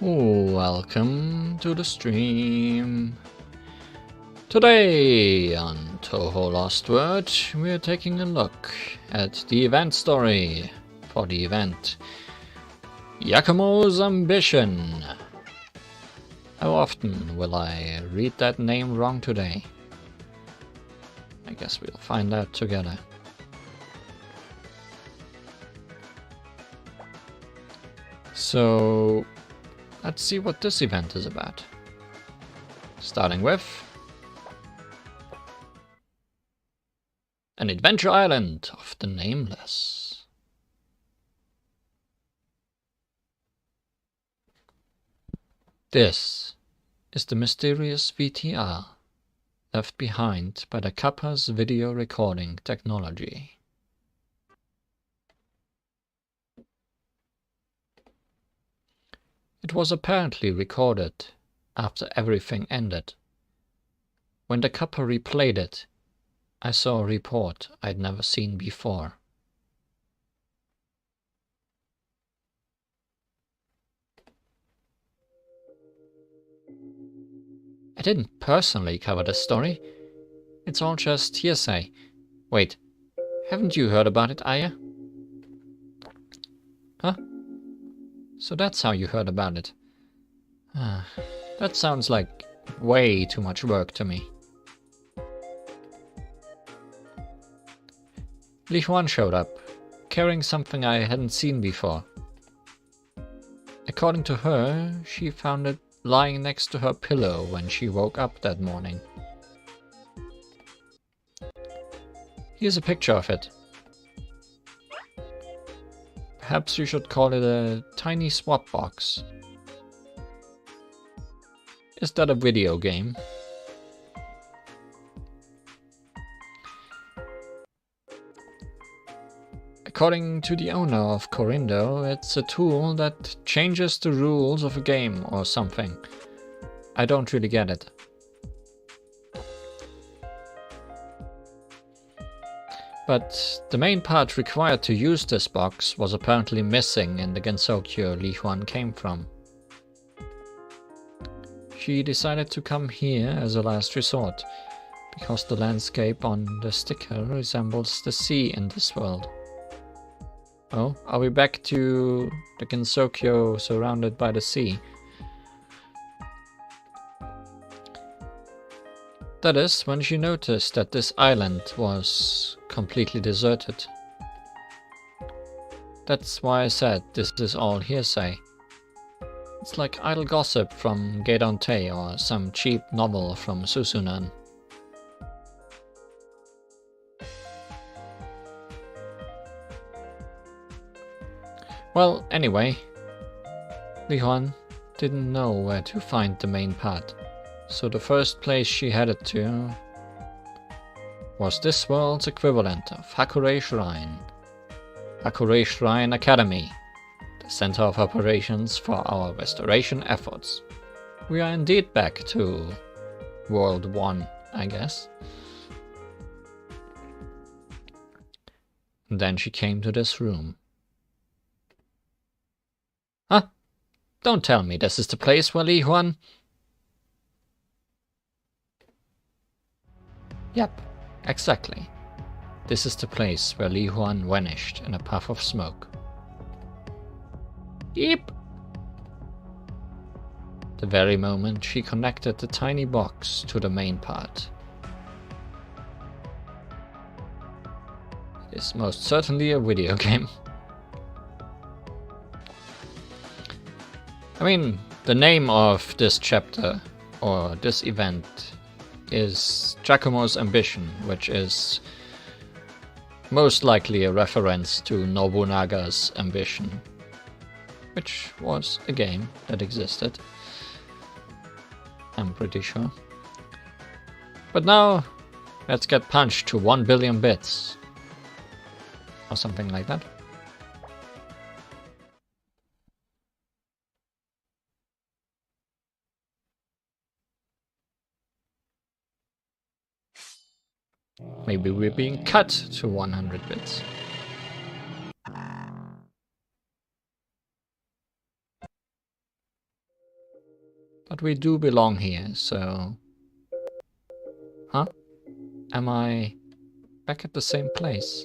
Welcome to the stream. Today on Touhou LostWord we are taking a look at the event story for the event Yakumo's Ambition. How often will I read that name wrong today? I guess we'll find out together. So let's see what this event is about. Starting with an adventure island of the Nameless. This is the mysterious VTR left behind by the Kappa's video recording technology. It was apparently recorded after everything ended. When the Kappa replayed it, I saw a report I'd never seen before. I didn't personally cover this story. It's all just hearsay. Wait, haven't you heard about it, Aya? Huh? So that's how you heard about it. That sounds like way too much work to me. Li Huan showed up, carrying something I hadn't seen before. According to her, she found it lying next to her pillow when she woke up that morning. Here's a picture of it. Perhaps you should call it a tiny swap box. Is that a video game? According to the owner of Corindo, it's a tool that changes the rules of a game or something. I don't really get it. But the main part required to use this box was apparently missing in the Gensokyo Li Huan came from. She decided to come here as a last resort, because the landscape on the sticker resembles the sea in this world. Oh, are we back to the Gensokyo surrounded by the sea? That is, when she noticed that this island was completely deserted. That's why I said this is all hearsay. It's like idle gossip from Geidon-tei or some cheap novel from Susunan. Well, anyway, Li Huan didn't know where to find the main part. So the first place she headed to was this world's equivalent of Hakure Shrine. Hakure Shrine Academy, the center of operations for our restoration efforts. We are indeed back to World 1, I guess. And then she came to this room. Huh? Don't tell me this is the place where Li Huan... Yep, exactly. This is the place where Li Huan vanished in a puff of smoke. Yep. The very moment she connected the tiny box to the main part. It is most certainly a video game. I mean, the name of this chapter, or this event, is Yakumo's Ambition, which is most likely a reference to Nobunaga's Ambition, which was a game that existed, I'm pretty sure. But now, let's get punched to 1 billion bits, or something like that. Maybe we're being cut to 100 bits. But we do belong here, so... Huh? Am I back at the same place?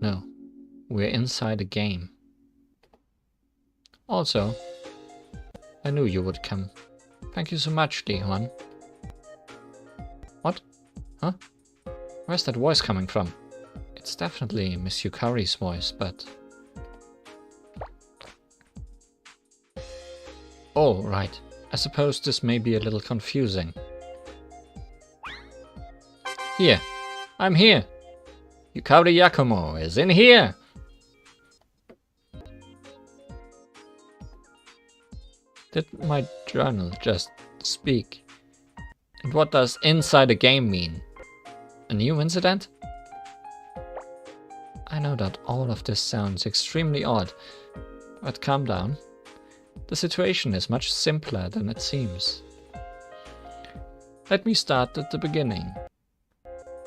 No. We're inside a game. Also, I knew you would come. Thank you so much, Li-Huan. What? Huh? Where's that voice coming from? It's definitely Miss Yukari's voice, but... Oh, right. I suppose this may be a little confusing. Here. I'm here. Yukari Yakumo is in here. Did my journal just speak? And what does inside a game mean? A new incident? I know that all of this sounds extremely odd, but calm down. The situation is much simpler than it seems. Let me start at the beginning.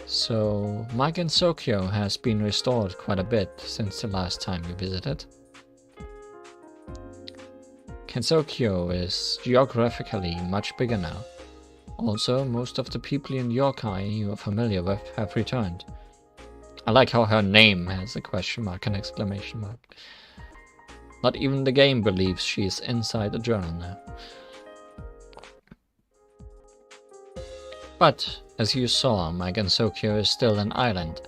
So, my Gensokyo has been restored quite a bit since the last time we visited. Gensokyo is geographically much bigger now. Also, most of the people in yokai you are familiar with have returned. I like how her name has a question mark and exclamation mark. Not even the game believes she is inside the journal now. But, as you saw, my Gensokyo is still an island.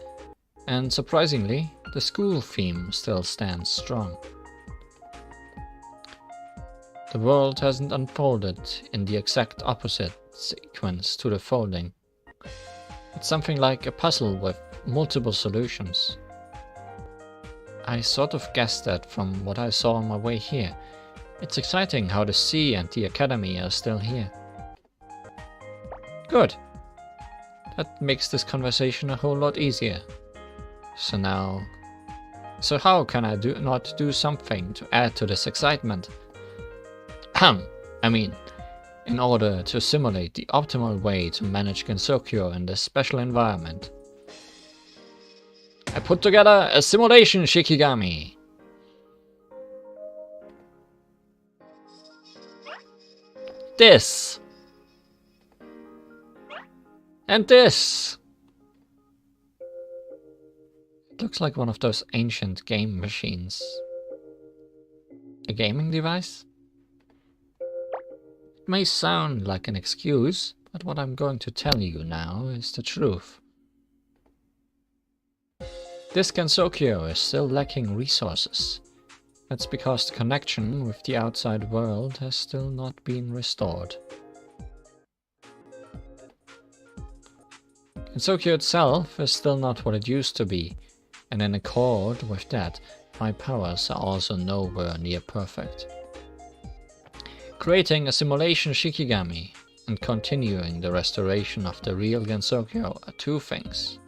And surprisingly, the school theme still stands strong. The world hasn't unfolded in the exact opposite sequence to the folding. It's something like a puzzle with multiple solutions. I sort of guessed that from what I saw on my way here. It's exciting how the sea and the academy are still here. Good. That makes this conversation a whole lot easier. So how can I not do something to add to this excitement? I mean, in order to simulate the optimal way to manage Gensokyo in this special environment. I put together a simulation Shikigami. This. And this. It looks like one of those ancient game machines. A gaming device? It may sound like an excuse, but what I'm going to tell you now is the truth. This Gensokyo is still lacking resources. That's because the connection with the outside world has still not been restored. Gensokyo itself is still not what it used to be, and in accord with that, my powers are also nowhere near perfect. Creating a simulation Shikigami and continuing the restoration of the real Gensokyo are two things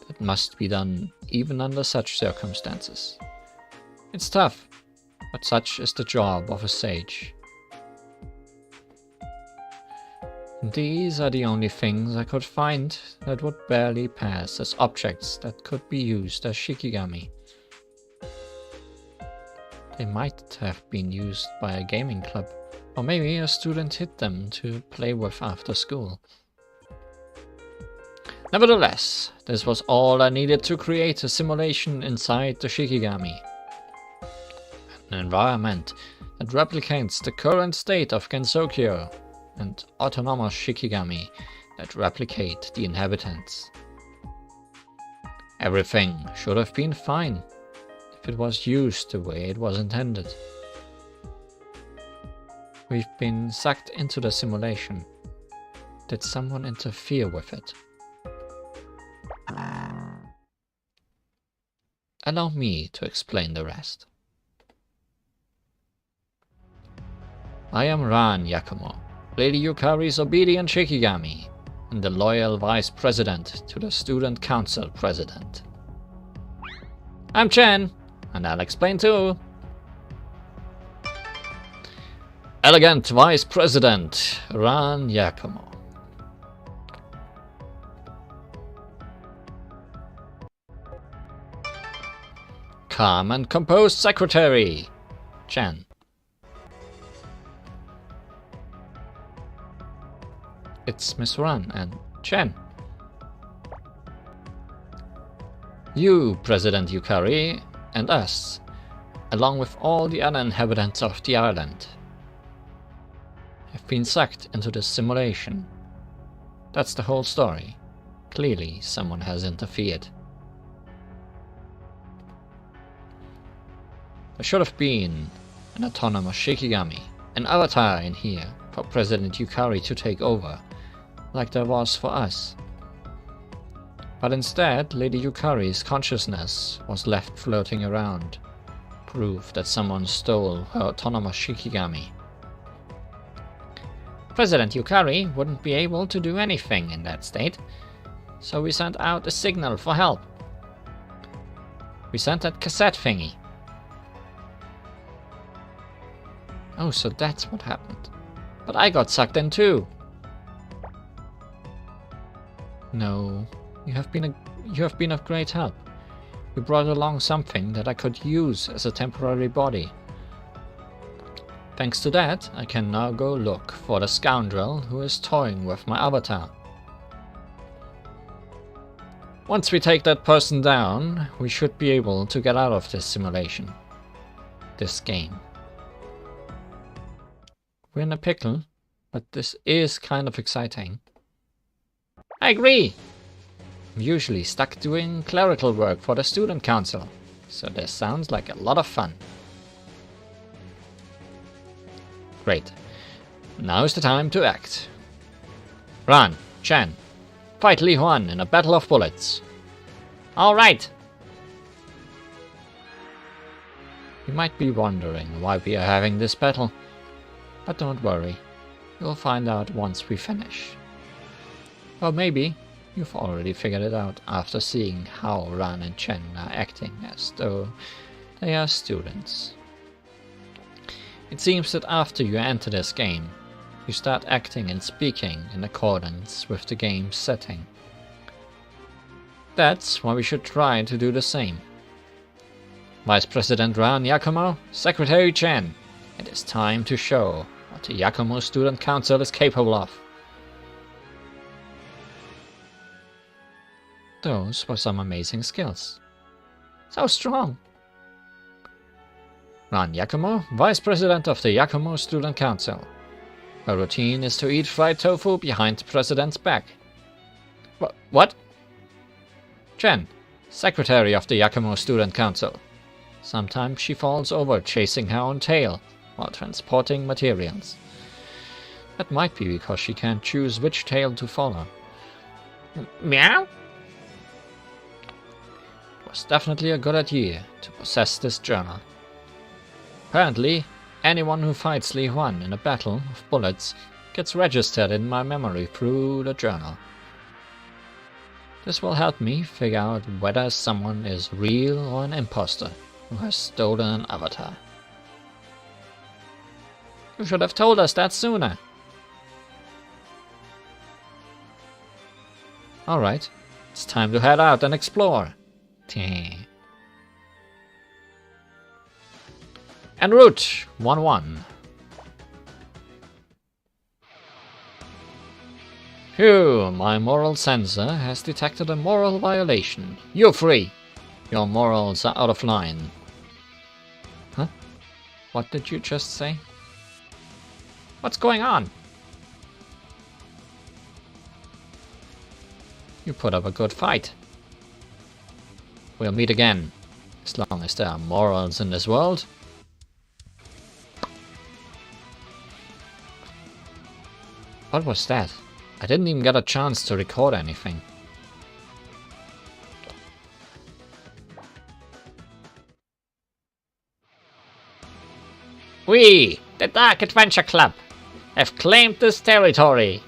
that must be done even under such circumstances. It's tough, but such is the job of a sage. These are the only things I could find that would barely pass as objects that could be used as Shikigami. They might have been used by a gaming club, or maybe a student hid them to play with after school. Nevertheless, this was all I needed to create a simulation inside the Shikigami. An environment that replicates the current state of Gensokyo, and autonomous Shikigami that replicate the inhabitants. Everything should have been fine if it was used the way it was intended. We've been sucked into the simulation. Did someone interfere with it? Allow me to explain the rest. I am Ran Yakumo, Lady Yukari's obedient Shikigami, and the loyal Vice President to the Student Council President. I'm Chen, and I'll explain too. Elegant Vice President Ran Yakumo. Calm and composed Secretary Chen. It's Miss Ran and Chen. You, President Yukari, and us, along with all the other inhabitants of the island, have been sucked into this simulation. That's the whole story. Clearly, someone has interfered. There should have been an autonomous Shikigami, an avatar in here for President Yukari to take over, like there was for us. But instead, Lady Yukari's consciousness was left floating around, proof that someone stole her autonomous Shikigami. President Yukari wouldn't be able to do anything in that state, so we sent out a signal for help. We sent that cassette thingy. Oh, so that's what happened. But I got sucked in too. No, you have been of great help. You brought along something that I could use as a temporary body. Thanks to that, I can now go look for the scoundrel who is toying with my avatar. Once we take that person down, we should be able to get out of this simulation. This game. We're in a pickle, but this is kind of exciting. I agree! I'm usually stuck doing clerical work for the student council, so this sounds like a lot of fun. Great. Now's the time to act. Ran, Chen, fight Li Huan in a battle of bullets. Alright! You might be wondering why we are having this battle, but don't worry, you'll find out once we finish. Or maybe you've already figured it out after seeing how Ran and Chen are acting as though they are students. It seems that after you enter this game, you start acting and speaking in accordance with the game's setting. That's why we should try to do the same. Vice President Ran, Yakumo, Secretary Chen, it is time to show what the Yakumo Student Council is capable of. Those were some amazing skills. So strong! Ran Yakumo, Vice President of the Yakumo Student Council. Her routine is to eat fried tofu behind the President's back. What? Chen, Secretary of the Yakumo Student Council. Sometimes she falls over chasing her own tail while transporting materials. That might be because she can't choose which tail to follow. Meow? It was definitely a good idea to possess this journal. Apparently, anyone who fights Li Huan in a battle of bullets gets registered in my memory through the journal. This will help me figure out whether someone is real or an imposter who has stolen an avatar. You should have told us that sooner. Alright, it's time to head out and explore. En route 1-1. Phew, my moral sensor has detected a moral violation. You're free. Your morals are out of line. Huh? What did you just say? What's going on? You put up a good fight. We'll meet again, as long as there are morals in this world. What was that? I didn't even get a chance to record anything. We, the Dark Adventure Club, have claimed this territory.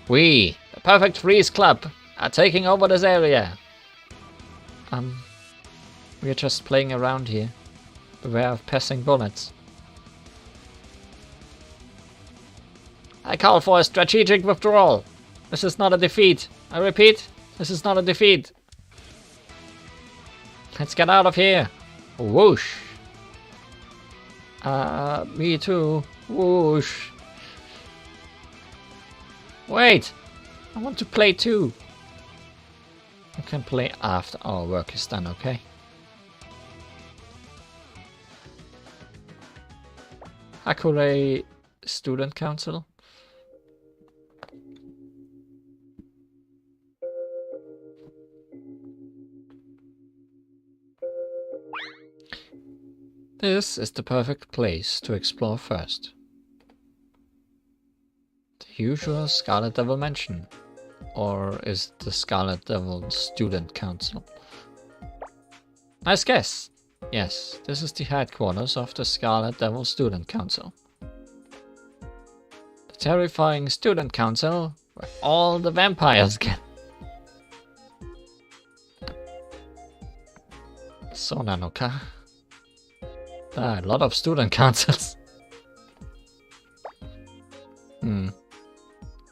We, the Perfect Freeze Club, are taking over this area. We're just playing around here. Beware of passing bullets. I call for a strategic withdrawal. This is not a defeat. I repeat, this is not a defeat. Let's get out of here. Whoosh. Me too. Whoosh. Wait! I want to play too. You can play after our work is done, okay? Hakure Student Council. This is the perfect place to explore first. The usual Scarlet Devil Mansion. Or is it the Scarlet Devil Student Council? Nice guess! Yes, this is the headquarters of the Scarlet Devil Student Council. The terrifying Student Council where all the vampires get. So Nanoka. There are a lot of student councils.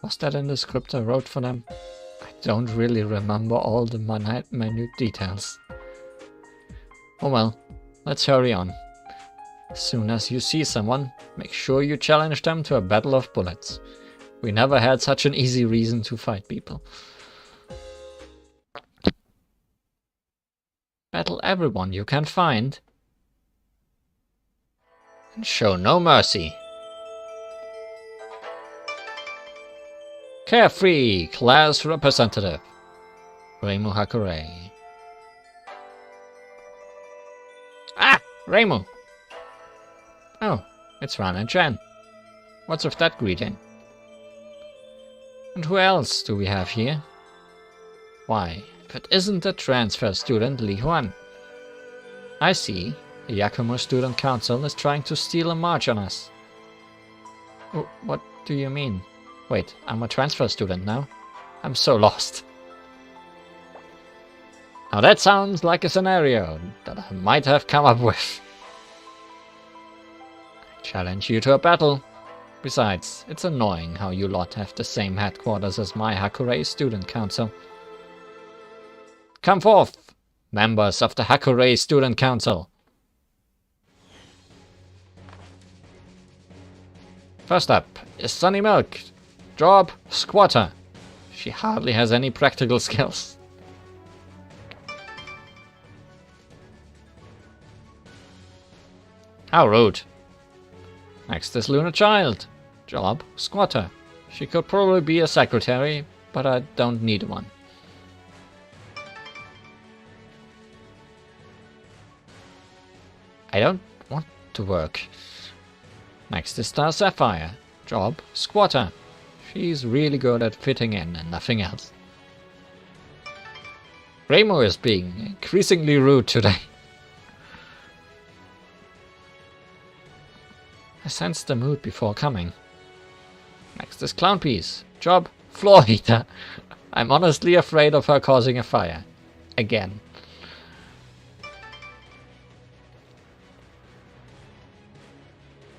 Was that in the script I wrote for them? I don't really remember all the minute details. Oh well, let's hurry on. As soon as you see someone, make sure you challenge them to a battle of bullets. We never had such an easy reason to fight people. Battle everyone you can find. And show no mercy. Carefree class representative. Reimu Hakure. Ah! Reimu! Oh, it's Ran and Chen. What's with that greeting? And who else do we have here? Why, if it isn't the transfer student Li Huan. I see. The Yakumo Student Council is trying to steal a march on us. Oh, what do you mean? Wait, I'm a transfer student now? I'm so lost. Now that sounds like a scenario that I might have come up with. I challenge you to a battle. Besides, it's annoying how you lot have the same headquarters as my Hakure Student Council. Come forth, members of the Hakure Student Council. First up is Sunny Milk. Job, squatter. She hardly has any practical skills. How rude. Next is Luna Child. Job, squatter. She could probably be a secretary, but I don't need one. I don't want to work. Next is Star Sapphire. Job, squatter. She's really good at fitting in and nothing else. Reimu is being increasingly rude today. I sensed the mood before coming. Next is Clown Piece. Job, floor heater. I'm honestly afraid of her causing a fire. Again.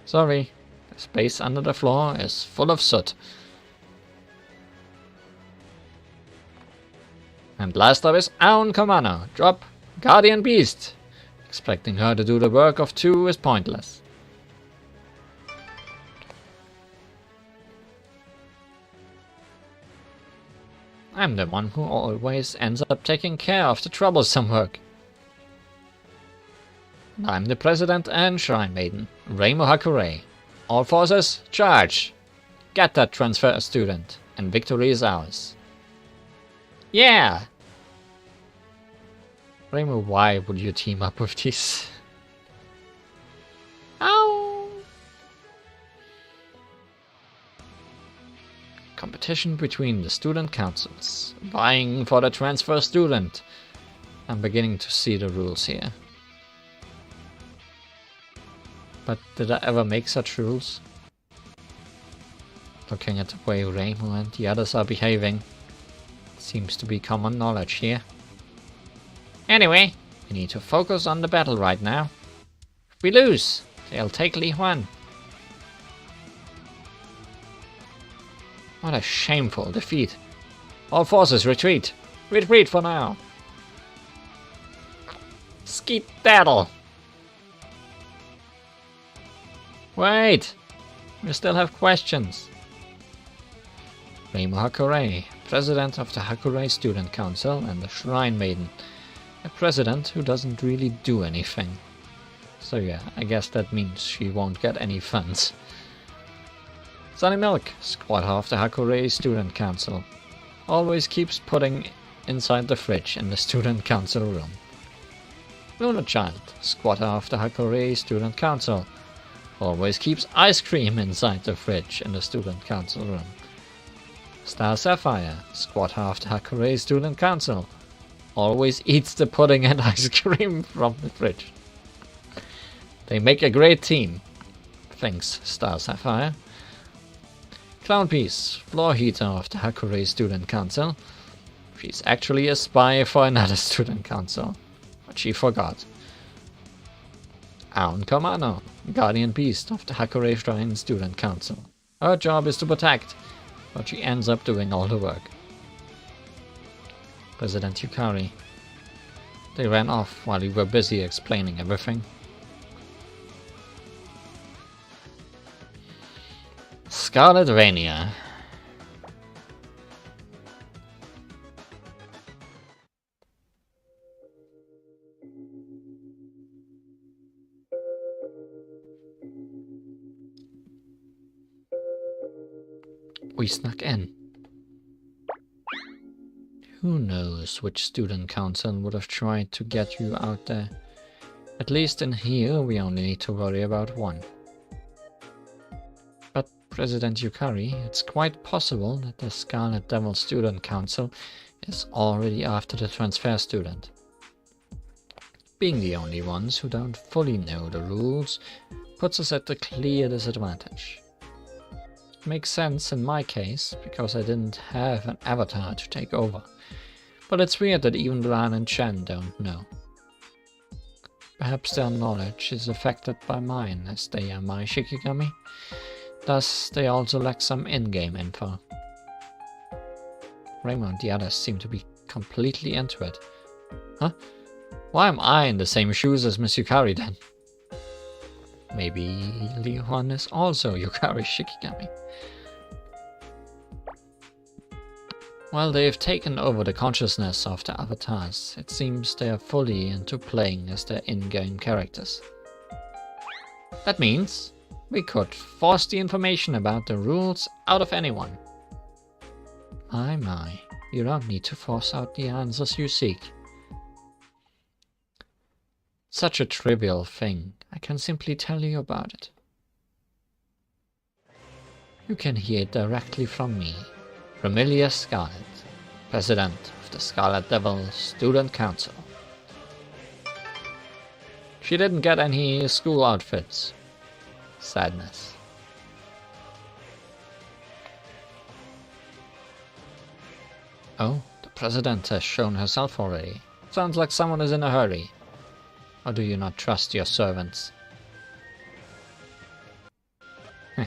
Sorry, the space under the floor is full of soot. And last up is Aon Komano. Drop Guardian Beast. Expecting her to do the work of two is pointless. I'm the one who always ends up taking care of the troublesome work. And I'm the President and Shrine Maiden, Reimu Hakure. All forces, charge! Get that transfer student, and victory is ours. Yeah! Reimu, why would you team up with these? Ow! Competition between the student councils, vying for the transfer student. I'm beginning to see the rules here. But did I ever make such rules? Looking at the way Reimu and the others are behaving, seems to be common knowledge here. Anyway, we need to focus on the battle right now. If we lose, they'll take Li Huan. What a shameful defeat. All forces retreat. Retreat for now. Skedaddle. Wait! We still have questions. Reimo Hakurei, president of the Hakurei Student Council and the Shrine Maiden. A president who doesn't really do anything. So yeah, I guess that means she won't get any funds. Sunny Milk, squatter of the Hakurei Student Council. Always keeps pudding inside the fridge in the Student Council room. Luna Child, squatter of the Hakurei Student Council. Always keeps ice cream inside the fridge in the Student Council room. Star Sapphire, squatter of the Hakurei Student Council. Always eats the pudding and ice cream from the fridge. They make a great team. Thanks, Star Sapphire. Clown Piece, floor heater of the Hakurei Student Council. She's actually a spy for another student council, but she forgot. Aon Kamano, guardian beast of the Hakurei Shrine Student Council. Her job is to protect, but she ends up doing all the work. President Yukari. They ran off while we were busy explaining everything. Scarlet Rania. We snuck in. Who knows which student council would have tried to get you out there. At least in here we only need to worry about one. But President Yukari, it's quite possible that the Scarlet Devil Student Council is already after the transfer student. Being the only ones who don't fully know the rules puts us at a clear disadvantage. Makes sense in my case, because I didn't have an avatar to take over. But it's weird that even Lan and Chen don't know. Perhaps their knowledge is affected by mine, as they are my Shikigami. Thus, they also lack some in-game info. Raymond and the others seem to be completely into it. Huh? Why am I in the same shoes as Miss Yukari then? Maybe Li Huan is also Yukari's Shikigami. While they've taken over the consciousness of the avatars, it seems they are fully into playing as their in-game characters. That means we could force the information about the rules out of anyone. My, you don't need to force out the answers you seek. Such a trivial thing, I can simply tell you about it. You can hear it directly from me, Remilia Scarlet, President of the Scarlet Devil Student Council. She didn't get any school outfits. Sadness. Oh, the President has shown herself already. Sounds like someone is in a hurry. Or do you not trust your servants? Ha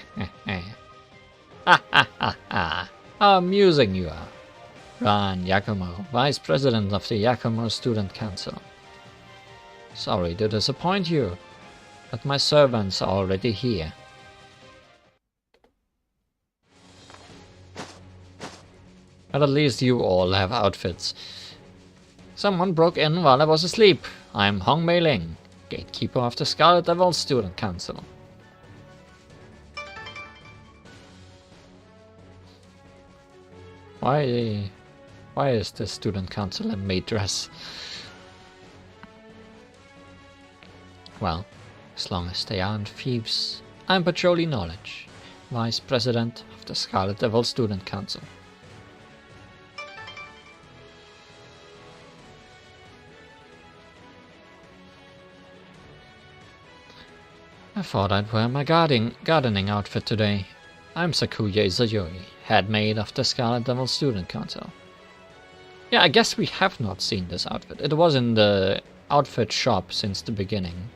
ha ha ha! How amusing you are! Ran Yakumo, Vice President of the Yakumo Student Council. Sorry to disappoint you, but my servants are already here. But at least you all have outfits. Someone broke in while I was asleep. I'm Hong Mei Ling, gatekeeper of the Scarlet Devil Student Council. Why is the student council in maid dress? Well, as long as they aren't thieves. I'm Patrolly Knowledge, Vice President of the Scarlet Devil Student Council. I thought I'd wear my gardening outfit today. I'm Sakuya Izayori, head maid of the Scarlet Devil Student Council. Yeah, I guess we have not seen this outfit. It was in the outfit shop since the beginning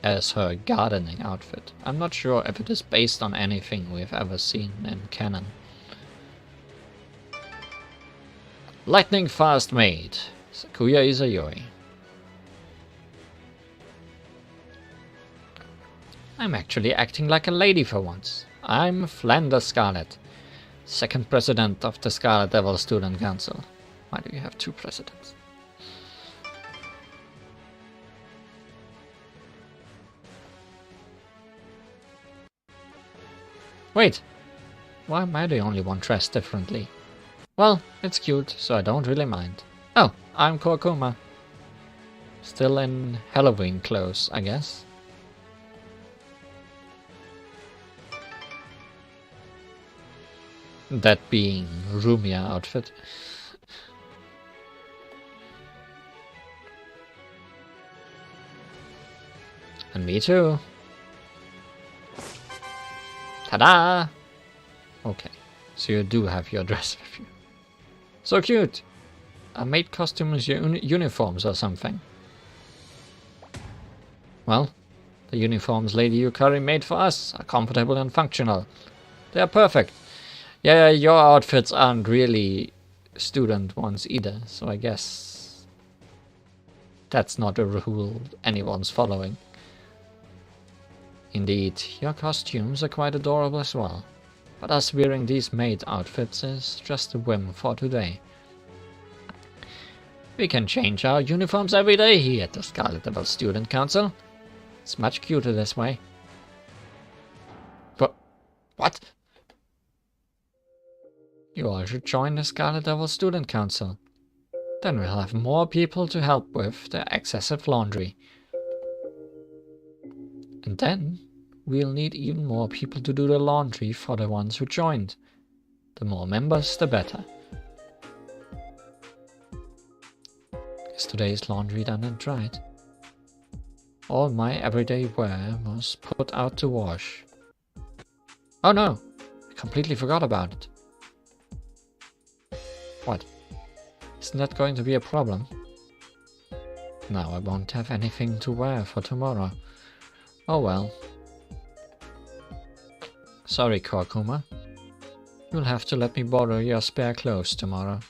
as her gardening outfit. I'm not sure if it is based on anything we've ever seen in canon. Lightning Fast Maid, Sakuya Izayori. I'm actually acting like a lady for once. I'm Flanders Scarlet, second president of the Scarlet Devil Student Council. Why do you have two presidents? Wait, why am I the only one dressed differently? Well, it's cute, so I don't really mind. Oh, I'm Kurokuma. Still in Halloween clothes, I guess. That being Rumia outfit. And me too. Ta-da! Okay, so you do have your dress with you. So cute! I made costumes uniforms or something. Well, the uniforms Lady Yukari made for us are comfortable and functional. They are perfect. Yeah, your outfits aren't really student ones either, so I guess that's not a rule anyone's following. Indeed, your costumes are quite adorable as well, but us wearing these maid outfits is just a whim for today. We can change our uniforms every day here at the Scarlet Devil Student Council. It's much cuter this way. But what? You all should join the Scarlet Devil Student Council. Then we'll have more people to help with the excessive laundry. And then we'll need even more people to do the laundry for the ones who joined. The more members, the better. Is today's laundry done and dried? All my everyday wear was put out to wash. Oh no! I completely forgot about it. What? Isn't that going to be a problem? Now I won't have anything to wear for tomorrow. Oh well. Sorry, Kurokuma. You'll have to let me borrow your spare clothes tomorrow.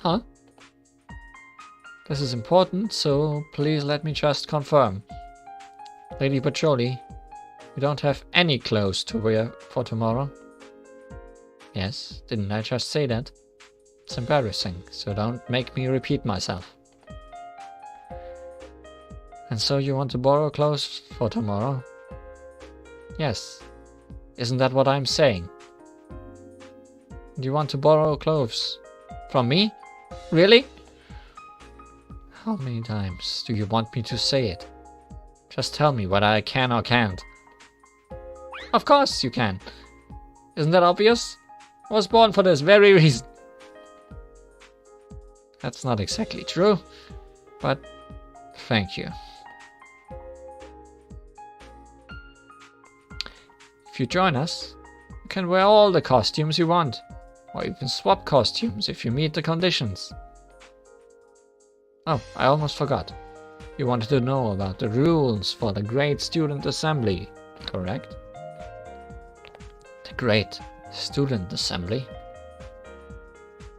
Huh? This is important, so please let me just confirm. Lady Bajoli, you don't have any clothes to wear for tomorrow? Yes, didn't I just say that? It's embarrassing, so don't make me repeat myself. And so you want to borrow clothes for tomorrow? Yes. Isn't that what I'm saying? Do you want to borrow clothes from me? Really? How many times do you want me to say it? Just tell me whether I can or can't. Of course you can. Isn't that obvious? I was born for this very reason. That's not exactly true, but thank you. If you join us, you can wear all the costumes you want, or even swap costumes if you meet the conditions. Oh, I almost forgot. You wanted to know about the rules for the Great Student Assembly, correct? The Great Student Assembly?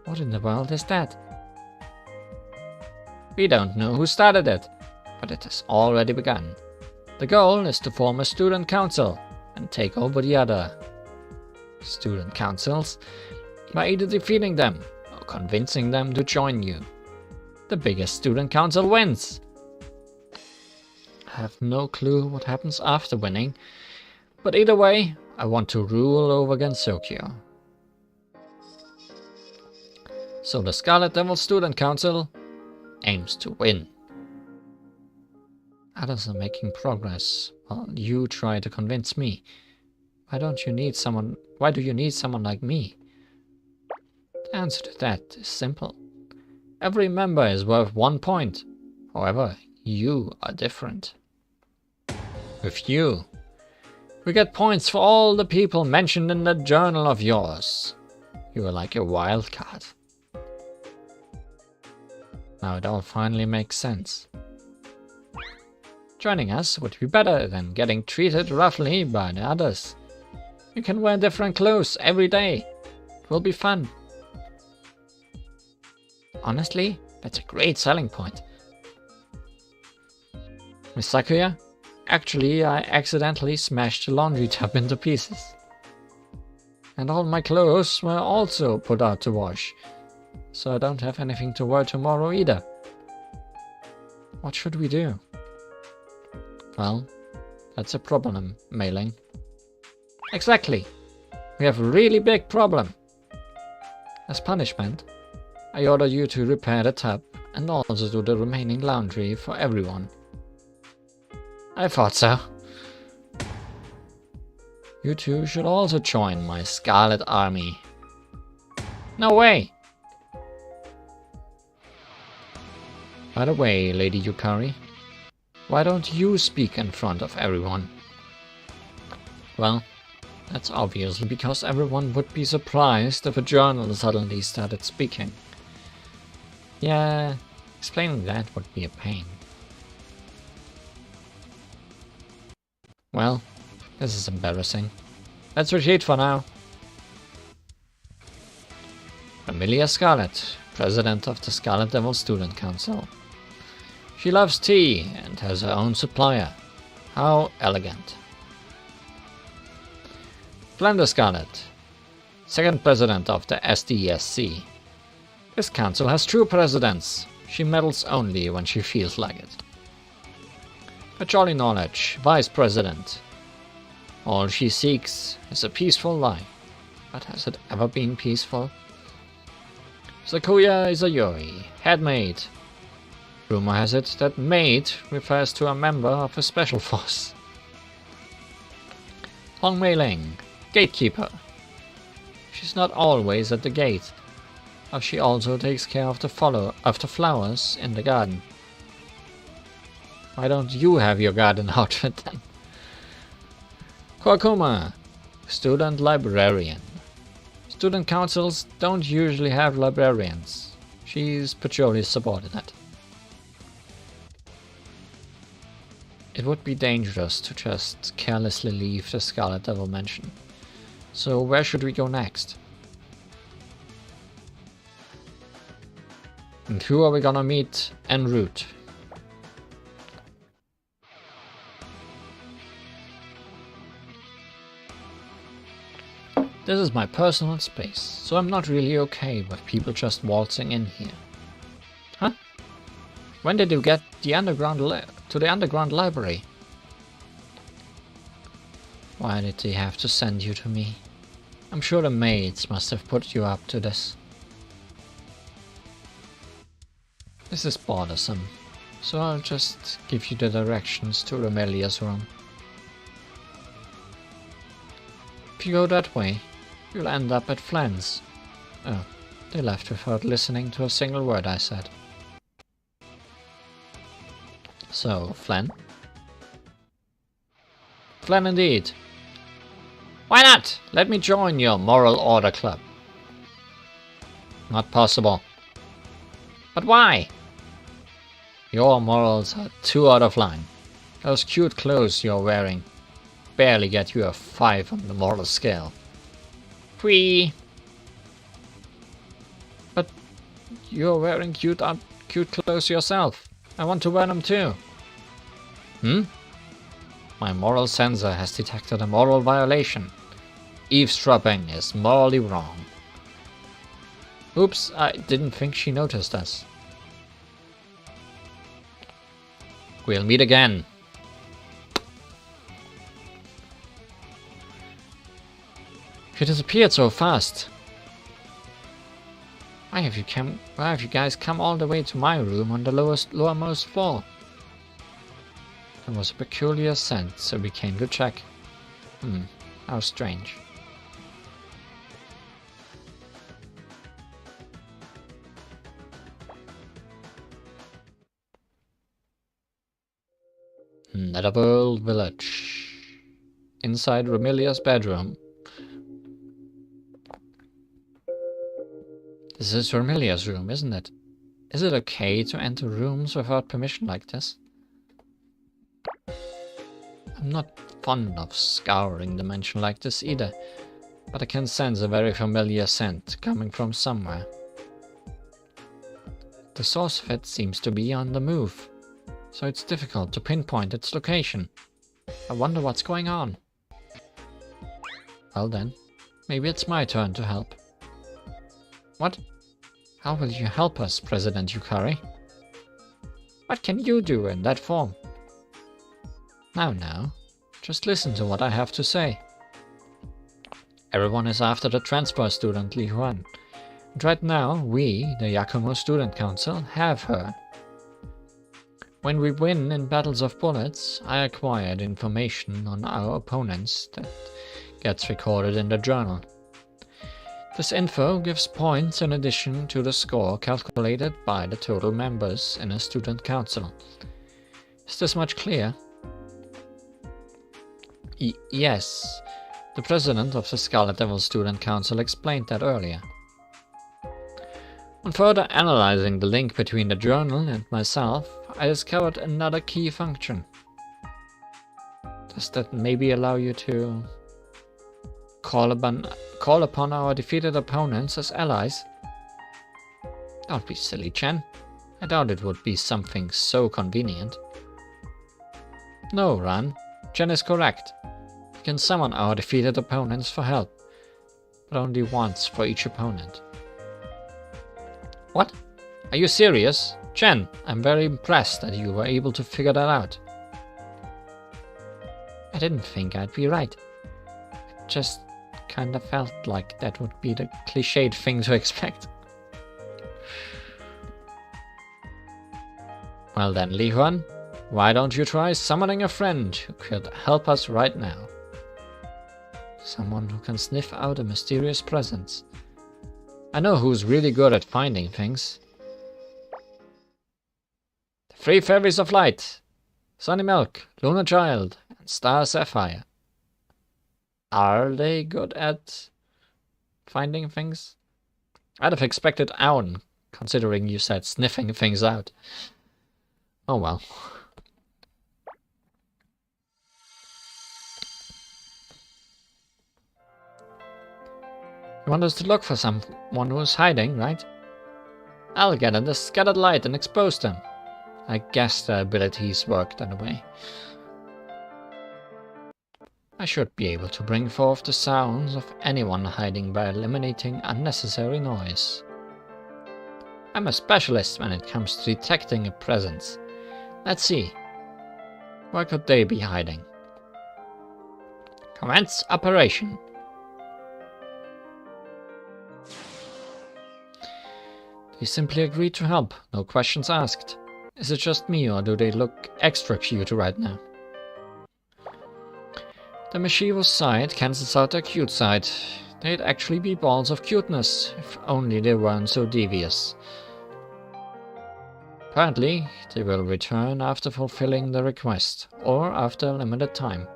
What in the world is that? We don't know who started it, but it has already begun. The goal is to form a student council and take over the other student councils by either defeating them or convincing them to join you. The biggest student council wins. I have no clue what happens after winning, but either way, I want to rule over Gensokyo. So the Scarlet Devil Student Council aims to win. Others are making progress, while you try to convince me. Why do you need someone like me? The answer to that is simple. Every member is worth 1 point. However, you are different. With you, we get points for all the people mentioned in that journal of yours. You are like a wild card. Now it all finally makes sense. Joining us would be better than getting treated roughly by the others. You can wear different clothes every day. It will be fun. Honestly, that's a great selling point. Miss Sakuya, Actually, I accidentally smashed the laundry tub into pieces. And all my clothes were also put out to wash. So I don't have anything to wear tomorrow either. What should we do? Well, that's a problem, Mei-Ling. Exactly. We have a really big problem. As punishment, I order you to repair the tub and also do the remaining laundry for everyone. I thought so. You two should also join my Scarlet Army. No way! By the way, Lady Yukari, why don't you speak in front of everyone? Well, that's obviously because everyone would be surprised if a journal suddenly started speaking. Yeah, explaining that would be a pain. Well, this is embarrassing. Let's retreat for now. Amelia Scarlet, President of the Scarlet Devil Student Council. She loves tea and has her own supplier. How elegant. Flounder Scarlet, Second President of the SDSC. This council has true presidents. She meddles only when she feels like it. Jolly Knowledge, Vice President. All she seeks is a peaceful life. But has it ever been peaceful? Sakuya Izayori, Head Maid. Rumor has it that maid refers to a member of a special force. Hong Mei-Ling, Gatekeeper. She's not always at the gate, but she also takes care of the flowers in the garden. Why don't you have your garden outfit then? Kwakuma, Student Librarian. Student councils don't usually have librarians. She's patrolly subordinate. It would be dangerous to just carelessly leave the Scarlet Devil Mansion. So where should we go next? And who are we gonna meet en route? This is my personal space, so I'm not really okay with people just waltzing in here. Huh? When did you get the to the underground library? Why did they have to send you to me? I'm sure the maids must have put you up to this. This is bothersome, so I'll just give you the directions to Remelia's room. If you go that way, you'll end up at Flan's. Oh, they left without listening to a single word I said. So, Flan? Flan indeed. Why not? Let me join your Moral Order Club. Not possible. But why? Your morals are too out of line. Those cute clothes you're wearing barely get you a 5 on the moral scale. Whee! But you're wearing cute clothes yourself. I want to wear them too. My moral sensor has detected a moral violation. Eavesdropping is morally wrong. Oops, I didn't think she noticed us. We'll meet again. You disappeared so fast. Why have you guys come all the way to my room on the lowermost floor? There was a peculiar scent, so we came to check. How strange. Netherworld Village. Inside Remelia's bedroom. This is Remelia's room, isn't it? Is it okay to enter rooms without permission like this? I'm not fond of scouring the mansion like this either, but I can sense a very familiar scent coming from somewhere. The source of it seems to be on the move, so it's difficult to pinpoint its location. I wonder what's going on. Well then, maybe it's my turn to help. What? How will you help us, President Yukari? What can you do in that form? Now, just listen to what I have to say. Everyone is after the transfer student Li Huan. And right now, we, the Yakumo Student Council, have her. When we win in battles of bullets, I acquired information on our opponents that gets recorded in the journal. This info gives points in addition to the score calculated by the total members in a student council. Is this much clear? Yes. The president of the Scarlet Devil Student Council explained that earlier. On further analyzing the link between the journal and myself, I discovered another key function. Does that maybe allow you to call upon our defeated opponents as allies? Don't be silly, Chen. I doubt it would be something so convenient. No, Ran. Chen is correct. We can summon our defeated opponents for help, but only once for each opponent. What? Are you serious? Chen, I'm very impressed that you were able to figure that out. I didn't think I'd be right. It just kinda felt like that would be the cliched thing to expect. Well then, Li Huan, why don't you try summoning a friend who could help us right now? Someone who can sniff out a mysterious presence. I know who's really good at finding things. The Three Fairies of Light, Sunny Milk, Luna Child, and Star Sapphire. Are they good at finding things? I'd have expected Aon, considering you said sniffing things out. Oh well. You want us to look for someone who's hiding, right? I'll get in the scattered light and expose them. I guess their abilities work that way. I should be able to bring forth the sounds of anyone hiding by eliminating unnecessary noise. I'm a specialist when it comes to detecting a presence. Let's see. Where could they be hiding? Commence operation. They simply agreed to help, no questions asked. Is it just me, or do they look extra cute right now? The mischievous side cancels out their cute side. They'd actually be balls of cuteness, if only they weren't so devious. Apparently, they will return after fulfilling the request, or after a limited time.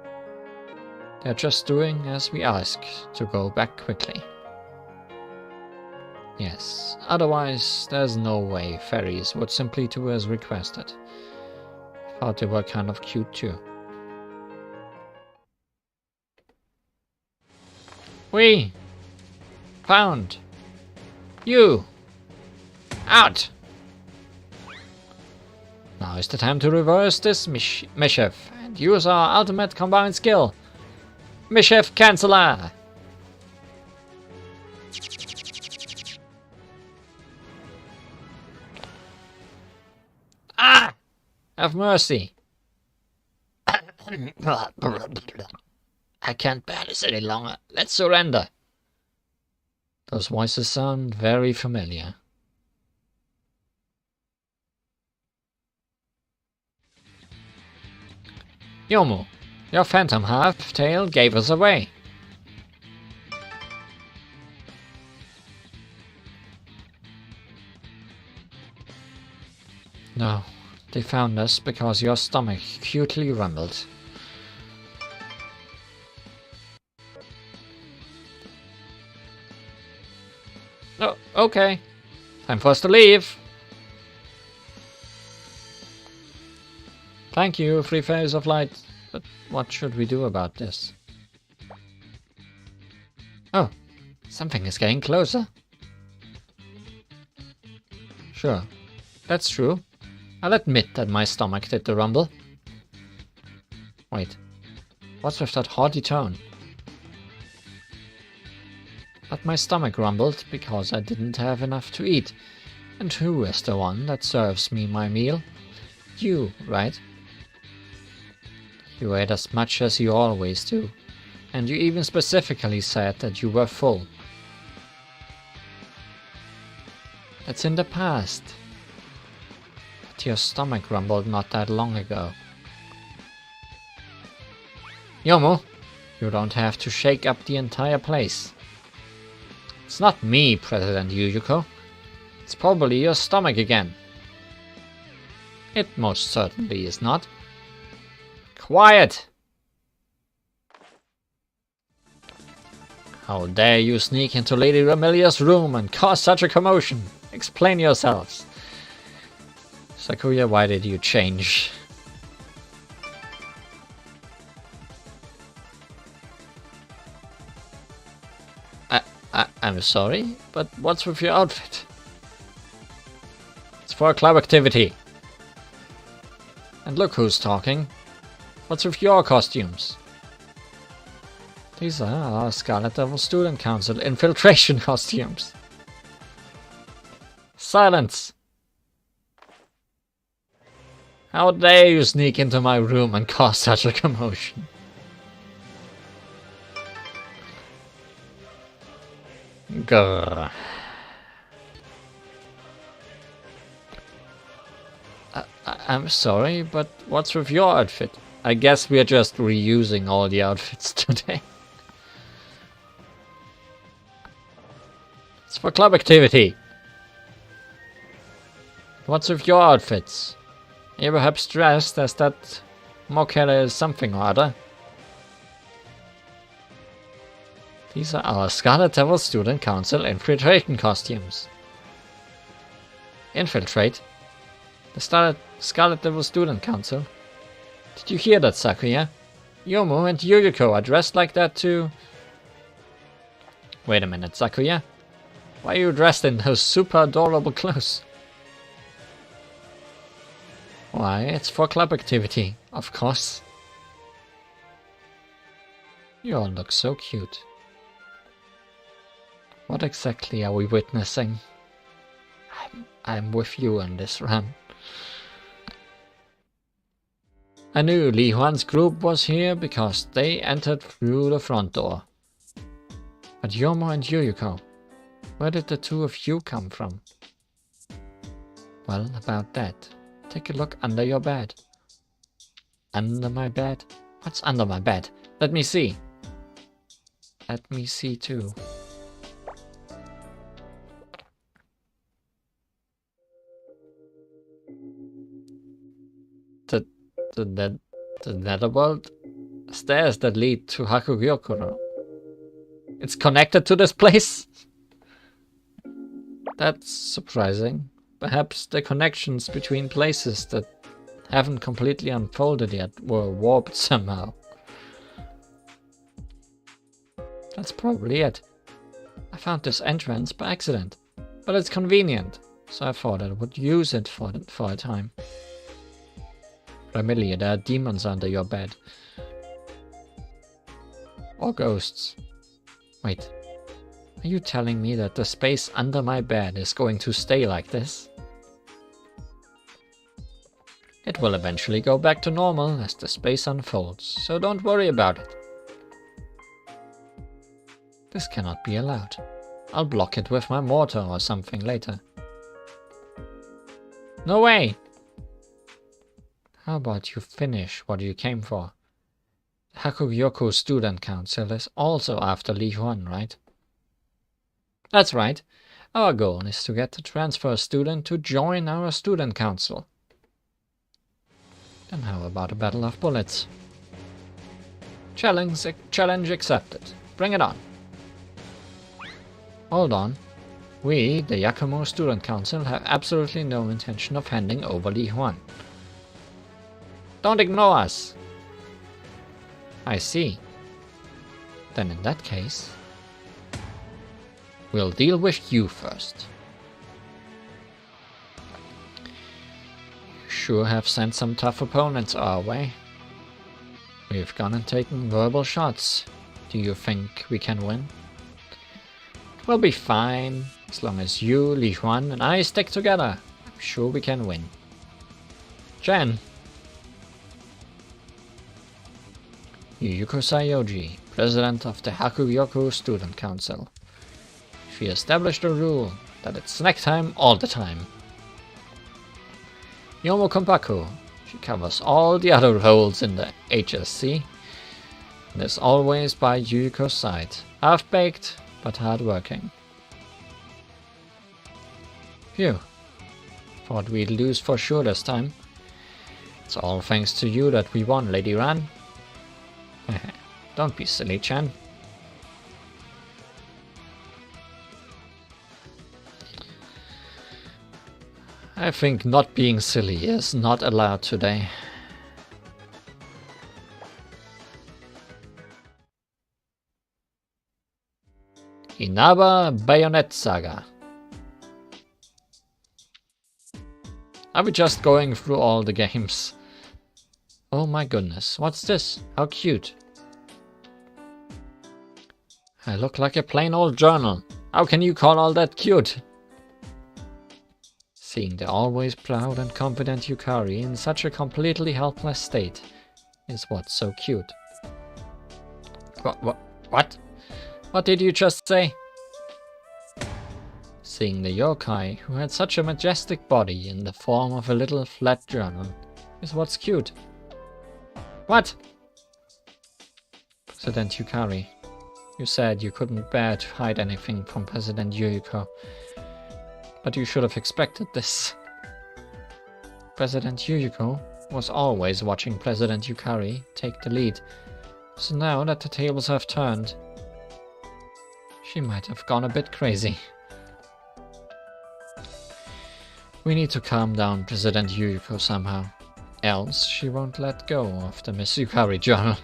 They're just doing as we ask, to go back quickly. Yes, otherwise there's no way fairies would simply do as requested. I thought they were kind of cute too. We found you. Out! Now is the time to reverse this mischief and use our ultimate combined skill. Mischief Canceller! Ah! Have mercy. I can't bear this any longer. Let's surrender. Those voices sound very familiar. Yomu, your phantom half-tail gave us away. No, they found us because your stomach cutely rumbled. Oh, okay. Time for us to leave. Thank you, Three Fairies of Light. But what should we do about this? Oh, something is getting closer. Sure, that's true. I'll admit that my stomach did the rumble. Wait, What's with that haughty tone? But my stomach rumbled because I didn't have enough to eat. And who is the one that serves me my meal? You, right? You ate as much as you always do. And you even specifically said that you were full. That's in the past. But your stomach rumbled not that long ago. Yomo, you don't have to shake up the entire place. It's not me, President Yuyuko. It's probably your stomach again. It most certainly is not. Quiet! How dare you sneak into Lady Ramelia's room and cause such a commotion? Explain yourselves. Sakuya, why did you change? I'm sorry, but what's with your outfit? It's for a club activity. And look who's talking. What's with your costumes? These are our Scarlet Devil Student Council infiltration costumes. Silence! How dare you sneak into my room and cause such a commotion? Grr. I'm sorry, but what's with your outfit? I guess we're just reusing all the outfits today. It's for club activity. What's with your outfits? Are you perhaps dressed as that Mokele something or other? These are our Scarlet Devil Student Council infiltration costumes. Infiltrate? The Scarlet Devil Student Council? Did you hear that, Sakuya? Yomo and Yuyuko are dressed like that too. Wait a minute, Sakuya. Why are you dressed in those super adorable clothes? Why, it's for club activity, of course. You all look so cute. What exactly are we witnessing? I'm with you on this run. I knew Li Huan's group was here because they entered through the front door. But Yomo and Yuyuko, where did the two of you come from? Well, about that, take a look under your bed. Under my bed? What's under my bed? Let me see. Let me see too. The netherworld? Stairs that lead to Hakugyokuro. It's connected to this place? That's surprising. Perhaps the connections between places that haven't completely unfolded yet were warped somehow. That's probably it. I found this entrance by accident, but it's convenient, so I thought I would use it for a time. Ramelia, there are demons under your bed. Or ghosts. Wait, are you telling me that the space under my bed is going to stay like this? It will eventually go back to normal as the space unfolds, so don't worry about it. This cannot be allowed. I'll block it with my mortar or something later. No way! How about you finish what you came for? The Hakugyoko Student Council is also after Li Huan, right? That's right. Our goal is to get the transfer student to join our student council. Then how about a battle of bullets? Challenge accepted. Bring it on. Hold on. We, the Yakumo Student Council, have absolutely no intention of handing over Li Huan. Don't ignore us! I see. Then in that case, we'll deal with you first. You sure have sent some tough opponents our way. We've gone and taken verbal shots. Do you think we can win? We'll be fine, as long as you, Li Huan, and I stick together. I'm sure we can win. Chen. Yuyuko Sayoji, president of the Hakugyoku Student Council. She established a rule that it's snack time all the time. Yomo Kompaku. She covers all the other roles in the HSC and is always by Yuyuko's side. Half-baked, but hard-working. Phew. Thought we'd lose for sure this time. It's all thanks to you that we won, Lady Ran. Don't be silly, Chan. I think not being silly is not allowed today. Inaba Bayonet Saga. Are we just going through all the games? Oh my goodness, what's this? How cute. I look like a plain old journal. How can you call all that cute? Seeing the always proud and confident Yukari in such a completely helpless state is what's so cute. What? What did you just say? Seeing the yokai who had such a majestic body in the form of a little flat journal is what's cute. What? President Yukari, you said you couldn't bear to hide anything from President Yuyuko. But you should have expected this. President Yuyuko was always watching President Yukari take the lead. So now that the tables have turned, she might have gone a bit crazy. We need to calm down President Yuyuko somehow. Else she won't let go of the Miss Yukari journal.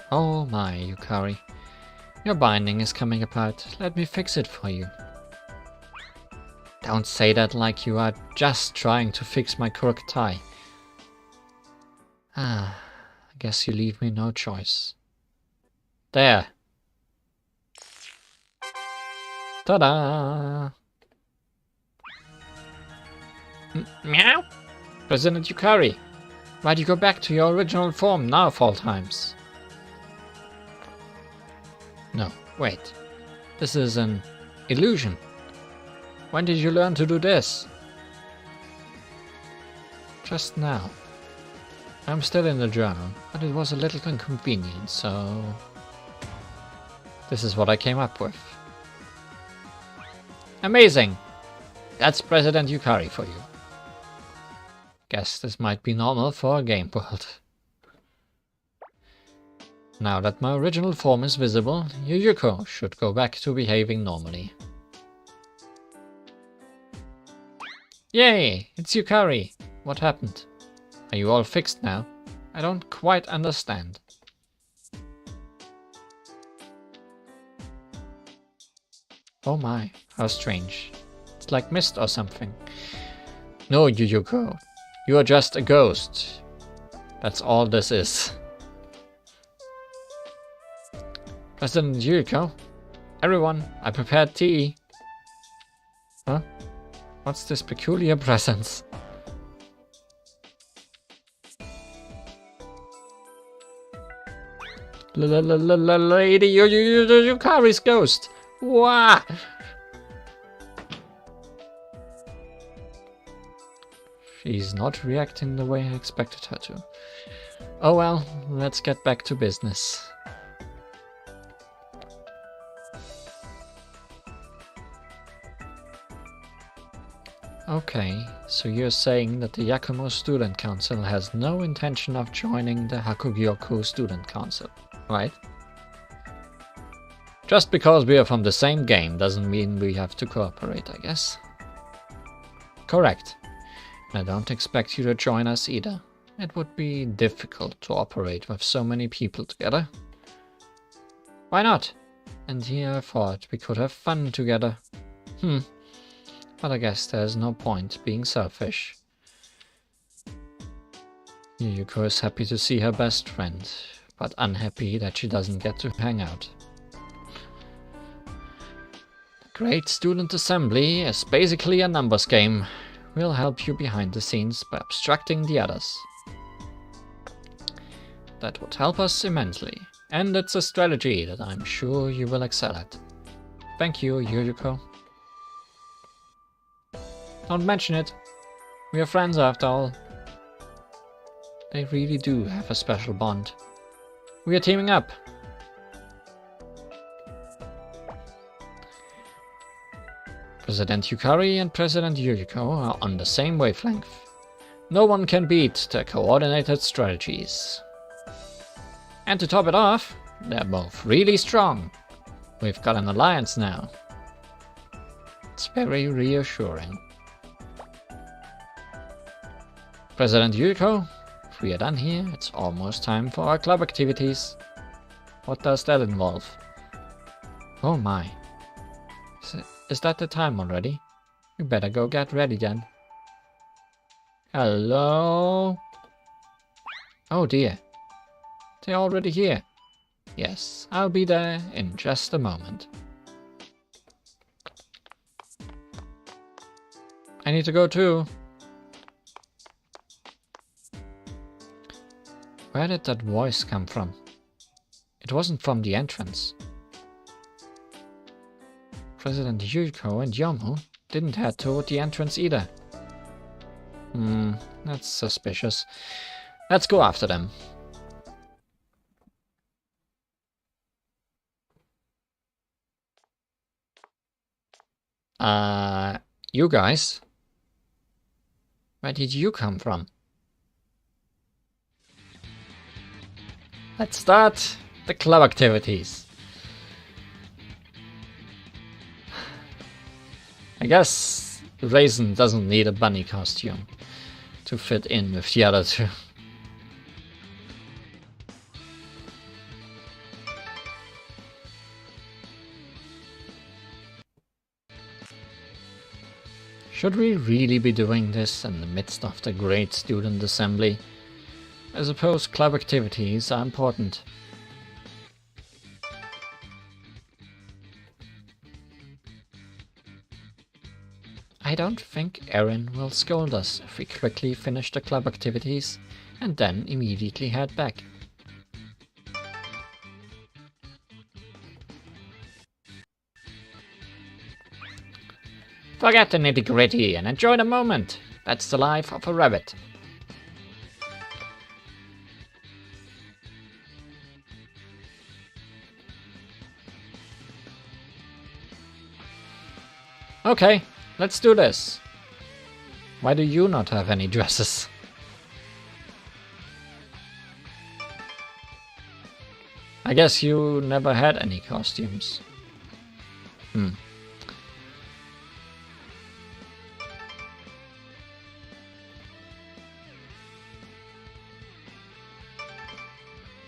Oh my, Yukari. Your binding is coming apart. Let me fix it for you. Don't say that like you are just trying to fix my crooked tie. I guess you leave me no choice. There. Ta-da! Meow? President Yukari, why'd you go back to your original form now of all times? No, wait. This is an illusion. When did you learn to do this? Just now. I'm still in the journal, but it was a little inconvenient, so... This is what I came up with. Amazing! That's President Yukari for you. Guess this might be normal for a game world. Now that my original form is visible, Yuyuko should go back to behaving normally. Yay! It's Yukari! What happened? Are you all fixed now? I don't quite understand. Oh my, how strange. It's like mist or something. No, Yuyuko. You are just a ghost. That's all this is. President Yuyuko? Everyone, I prepared tea. Huh? What's this peculiar presence? Lady Yukari's ghost! Wah! She's not reacting the way I expected her to. Oh well, let's get back to business. Okay, so you're saying that the Yakumo Student Council has no intention of joining the Hakugyoku Student Council, right? Just because we are from the same game doesn't mean we have to cooperate, I guess. Correct. I don't expect you to join us either. It would be difficult to operate with so many people together. Why not? And here I thought we could have fun together. But I guess there's no point being selfish. Yuko is happy to see her best friend, but unhappy that she doesn't get to hang out. Great Student Assembly is basically a numbers game. We'll help you behind the scenes by obstructing the others. That would help us immensely, and it's a strategy that I'm sure you will excel at. Thank you, Yuko. Don't mention it. We are friends after all. They really do have a special bond. We are teaming up. President Yukari and President Yuriko are on the same wavelength. No one can beat their coordinated strategies. And to top it off, they're both really strong. We've got an alliance now. It's very reassuring. President Yuriko, if we are done here, it's almost time for our club activities. What does that involve? Oh my. Is that the time already? We better go get ready then. Hello? Oh dear. They're already here. Yes, I'll be there in just a moment. I need to go too. Where did that voice come from? It wasn't from the entrance. President Yuriko and Yomu didn't head toward the entrance either. That's suspicious. Let's go after them. You guys? Where did you come from? Let's start the club activities. I guess Raisin doesn't need a bunny costume to fit in with the other two. Should we really be doing this in the midst of the Great Student Assembly? I suppose club activities are important. I don't think Erin will scold us if we quickly finish the club activities and then immediately head back. Forget the nitty-gritty and enjoy the moment. That's the life of a rabbit. Okay, let's do this. Why do you not have any dresses? I guess you never had any costumes.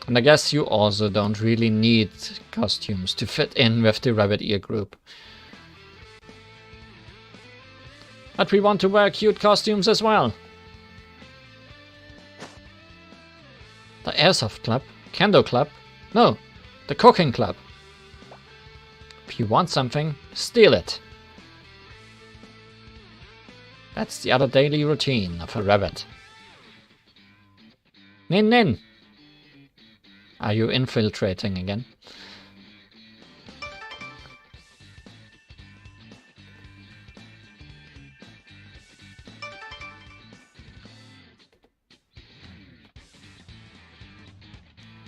And I guess you also don't really need costumes to fit in with the rabbit ear group. But we want to wear cute costumes as well. The Airsoft Club? Kendo Club? No, the Cooking Club. If you want something, steal it. That's the other daily routine of a rabbit. Nin Nin! Are you infiltrating again?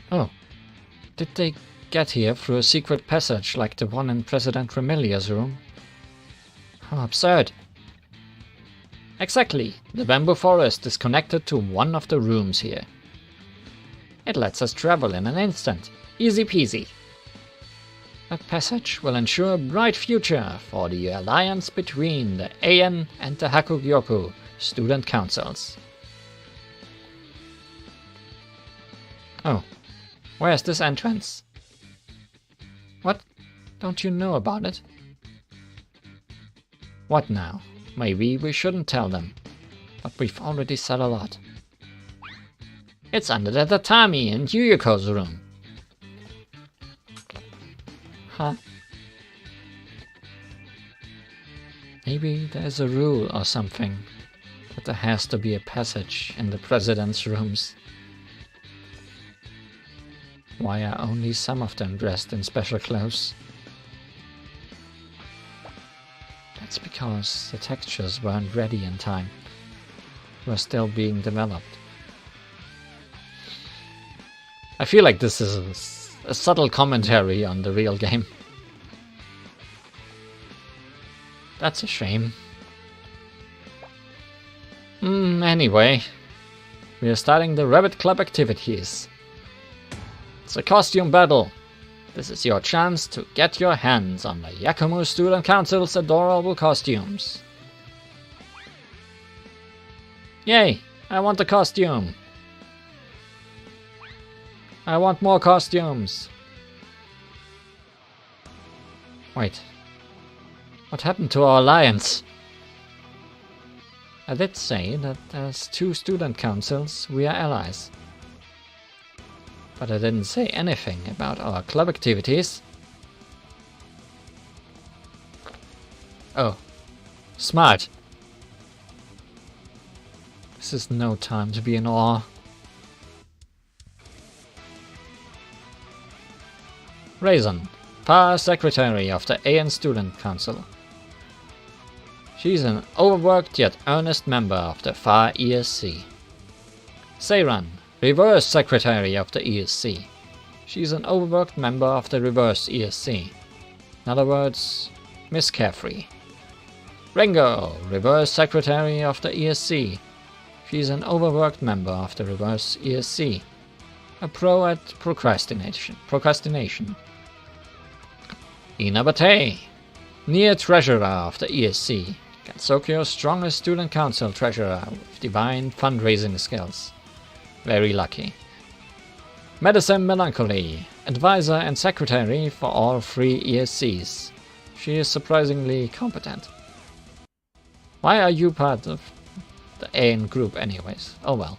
Oh, did they get here through a secret passage like the one in President Remelia's room? How absurd. Exactly, the bamboo forest is connected to one of the rooms here. It lets us travel in an instant, easy peasy. That passage will ensure a bright future for the alliance between the AN and the Hakugyoku student councils. Oh. Where's this entrance? What? Don't you know about it? What now? Maybe we shouldn't tell them. But we've already said a lot. It's under the tatami in Yuyuko's room. Huh? Maybe there's a rule or something that there has to be a passage in the president's rooms. Why are only some of them dressed in special clothes? That's because the textures weren't ready in time. They were still being developed. I feel like this is a subtle commentary on the real game. That's a shame. Anyway, we are starting the Rabbit Club activities. It's a costume battle. This is your chance to get your hands on the Yakumo Student Council's adorable costumes. Yay! I want a costume! I want more costumes! Wait. What happened to our alliance? I did say that as 2 student councils, we are allies. But I didn't say anything about our club activities. Oh. Smart. This is no time to be in awe. Raisin, Far Secretary of the AN Student Council. She's an overworked yet earnest member of the Far ESC. Seiran, Reverse Secretary of the ESC. She's an overworked member of the Reverse ESC. In other words, Miss Carefree. Rengo, Reverse Secretary of the ESC. She's an overworked member of the Reverse ESC. A pro at procrastination. Inabate, Near Treasurer of the ESC. Gansokyo's strongest student council treasurer with divine fundraising skills. Very lucky. Medicine Melancholy, advisor and secretary for all 3 ESCs. She is surprisingly competent. Why are you part of the AN group anyways? Oh well.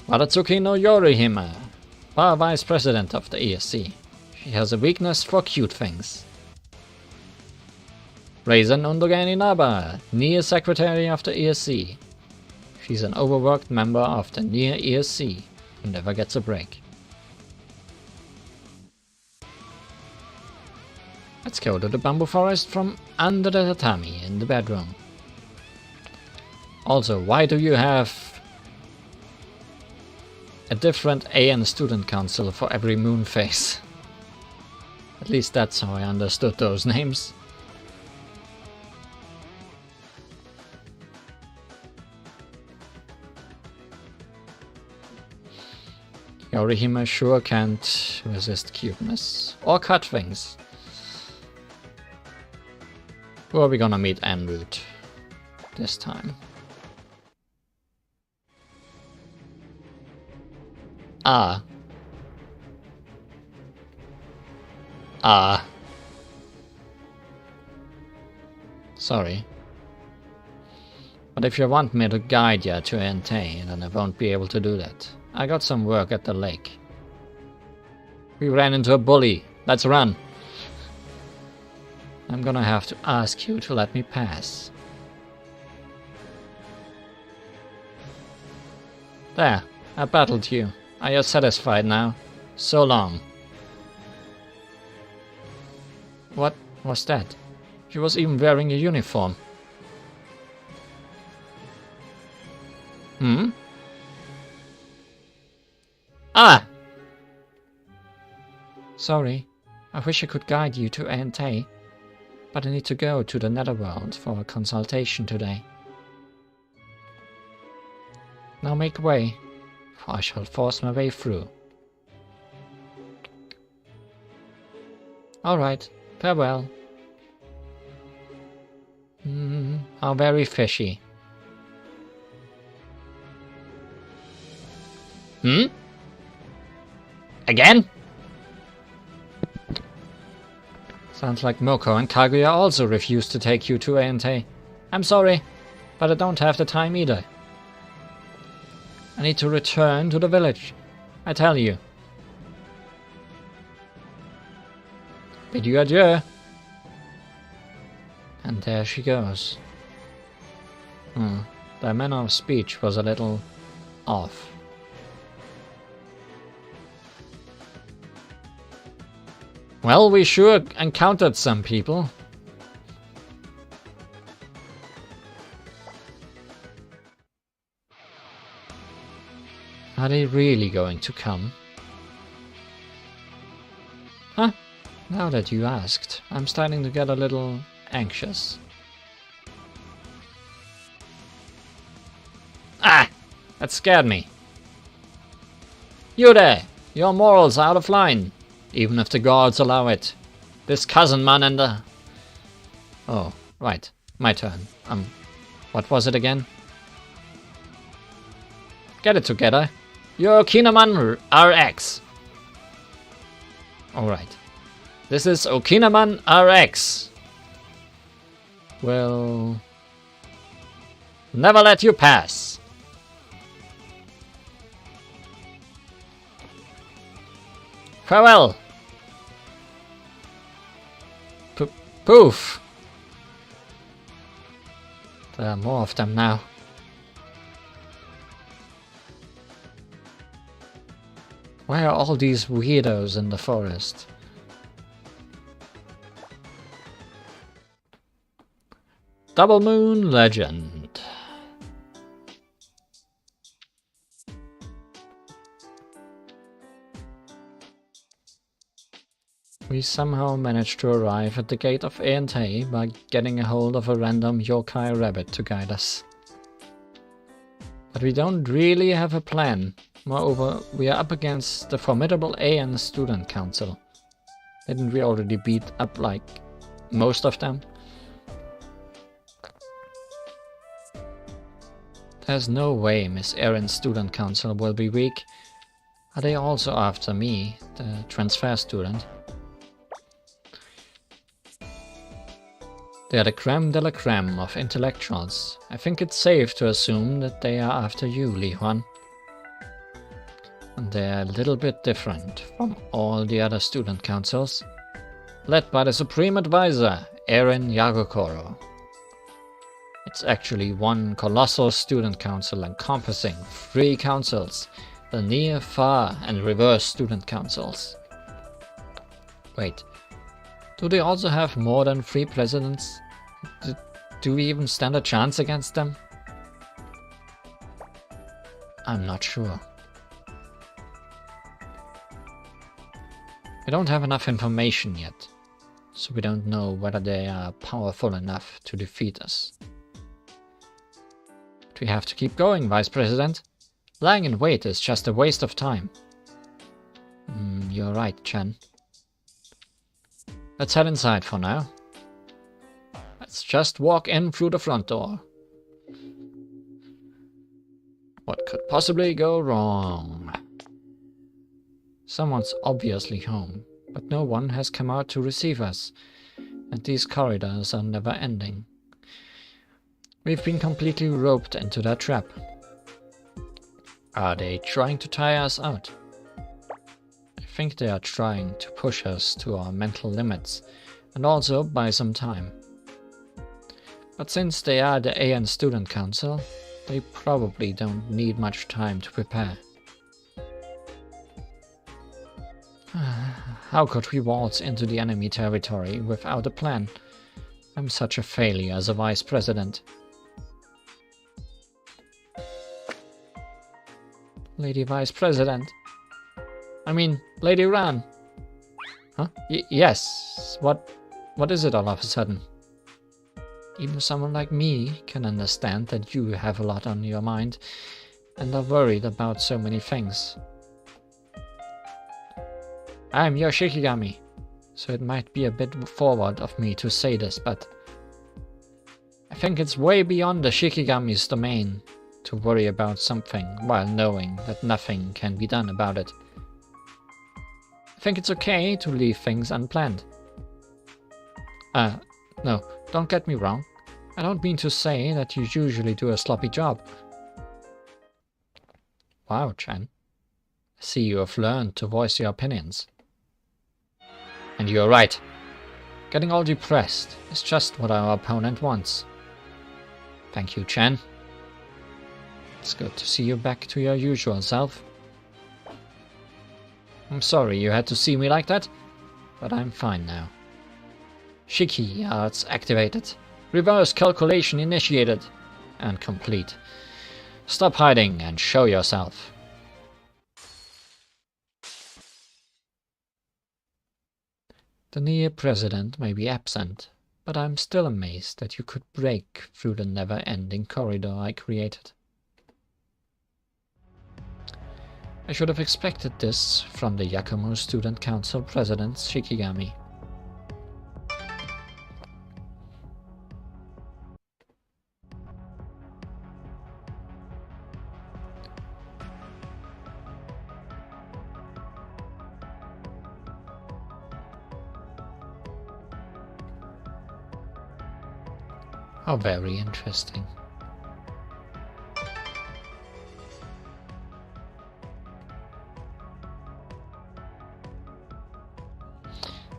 Waratsuki no Yorihime, Bar Vice President of the ESC. She has a weakness for cute things. Raisin Undogen Inaba, Near Secretary of the ESC. She's an overworked member of the Near ESC who never gets a break. Let's go to the bamboo forest from under the tatami in the bedroom. Also, why do you have a different AN student council for every moon phase? At least that's how I understood those names. Yorihime sure can't resist cuteness. Or cut things. Who are we gonna meet en route this time? Ah. Sorry. But if you want me to guide you to Entei, then I won't be able to do that. I got some work at the lake. We ran into a bully. Let's run. I'm gonna have to ask you to let me pass. There, I battled you. Are you satisfied now? So long. What was that? She was even wearing a uniform. Hmm? Ah! Sorry, I wish I could guide you to Entei, but I need to go to the Netherworld for a consultation today. Now make way, for I shall force my way through. Alright, farewell. How very fishy. Hmm? Again? Sounds like Moko and Kaguya also refused to take you to Entei. I'm sorry, but I don't have the time either. need to return to the village. I tell you. Bid you adieu. And there she goes. The manner of speech was a little off. Well, we sure encountered some people. Are they really going to come? Huh? Now that you asked, I'm starting to get a little anxious. Ah! That scared me. You there! Your morals are out of line, even if the gods allow it. This cousin man and the... Oh, right. My turn. What was it again? Get it together. You're Okinaman RX. Alright. This is Okinaman RX. Will never let you pass. Farewell. Poof. There are more of them now. Why are all these weirdos in the forest? Double Moon Legend. We somehow managed to arrive at the gate of Entei by getting a hold of a random yokai rabbit to guide us. But we don't really have a plan. Moreover, we are up against the formidable AN Student Council. Didn't we already beat up, like, most of them? There's no way Miss Erin's Student Council will be weak. Are they also after me, the transfer student? They are the creme de la creme of intellectuals. I think it's safe to assume that they are after you, Li Huan. And they're a little bit different from all the other student councils, led by the Supreme Advisor, Erin Yagokoro. It's actually one colossal student council encompassing 3 councils, the near, far, and reverse student councils. Wait, do they also have more than 3 presidents? Do we even stand a chance against them? I'm not sure. We don't have enough information yet, so we don't know whether they are powerful enough to defeat us. But we have to keep going, Vice President. Lying in wait is just a waste of time. You're right, Chen. Let's head inside for now. Let's just walk in through the front door. What could possibly go wrong? Someone's obviously home, but no one has come out to receive us, and these corridors are never ending. We've been completely roped into that trap. Are they trying to tire us out? I think they are trying to push us to our mental limits, and also buy some time. But since they are the AN Student Council, they probably don't need much time to prepare. How could we waltz into the enemy territory without a plan? I'm such a failure as a vice president. Lady Vice President. I mean, Lady Ran. Huh? Yes. What is it all of a sudden? Even someone like me can understand that you have a lot on your mind and are worried about so many things. I'm your Shikigami, so it might be a bit forward of me to say this, but I think it's way beyond the Shikigami's domain to worry about something while knowing that nothing can be done about it. I think it's okay to leave things unplanned. No, don't get me wrong. I don't mean to say that you usually do a sloppy job. Wow, Chen. I see you have learned to voice your opinions. And you're right. Getting all depressed is just what our opponent wants. Thank you, Chen. It's good to see you back to your usual self. I'm sorry you had to see me like that, but I'm fine now. Shiki arts activated. Reverse calculation initiated. And complete. Stop hiding and show yourself. The near president may be absent, but I'm still amazed that you could break through the never-ending corridor I created. I should have expected this from the Yakumo Student Council President Shikigami. How very interesting.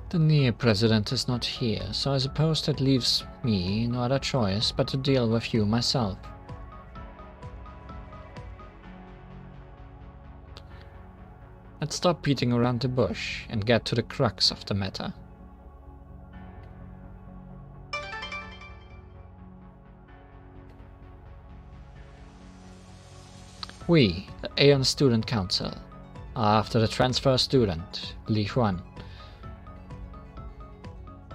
The near president is not here, so I suppose that leaves me no other choice but to deal with you myself. Let's stop beating around the bush and get to the crux of the matter. We, the Aeon Student Council, are after the transfer student, Li Huan.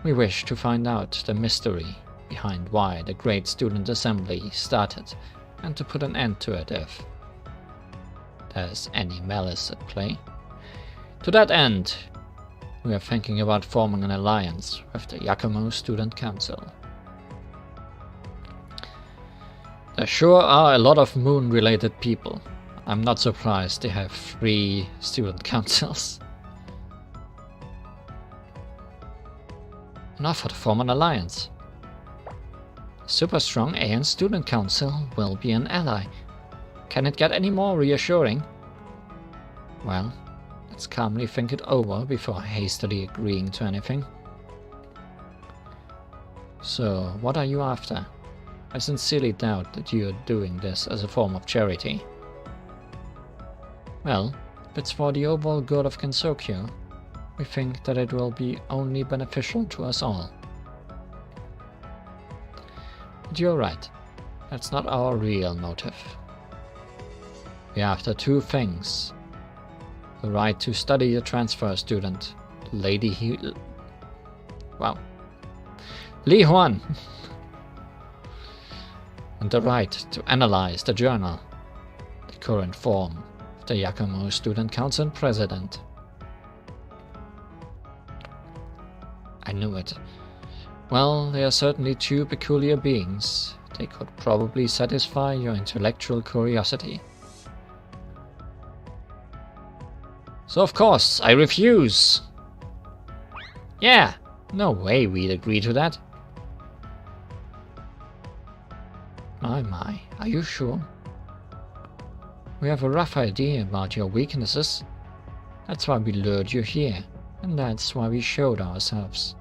We wish to find out the mystery behind why the Great Student Assembly started and to put an end to it if there's any malice at play. To that end, we are thinking about forming an alliance with the Yakumo Student Council. There sure are a lot of moon-related people. I'm not surprised they have 3 student councils. Enough to form an alliance. A super strong Aeon Student Council will be an ally. Can it get any more reassuring? Well, let's calmly think it over before hastily agreeing to anything. So, what are you after? I sincerely doubt that you are doing this as a form of charity. Well, if it's for the overall good of Gensokyo, we think that it will be only beneficial to us all. But you're right, that's not our real motive. We're after 2 things. The right to study a transfer student, Li Huan. And the right to analyze the journal, the current form of the Yakumo Student Council President. I knew it. Well, they are certainly 2 peculiar beings. They could probably satisfy your intellectual curiosity. So of course, I refuse! Yeah, no way we'd agree to that. My, are you sure? We have a rough idea about your weaknesses. That's why we lured you here, and that's why we showed ourselves.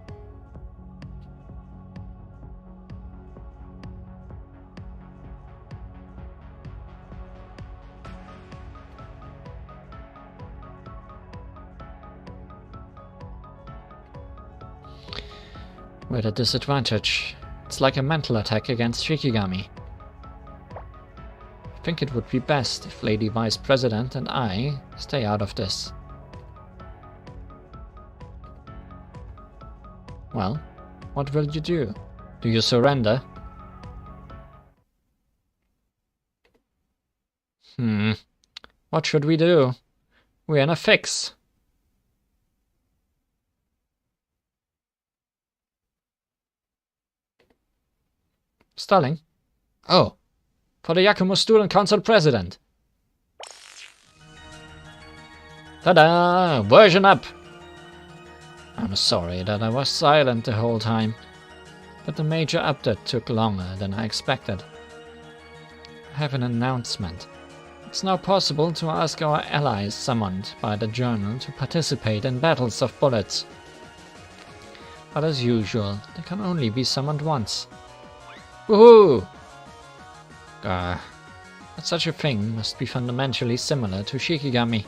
We're at a disadvantage. It's like a mental attack against Shikigami. I think it would be best if Lady Vice President and I stay out of this. Well, what will you do? Do you surrender? What should we do? We're in a fix. Stalling? Oh, for the Yakumo Student Council President. Ta-da! Version up! I'm sorry that I was silent the whole time, but the major update took longer than I expected. I have an announcement. It's now possible to ask our allies summoned by the journal to participate in battles of bullets. But as usual, they can only be summoned once. Woohoo! But such a thing must be fundamentally similar to Shikigami.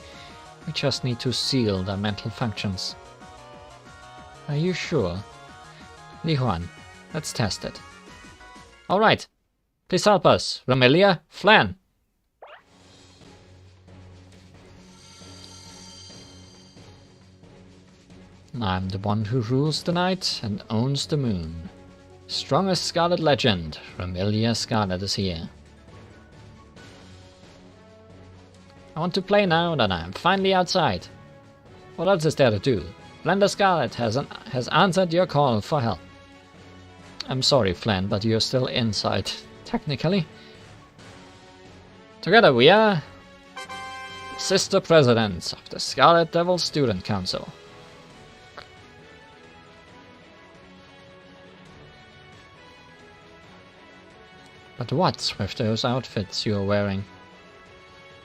We just need to seal their mental functions. Are you sure? Li Huan, let's test it. Alright, please help us. Romelia, Flan. I'm the one who rules the night and owns the moon. Strongest Scarlet legend, Romelia Scarlet is here. I want to play now that I'm finally outside. What else is there to do? Blender Scarlet has answered your call for help. I'm sorry, Flan, but you're still inside, technically. Together we are the sister presidents of the Scarlet Devil Student Council. But what's with those outfits you're wearing?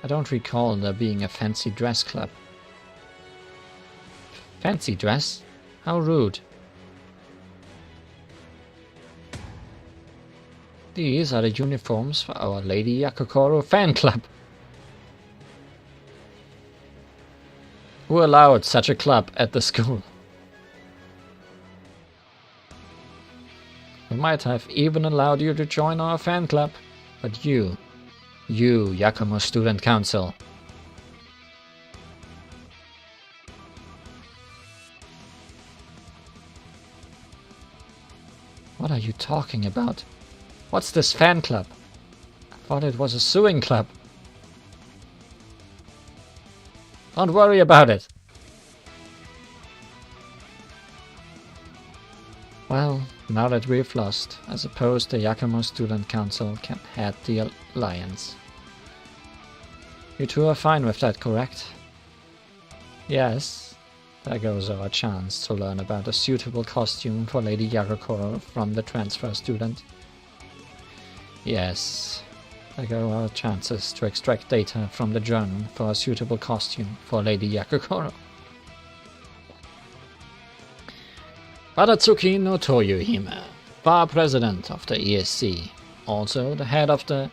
I don't recall there being a fancy dress club. Fancy dress? How rude. These are the uniforms for our Lady Yakokoro fan club. Who allowed such a club at the school? We might have even allowed you to join our fan club, but you Yakumo Student Council. What are you talking about? What's this fan club? I thought it was a suing club. Don't worry about it. Well, now that we've lost, I suppose the Yakumo Student Council can head the alliance. You two are fine with that, correct? Yes. There goes our chance to learn about a suitable costume for Lady Yakokoro from the transfer student. Yes. There go our chances to extract data from the journal for a suitable costume for Lady Yakokoro. Baratsuki no Toyohime, Bar President of the ESC, also the head of the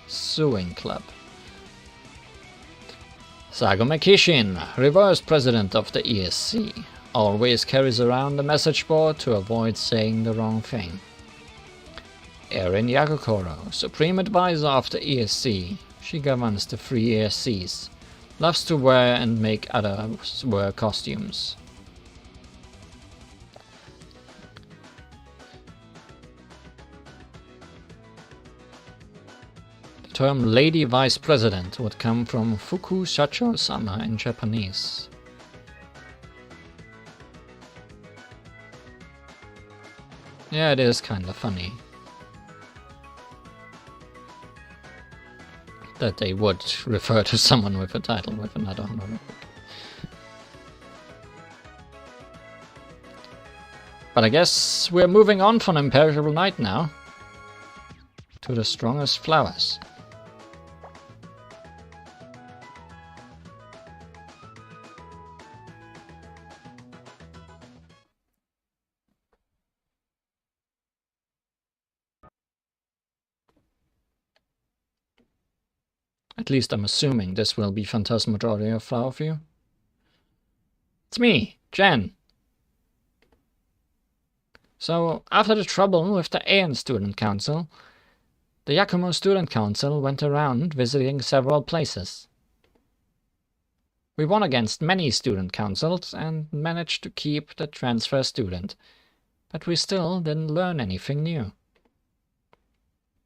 Suing Club. Sagome Kishin, Reverse President of the ESC, always carries around the message board to avoid saying the wrong thing. Erin Yakokoro, Supreme Advisor of the ESC, she governs the three ESCs, loves to wear and make others wear costumes. The term Lady Vice President would come from Fuku Shacho-sama in Japanese. Yeah, it is kinda funny that they would refer to someone with a title with another honorific. But I guess we're moving on from Imperishable Night now to the Strongest Flowers. At least I'm assuming this will be Phantasmagoria Flower View. It's me, Jen. So, after the trouble with the AN Student Council, the Yakumo Student Council went around visiting several places. We won against many student councils and managed to keep the transfer student, but we still didn't learn anything new.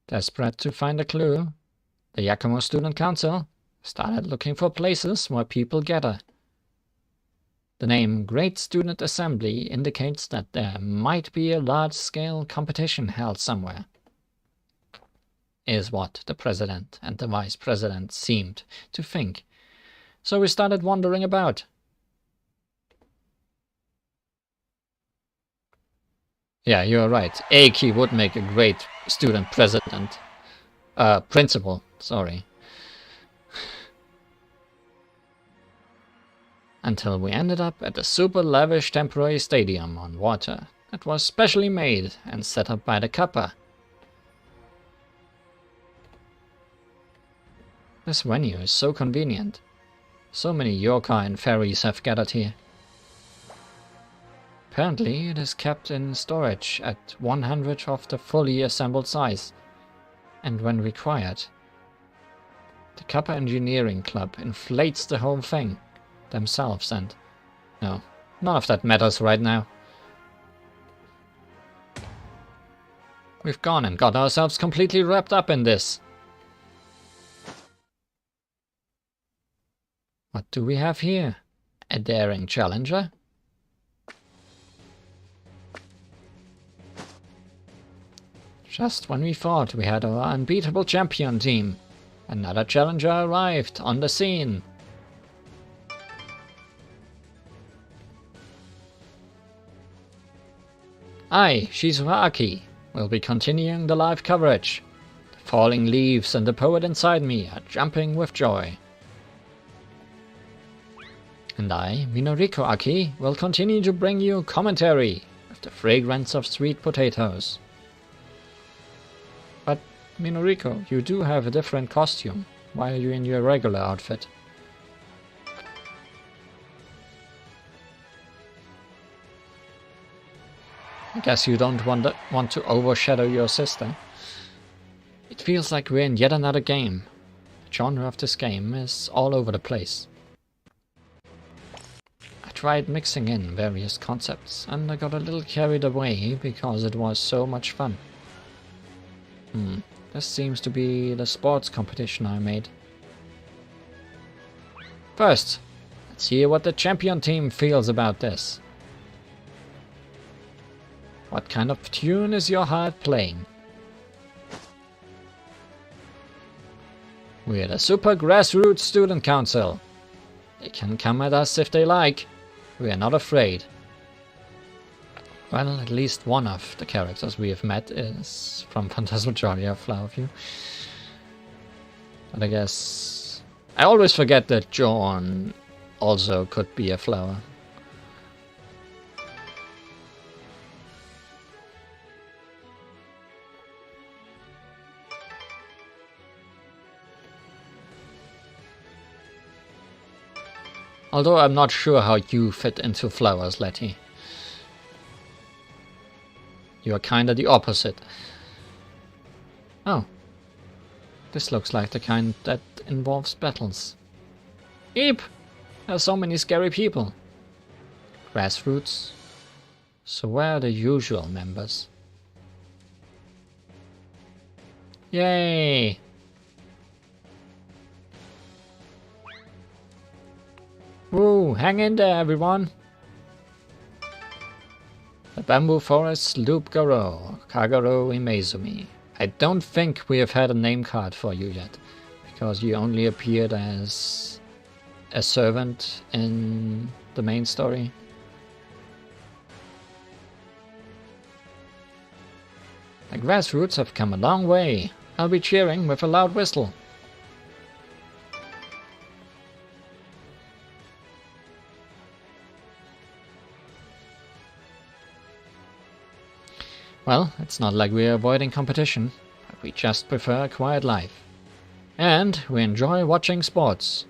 Desperate to find a clue, the Yakumo Student Council started looking for places where people gather. The name Great Student Assembly indicates that there might be a large-scale competition held somewhere, is what the president and the vice president seemed to think. So we started wandering about. Yeah, you're right. Eiki would make a great student president. Principal, sorry. until we ended up at a super lavish temporary stadium on water that was specially made and set up by the Kappa. This venue is so convenient. So many yokai and fairies have gathered here. Apparently it is kept in storage at 100 of the fully assembled size, and when required, the Kappa Engineering Club inflates the whole thing themselves, and no, none of that matters right now. We've gone and got ourselves completely wrapped up in this. What do we have here? A daring challenger? Just when we thought we had our unbeatable champion team, another challenger arrived on the scene. I, Shizuaki, will be continuing the live coverage. The falling leaves and the poet inside me are jumping with joy. And I, Minoriko Aki, will continue to bring you commentary with the fragrance of sweet potatoes. But, Minoriko, you do have a different costume. Why are you in your regular outfit? I guess you don't want to overshadow your sister. It feels like we're in yet another game. The genre of this game is all over the place. I tried mixing in various concepts, and I got a little carried away because it was so much fun. This seems to be the sports competition I made. First, let's hear what the champion team feels about this. What kind of tune is your heart playing? We're the Super Grassroots Student Council. They can come at us if they like. We are not afraid. Well, at least one of the characters we have met is from Phantasmagoria Flowerview. But I guess... I always forget that John also could be a flower. Although I'm not sure how you fit into flowers, Letty. You are kinda the opposite. Oh. This looks like the kind that involves battles. Eep! There are so many scary people. Grassroots. So where are the usual members? Yay! Woo! Hang in there, everyone! The Bamboo Forest Loop Garo, Kagaro Imezumi. I don't think we have had a name card for you yet, because you only appeared as a servant in the main story. The grassroots have come a long way. I'll be cheering with a loud whistle. Well, it's not like we're avoiding competition, but we just prefer a quiet life. And we enjoy watching sports.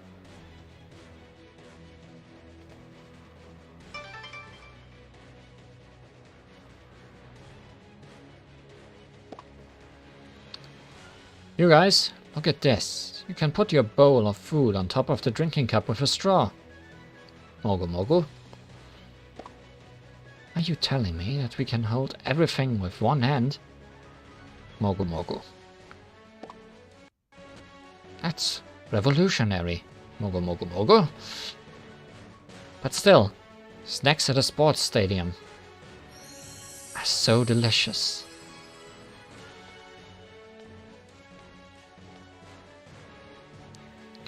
You guys, look at this. You can put your bowl of food on top of the drinking cup with a straw. Mogul Mogul. Are you telling me that we can hold everything with one hand? Mogul Mogul. That's revolutionary. Mogul Mogul Mogul. But still, snacks at a sports stadium are so delicious.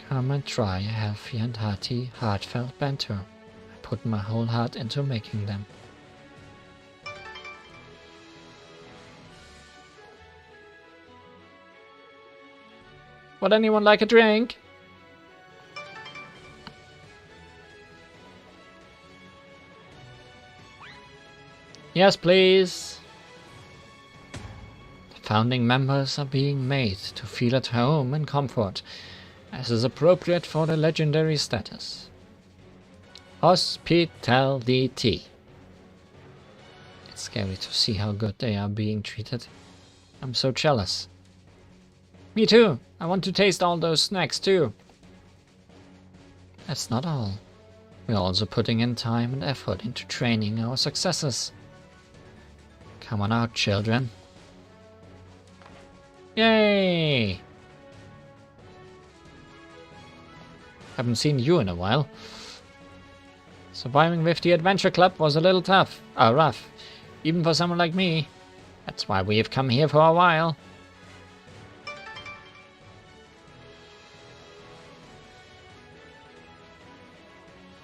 Come and try a healthy and hearty, heartfelt bento. I put my whole heart into making them. Would anyone like a drink? Yes, please. The founding members are being made to feel at home and comfort, as is appropriate for the legendary status. Hospitality. It's scary to see how good they are being treated. I'm so jealous. Me too. I want to taste all those snacks too. That's not all. We're also putting in time and effort into training our successors. Come on out, children. Yay! Haven't seen you in a while. Surviving with the Adventure Club was a little rough. Even for someone like me. That's why we've come here for a while.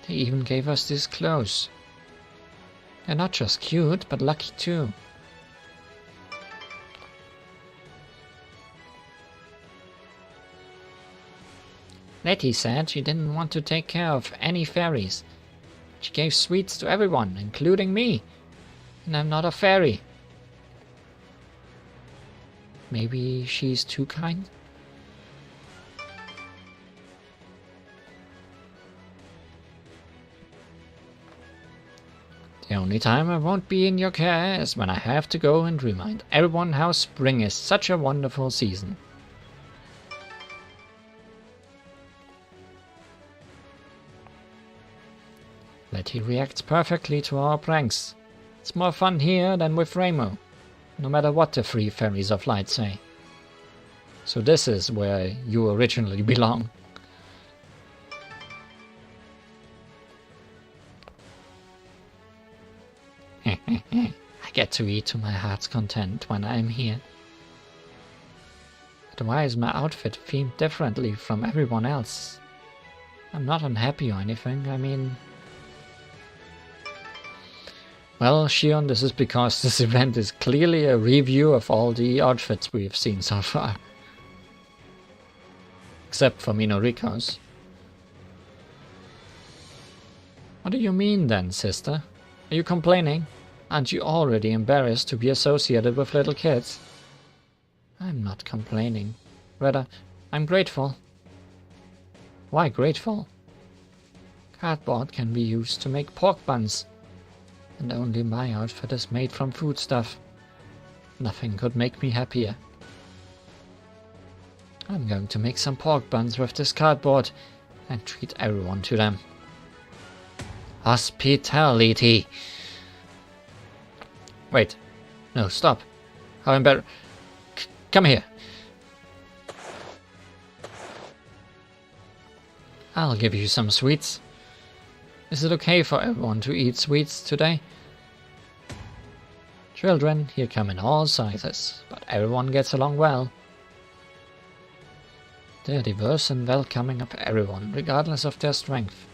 They even gave us these clothes. They're not just cute, but lucky too. Letty said she didn't want to take care of any fairies. She gave sweets to everyone, including me. And I'm not a fairy. Maybe she's too kind? The only time I won't be in your care is when I have to go and remind everyone how spring is such a wonderful season. Letty reacts perfectly to our pranks. It's more fun here than with Ramo, no matter what the three fairies of light say. So this is where you originally belong. I get to eat to my heart's content when I'm here. But why is my outfit themed differently from everyone else? I'm not unhappy or anything, I mean... Well, Shion, this is because this event is clearly a review of all the outfits we've seen so far. Except for Minoriko's. What do you mean then, sister? Are you complaining? Aren't you already embarrassed to be associated with little kids? I'm not complaining. Rather, I'm grateful. Why grateful? Cardboard can be used to make pork buns. And only my outfit is made from foodstuff. Nothing could make me happier. I'm going to make some pork buns with this cardboard and treat everyone to them. Hospitality! Wait. No, stop. How embarrassing. Come here. I'll give you some sweets. Is it okay for everyone to eat sweets today? Children here come in all sizes, but everyone gets along well. They're diverse and welcoming of everyone, regardless of their strength.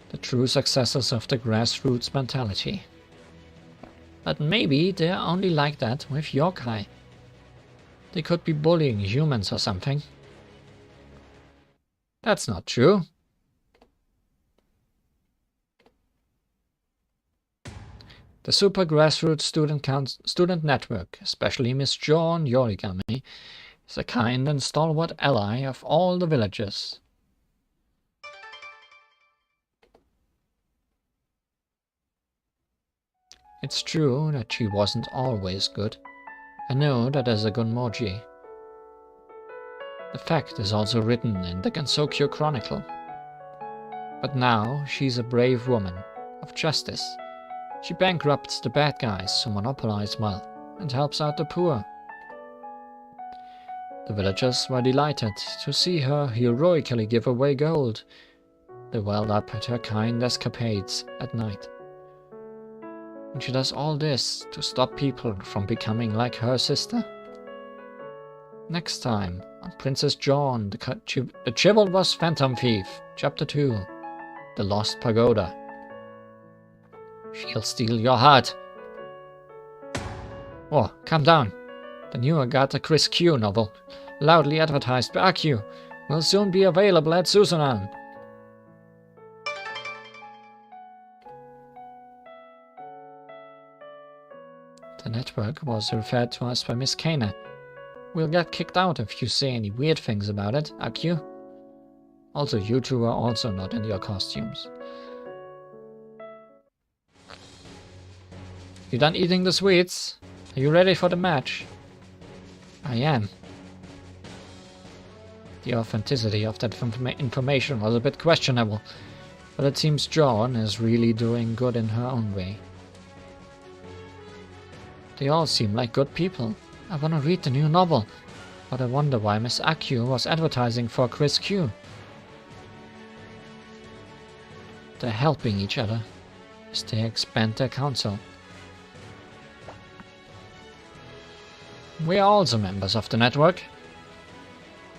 The true successors of the grassroots mentality. But maybe they're only like that with yokai. They could be bullying humans or something. That's not true. The Super Grassroots Student Network, especially Miss John Yorigami, is a kind and stalwart ally of all the villagers. It's true that she wasn't always good. I know that as a Gunmoji. The fact is also written in the Gansokyo Chronicle. But now she's a brave woman of justice. She bankrupts the bad guys who monopolize wealth and helps out the poor. The villagers were delighted to see her heroically give away gold. They welled up at her kind escapades at night. And she does all this to stop people from becoming like her sister. Next time, on Princess John, the Chivalrous Phantom Thief, Chapter 2, The Lost Pagoda. She'll steal your heart. Oh, calm down. The new Agatha Chris Q novel, loudly advertised by AQ, will soon be available at Susanan. The network was referred to us by Miss Kana. We'll get kicked out if you say any weird things about it, Akio. Also, you two are also not in your costumes. You done eating the sweets? Are you ready for the match? I am. The authenticity of that information was a bit questionable, but it seems Joan is really doing good in her own way. They all seem like good people. I want to read the new novel, but I wonder why Miss Akio was advertising for Chris Q. They're helping each other as they expand their council. We are also members of the network.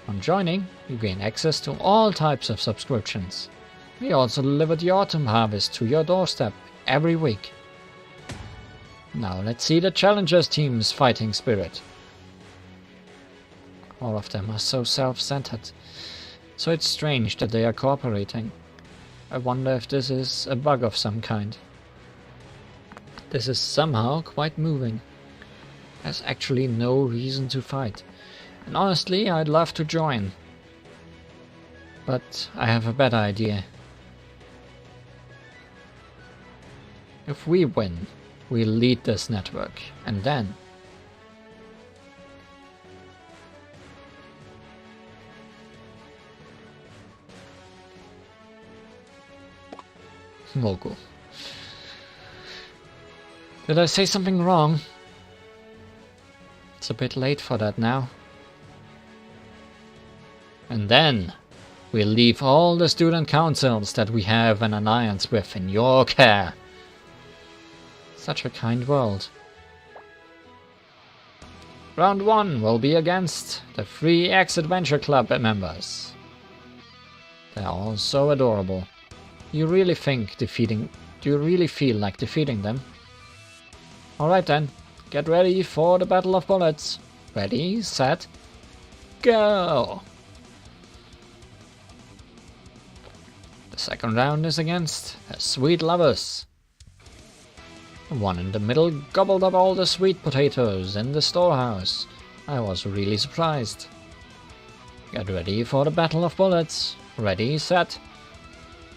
On joining, you gain access to all types of subscriptions. We also deliver the autumn harvest to your doorstep every week. Now let's see the Challengers team's fighting spirit. All of them are so self-centered, so it's strange that they are cooperating. I wonder if this is a bug of some kind. This is somehow quite moving. There's actually no reason to fight. And honestly, I'd love to join. But I have a better idea. If we win, we'll lead this network, and then... Mogul. Did I say something wrong? It's a bit late for that now. And then we'll leave all the student councils that we have an alliance with in your care. Such a kind world. Round 1 will be against the 3X Adventure Club members. They're all so adorable. Do you really feel like defeating them? Alright then, get ready for the Battle of Bullets. Ready, set, go! The second round is against the Sweet Lovers. The one in the middle gobbled up all the sweet potatoes in the storehouse. I was really surprised. Get ready for the Battle of Bullets. Ready, set,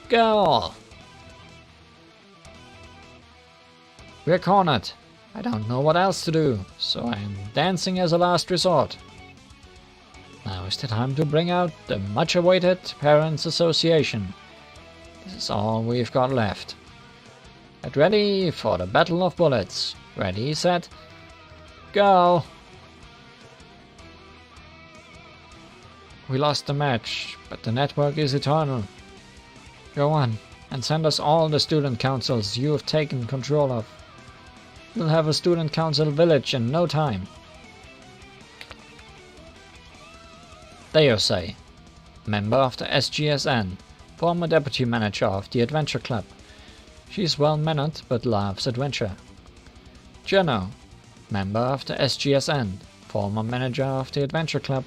go! We're cornered. I don't know what else to do, so I'm dancing as a last resort. Now is the time to bring out the much-awaited Parents Association. This is all we've got left. Get ready for the Battle of Bullets. Ready, set, go! We lost the match, but the network is eternal. Go on, and send us all the student councils you have taken control of. We'll have a student council village in no time. Deosei, member of the SGSN, former deputy manager of the Adventure Club. She's well-mannered but loves adventure. Juno, member of the SGSN, former manager of the Adventure Club.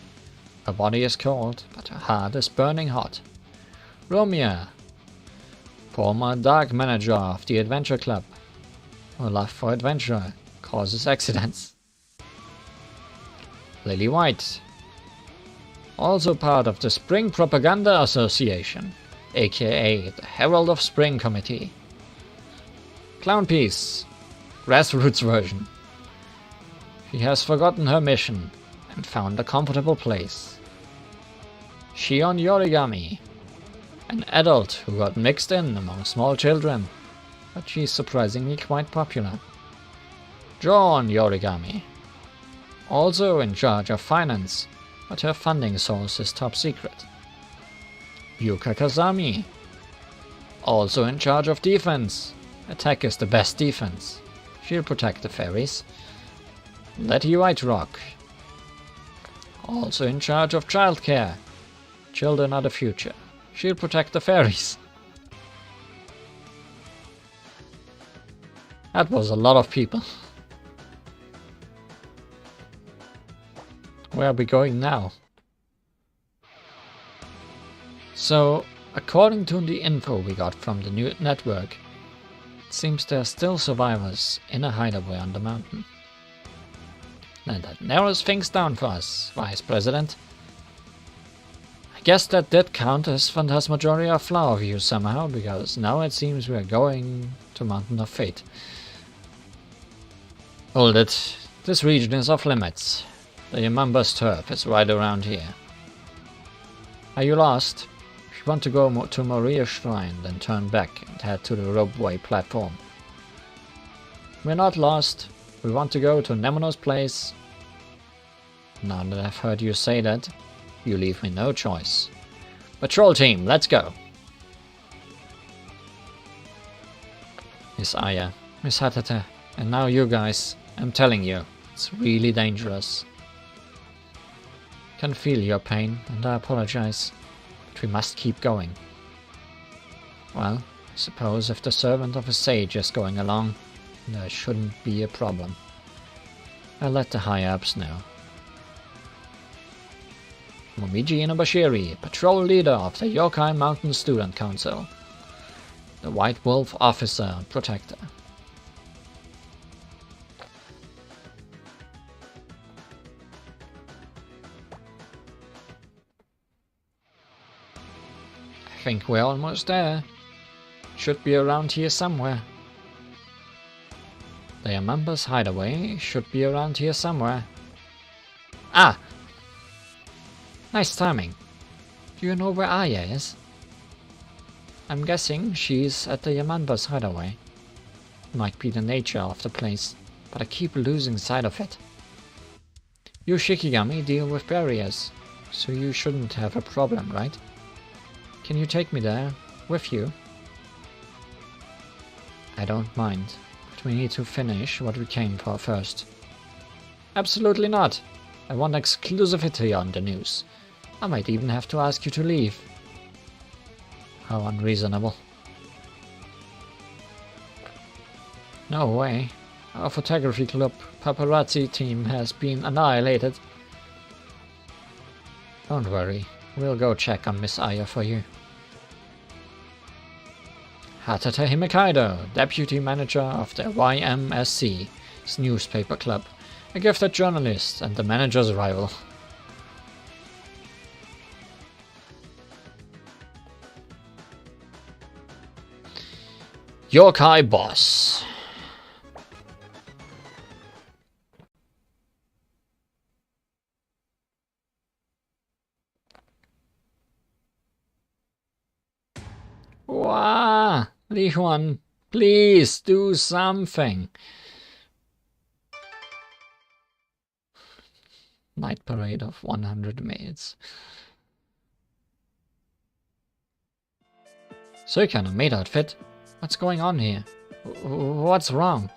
Her body is cold, but her heart is burning hot. Romeo, former dark manager of the Adventure Club. Her love for adventure causes accidents. Lily White, also part of the Spring Propaganda Association, aka the Herald of Spring Committee. Clown Piece, grassroots version. She has forgotten her mission and found a comfortable place. Shion Yorigami, an adult who got mixed in among small children, but she's surprisingly quite popular. John Yorigami, also in charge of finance, but her funding source is top secret. Yuka Kazami, also in charge of defense. Attack is the best defense. She'll protect the fairies. Letty White Rock, also in charge of childcare. Children are the future. She'll protect the fairies. That was a lot of people. Where are we going now? So, according to the info we got from the new network, it seems there are still survivors in a hideaway on the mountain. And that narrows things down for us, Vice President. I guess that did count as Phantasmagoria Flower View somehow, because now it seems we are going to Mountain of Fate. Hold it. This region is off limits. The Yamamba's turf is right around here. Are you lost? If you want to go to Moria's shrine, then turn back and head to the ropeway platform. We're not lost. We want to go to Nemono's place. Now that I've heard you say that, you leave me no choice. Patrol team, let's go! Miss Aya, Miss Hatata, and now you guys. I'm telling you, it's really dangerous. Can feel your pain, and I apologize, but we must keep going. Well, I suppose if the servant of a sage is going along, there shouldn't be a problem. I'll let the high-ups know. Momiji Inobashiri, patrol leader of the Yokai Mountain Student Council. The White Wolf officer and protector. I think we're almost there. Should be around here somewhere. The Yamamba's hideaway should be around here somewhere. Ah! Nice timing. Do you know where Aya is? I'm guessing she's at the Yamamba's hideaway. Might be the nature of the place, but I keep losing sight of it. You Shikigami deal with barriers, so you shouldn't have a problem, right? Can you take me there, with you? I don't mind, but we need to finish what we came for first. Absolutely not! I want exclusivity on the news. I might even have to ask you to leave. How unreasonable. No way. Our photography club paparazzi team has been annihilated. Don't worry, we'll go check on Miss Aya for you. Hatata Himekaido, deputy manager of the YMSC's newspaper club, a gifted journalist and the manager's rival. Yokai boss. Wow, Li Huan, please do something. Night parade of 100 maids. Suikan, a maid outfit? What's going on here? What's wrong?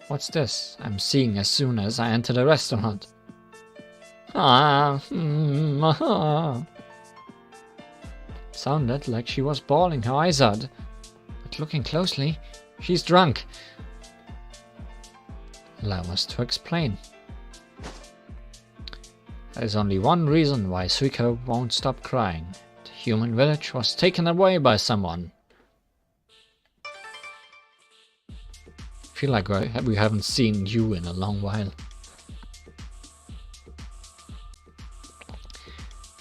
What's this I'm seeing as soon as I enter the restaurant? Sounded like she was bawling her eyes out, but looking closely, she's drunk. Allow us to explain. There's only one reason why Suika won't stop crying. The human village was taken away by someone. I feel like we haven't seen you in a long while.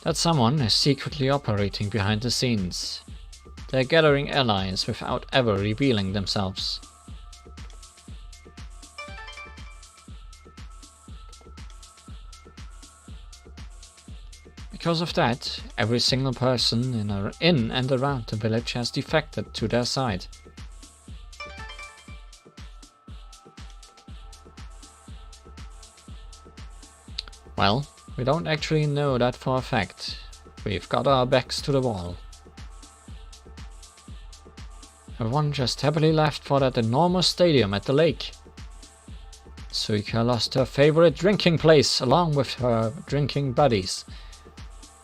That someone is secretly operating behind the scenes. They're gathering allies without ever revealing themselves. Because of that, every single person in and around the village has defected to their side. Well, we don't actually know that for a fact. We've got our backs to the wall. Everyone just happily left for that enormous stadium at the lake. Suika lost her favorite drinking place along with her drinking buddies.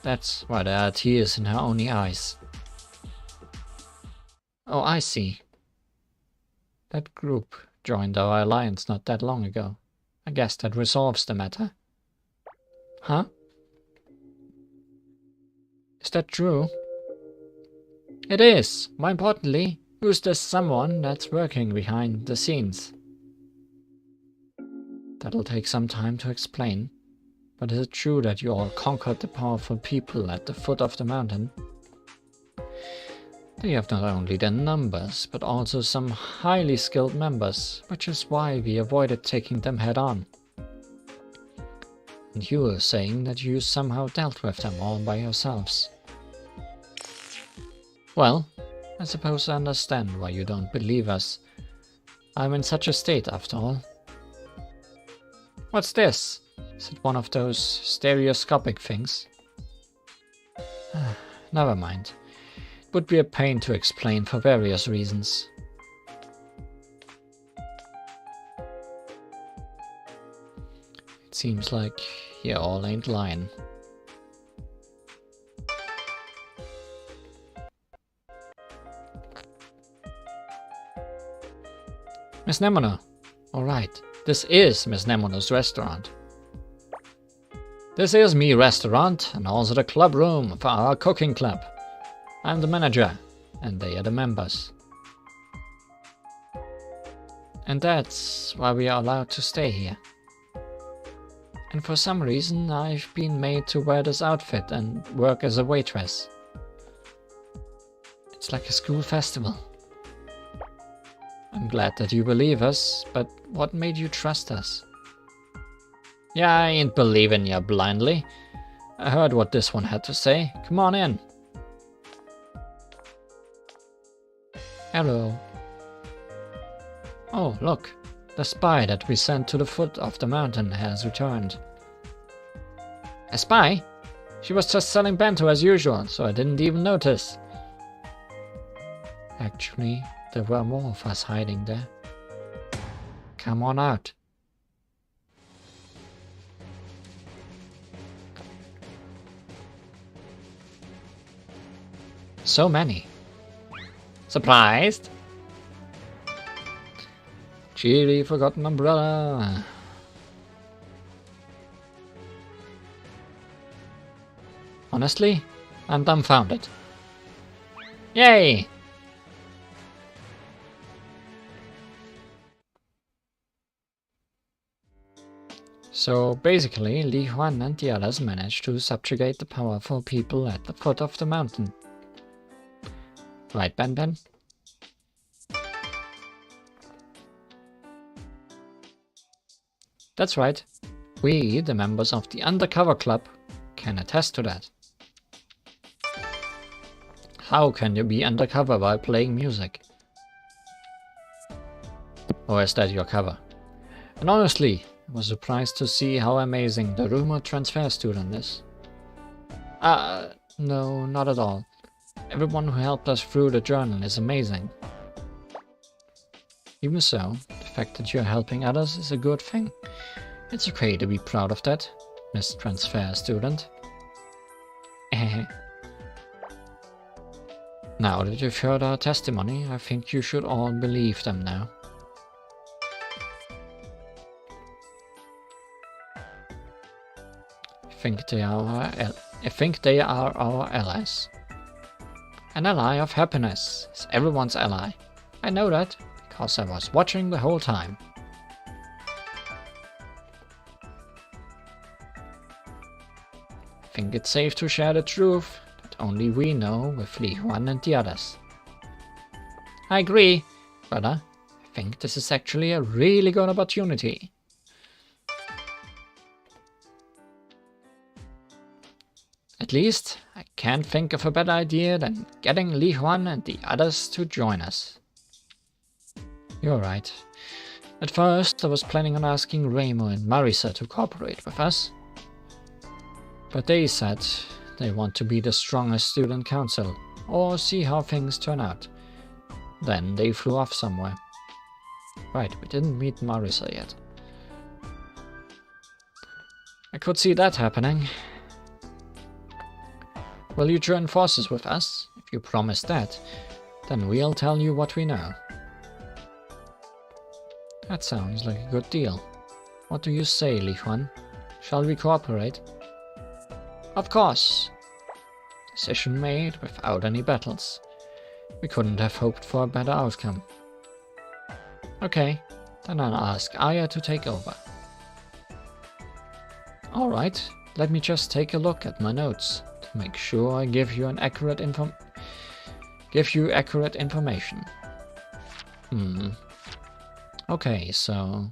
That's why there are tears in her only eyes. Oh, I see. That group joined our alliance not that long ago. I guess that resolves the matter. Huh? Is that true? It is. More importantly, who's this someone that's working behind the scenes? That'll take some time to explain. But is it true that you all conquered the powerful people at the foot of the mountain? They have not only the numbers, but also some highly skilled members, which is why we avoided taking them head on. And you were saying that you somehow dealt with them all by yourselves. Well, I suppose I understand why you don't believe us. I'm in such a state, after all. What's this? Is it one of those stereoscopic things? Never mind. It would be a pain to explain for various reasons. It seems like you all ain't lying. Miss Nemono. Alright, this is Miss Nemono's restaurant. This is me restaurant and also the club room for our cooking club. I'm the manager and they are the members. And that's why we are allowed to stay here. And for some reason I've been made to wear this outfit and work as a waitress. It's like a school festival. I'm glad that you believe us, but what made you trust us? Yeah, I ain't believing you blindly. I heard what this one had to say. Come on in. Hello. Oh, look. The spy that we sent to the foot of the mountain has returned. A spy? She was just selling bento as usual, so I didn't even notice. Actually, there were more of us hiding there. Come on out. So many. Surprised? Cheery forgotten umbrella. Honestly, I'm dumbfounded. Yay! So basically, Li Huan and the others managed to subjugate the powerful people at the foot of the mountain. Right, Ben Ben? That's right. We, the members of the Undercover Club, can attest to that. How can you be undercover while playing music? Or is that your cover? And honestly, I was surprised to see how amazing the rumored transfer student is. No, not at all. Everyone who helped us through the journal is amazing. Even so, the fact that you're helping others is a good thing. It's okay to be proud of that, Miss Transfer Student. Now that you've heard our testimony, I think you should all believe them now. I think they are our allies. An ally of happiness is everyone's ally. I know that, because I was watching the whole time. I think it's safe to share the truth that only we know with Li Huan and the others. I agree, brother. I think this is actually a really good opportunity. At least, I can't think of a better idea than getting Li Huan and the others to join us. You're right. At first, I was planning on asking Remo and Marisa to cooperate with us. But they said they want to be the strongest student council, or see how things turn out. Then they flew off somewhere. Right, we didn't meet Marisa yet. I could see that happening. Will you join forces with us? If you promise that, then we'll tell you what we know. That sounds like a good deal. What do you say, Li Huan? Shall we cooperate? Of course. Decision made without any battles. We couldn't have hoped for a better outcome. Okay, then I'll ask Aya to take over. Alright, let me just take a look at my notes to make sure I give you accurate information. Okay, so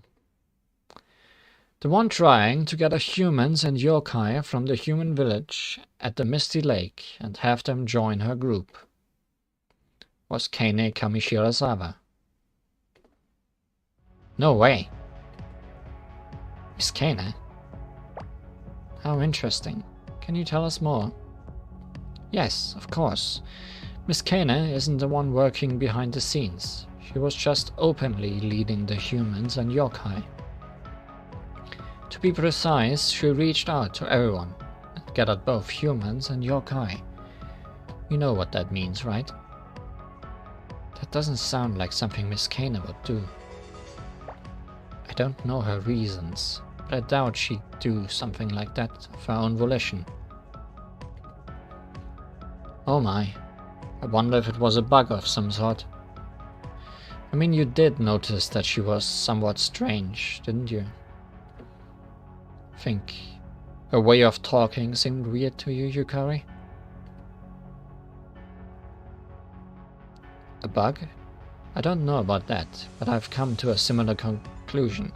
the one trying to gather humans and yokai from the human village at the Misty Lake and have them join her group was Kane Kamishirazawa. No way. Miss Kane? How interesting. Can you tell us more? Yes, of course. Miss Kane isn't the one working behind the scenes. She was just openly leading the humans and yokai. To be precise, she reached out to everyone and gathered both humans and yokai. You know what that means, right? That doesn't sound like something Miss Kane would do. I don't know her reasons, but I doubt she'd do something like that of her own volition. Oh my, I wonder if it was a bug of some sort. I mean, you did notice that she was somewhat strange, didn't you? Think her way of talking seemed weird to you, Yukari? A bug? I don't know about that, but I've come to a similar conclusion.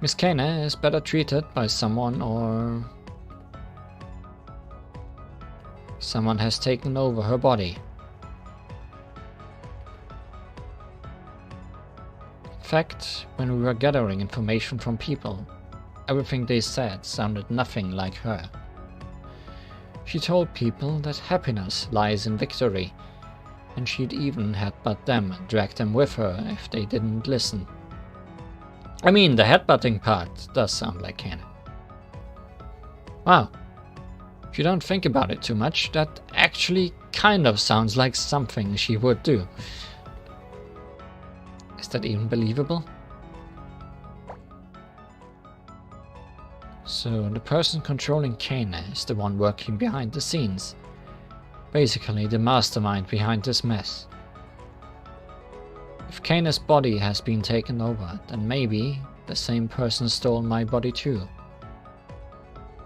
Miss Kane is better treated by someone, or someone has taken over her body. In fact, when we were gathering information from people, everything they said sounded nothing like her. She told people that happiness lies in victory, and she'd even headbutt them and drag them with her if they didn't listen. I mean, the headbutting part does sound like canon. Wow. If you don't think about it too much, that actually kind of sounds like something she would do. Is that even believable? So the person controlling Kane is the one working behind the scenes. Basically the mastermind behind this mess. If Kane's body has been taken over, then maybe the same person stole my body too.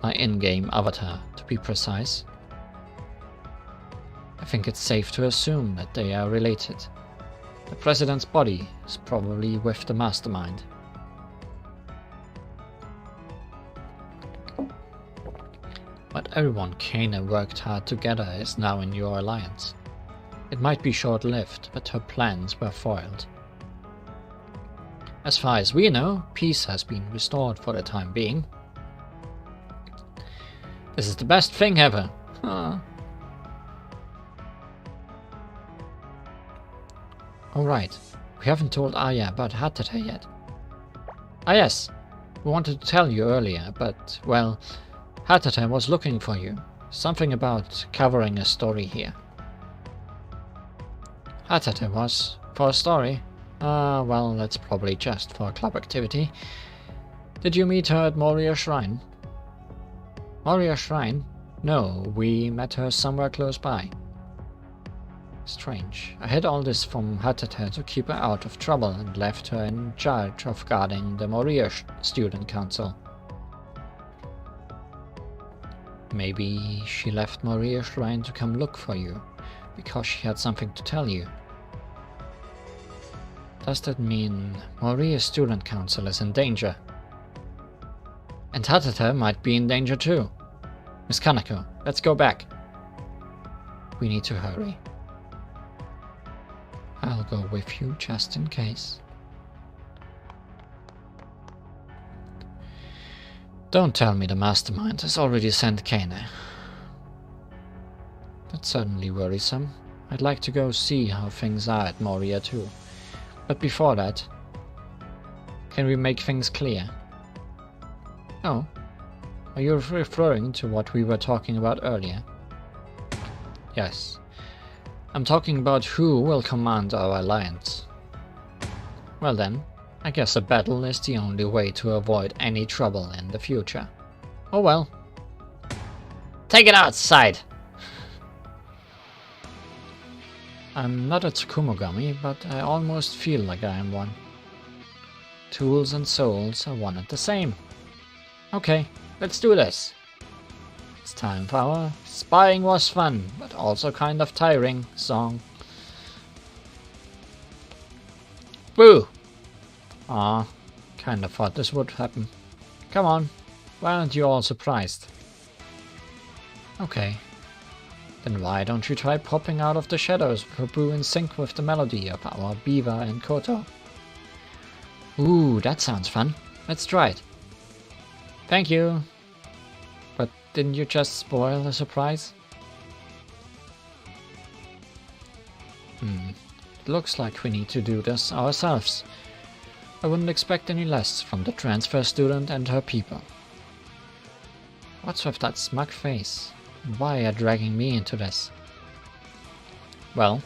My in-game avatar, to be precise. I think it's safe to assume that they are related. The president's body is probably with the mastermind. But everyone Kane worked hard together is now in your alliance. It might be short-lived, but her plans were foiled. As far as we know, peace has been restored for the time being. This is the best thing ever. Alright, we haven't told Aya about Hatate yet. Ah yes, we wanted to tell you earlier, but, well, Hatate was looking for you. Something about covering a story here. Hatate was? For a story? Well, that's probably just for a club activity. Did you meet her at Moria Shrine? Moria Shrine? No, we met her somewhere close by. Strange. I hid all this from Hatate to keep her out of trouble and left her in charge of guarding the Moria Student Council. Maybe she left Moria Shrine to come look for you, because she had something to tell you. Does that mean Moria Student Council is in danger? And Hatate might be in danger too. Miss Kaneko, let's go back. We need to hurry. I'll go with you just in case. Don't tell me the mastermind has already sent Kane. That's certainly worrisome. I'd like to go see how things are at Moria too. But before that, can we make things clear? Oh, are you referring to what we were talking about earlier? Yes. I'm talking about who will command our alliance. Well then, I guess a battle is the only way to avoid any trouble in the future. Oh well. Take it outside! I'm not a Tsukumogami, but I almost feel like I am one. tools and souls are one and the same. Okay, let's do this. It's time for our spying was fun, but also kind of tiring song. Boo! Aw, kinda thought this would happen. Come on, why aren't you all surprised? Okay, then why don't you try popping out of the shadows for Boo in sync with the melody of our Beaver and Koto? Ooh, that sounds fun. Let's try it. Thank you. But didn't you just spoil the surprise? It looks like we need to do this ourselves. I wouldn't expect any less from the transfer student and her people. What's with that smug face? Why are you dragging me into this? Well,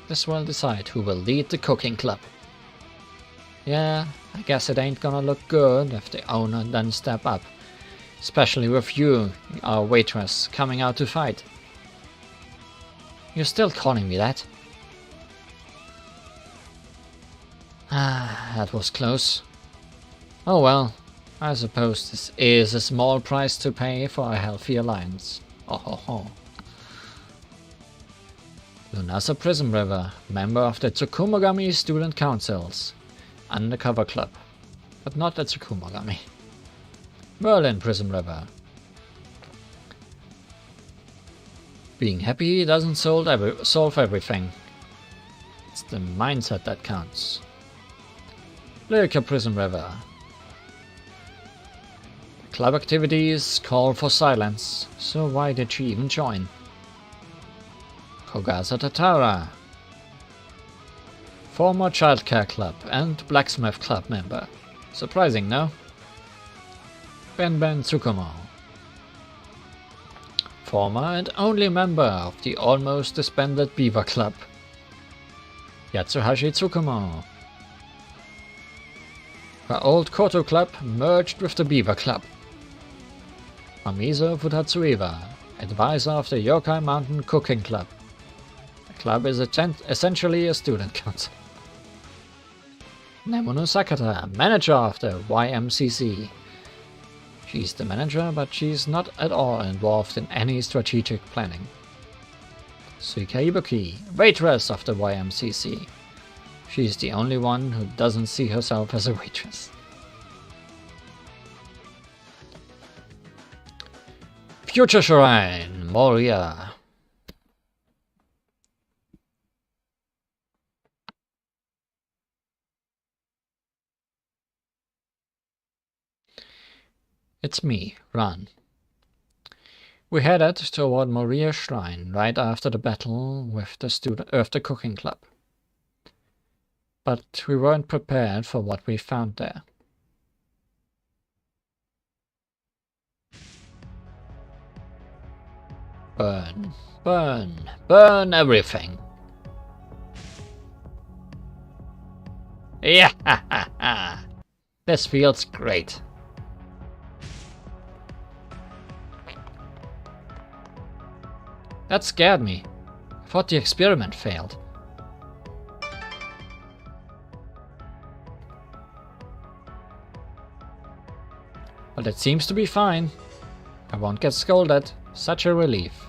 this will decide who will lead the cooking club. Yeah, I guess it ain't gonna look good if the owner doesn't step up. Especially with you, our waitress, coming out to fight. You're still calling me that? Ah, that was close. Oh well, I suppose this is a small price to pay for a healthy alliance. Oh ho ho. Lunasa Prism River, member of the Tsukumogami Student Councils. Undercover club, but not the Tsukumogami. Merlin Prism River. Being happy doesn't solve everything. It's the mindset that counts. Lyrica Prism River. Club activities call for silence, so why did she even join? Kogasa Tatara. Former childcare club and blacksmith club member. Surprising, no? Ben Tsukumo. Former and only member of the almost disbanded Beaver Club. Yatsuhashi Tsukumo. Her old Koto Club merged with the Beaver Club. Mamizo Futatsuiwa, advisor of the Yokai Mountain Cooking Club. The club is essentially a student council. Nemono Sakata, manager of the YMCC. She's the manager, but she's not at all involved in any strategic planning. Suika Ibuki, waitress of the YMCC. She's the only one who doesn't see herself as a waitress. Future Shrine, Moria. It's me, Ran. We headed toward Moria Shrine right after the battle with the cooking club. But we weren't prepared for what we found there. Burn, burn, burn everything. Yeah, ha, ha, ha. This feels great. That scared me. I thought the experiment failed. But it seems to be fine. I won't get scolded. Such a relief.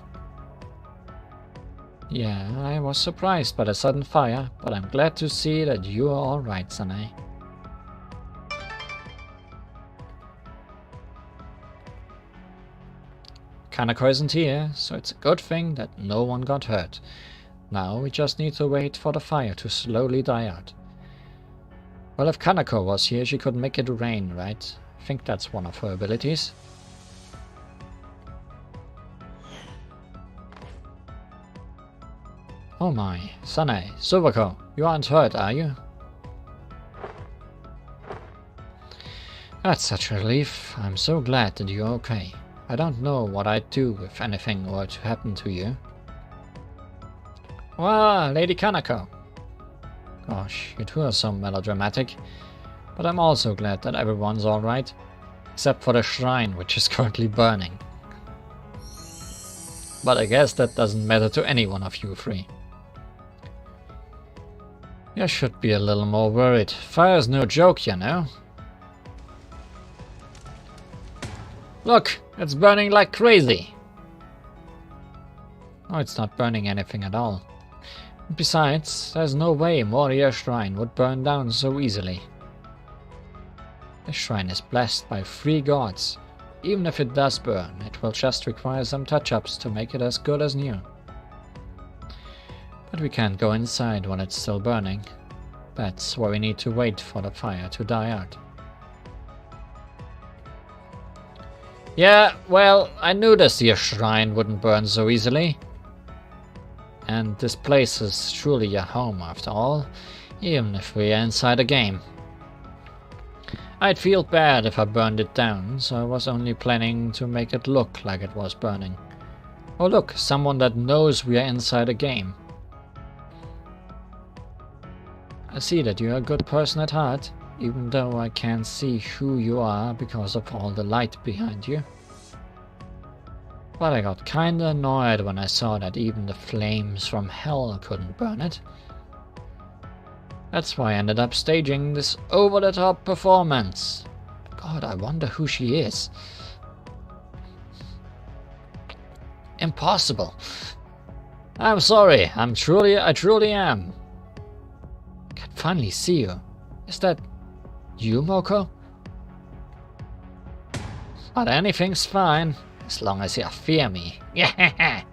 Yeah, I was surprised by the sudden fire, but I'm glad to see that you are alright, Sanae. Kanako isn't here, so it's a good thing that no one got hurt. Now we just need to wait for the fire to slowly die out. Well, if Kanako was here, she could make it rain, right? I think that's one of her abilities. Oh my, Sanae, Subako, you aren't hurt, are you? That's such a relief. I'm so glad that you're okay. I don't know what I'd do if anything were to happen to you. Wow, Lady Kanako! Gosh, you two are so melodramatic. But I'm also glad that everyone's alright. Except for the shrine, which is currently burning. But I guess that doesn't matter to any one of you three. You should be a little more worried. Fire's no joke, you know. Look, it's burning like crazy. Oh, it's not burning anything at all. Besides, there's no way Moria Shrine would burn down so easily. The shrine is blessed by 3 gods. Even if it does burn, it will just require some touch-ups to make it as good as new. But we can't go inside when it's still burning. That's why we need to wait for the fire to die out. Yeah, well, I knew this here shrine wouldn't burn so easily. And this place is truly a home after all, even if we're inside a game. I'd feel bad if I burned it down, so I was only planning to make it look like it was burning. Oh look, someone that knows we are inside a game. I see that you're a good person at heart, even though I can't see who you are because of all the light behind you. But I got kinda annoyed when I saw that even the flames from hell couldn't burn it. That's why I ended up staging this over-the-top performance. God, I wonder who she is. Impossible. I'm sorry, I truly am. I can finally see you. Is that you, Moko? But anything's fine, as long as you fear me. Yeah.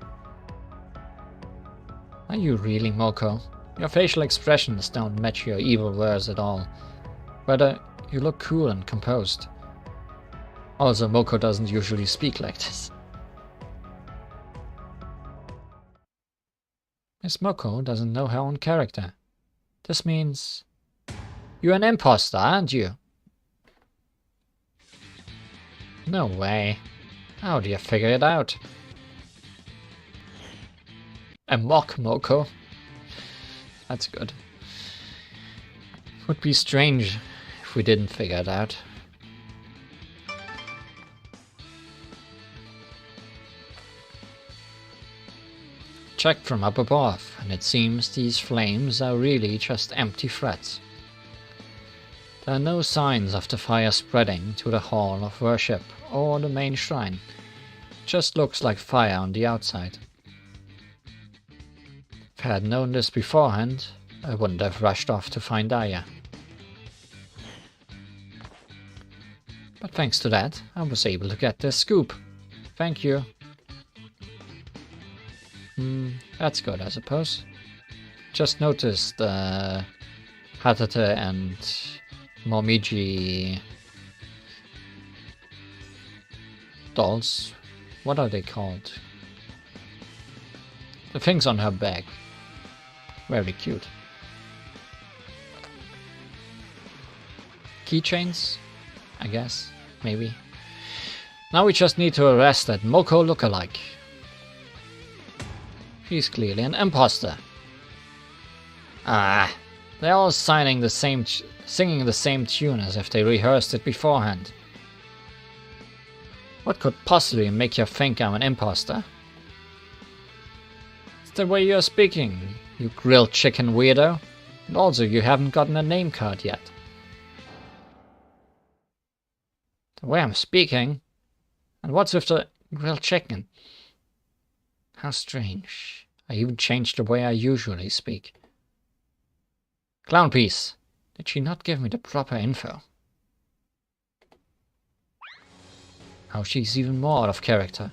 Are you really Moko? Your facial expressions don't match your evil words at all. But you look cool and composed. Also, Moko doesn't usually speak like this. Miss Moko doesn't know her own character. This means you're an imposter, aren't you? No way. How do you figure it out? A mock Moko? That's good. It would be strange if we didn't figure it out. Checked from up above, and it seems these flames are really just empty threats. There are no signs of the fire spreading to the hall of worship or the main shrine. It just looks like fire on the outside. If I had known this beforehand, I wouldn't have rushed off to find Aya. But thanks to that, I was able to get this scoop. Thank you. That's good, I suppose. Just noticed Hatate and Momiji dolls. What are they called? The things on her back. Very cute. Keychains? I guess. Maybe. Now we just need to arrest that Moko lookalike. She's clearly an imposter. Ah, they're all singing the same tune as if they rehearsed it beforehand. What could possibly make you think I'm an imposter? It's the way you're speaking, you grilled chicken weirdo. And also, you haven't gotten a name card yet. The way I'm speaking? And what's with the grilled chicken? How strange. I even changed the way I usually speak. Clown piece. Did she not give me the proper info? Now she's even more out of character.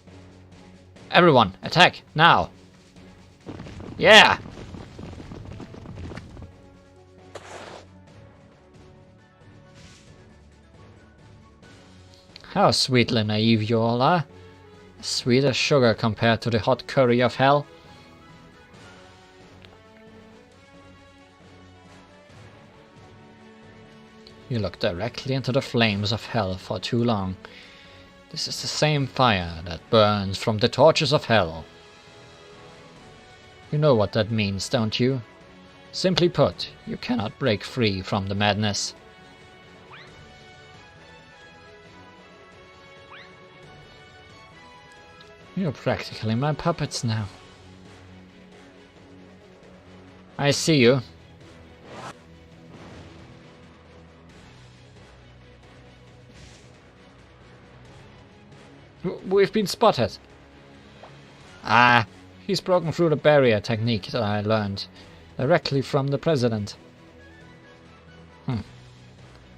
Everyone, attack, now! Yeah! How sweetly naive you all are. Sweet as sugar compared to the hot curry of hell. You look directly into the flames of hell for too long. This is the same fire that burns from the torches of hell. You know what that means, don't you? Simply put, you cannot break free from the madness. You're practically my puppets now. I see you. we've been spotted. Ah, he's broken through the barrier technique that I learned directly from the president.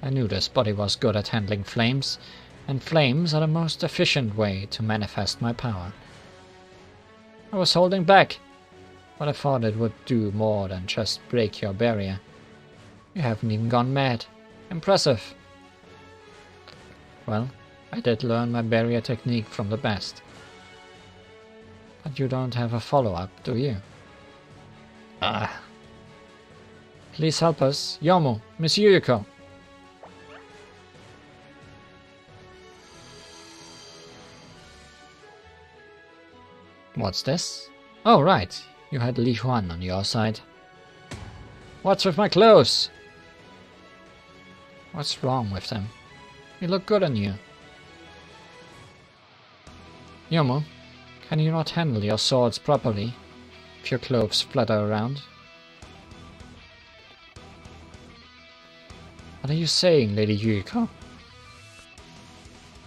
I knew this body was good at handling flames, and flames are the most efficient way to manifest my power. I was holding back, but I thought it would do more than just break your barrier. You haven't even gone mad. Impressive. Well, I did learn my barrier technique from the best. But you don't have a follow-up, do you? Ah. Please help us. Yomo, Miss Yuyuko. What's this? Oh, right. You had Li Huan on your side. What's with my clothes? What's wrong with them? They look good on you. Yomo, can you not handle your swords properly if your clothes flutter around? What are you saying, Lady Yuyuko?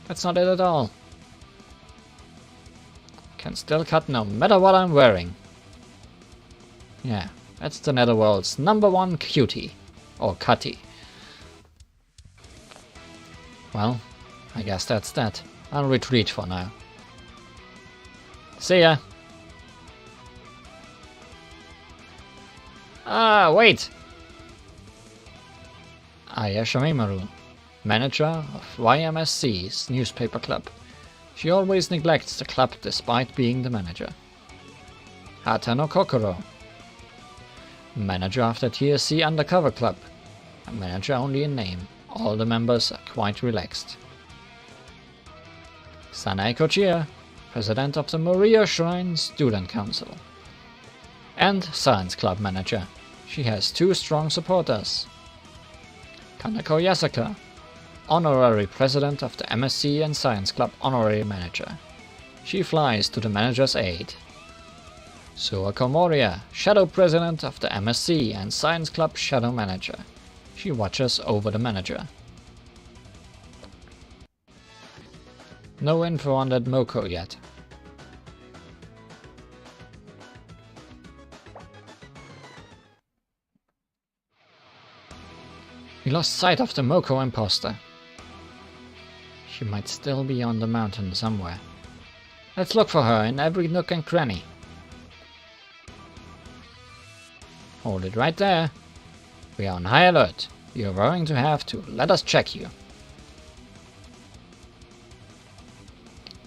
That's not it at all. Can still cut no matter what I'm wearing. Yeah, that's the Netherworld's #1 cutie. Or cutty. Well, I guess that's that. I'll retreat for now. See ya! Ah, wait! Aya Shamimaru, manager of YMSC's newspaper club. She always neglects the club despite being the manager. Hatano Kokoro, manager of the TSC Undercover Club. A manager only in name. All the members are quite relaxed. Sanae Kochia, president of the Moria Shrine Student Council. And Science Club manager. She has 2 strong supporters. Kanako Yasaka, honorary president of the MSC and Science Club honorary manager. She flies to the manager's aid. Suako Moria, shadow president of the MSC and Science Club shadow manager. She watches over the manager. No info on that Moko yet. We lost sight of the Moko imposter. She might still be on the mountain somewhere. Let's look for her in every nook and cranny. Hold it right there. We are on high alert. You're going to have to let us check you.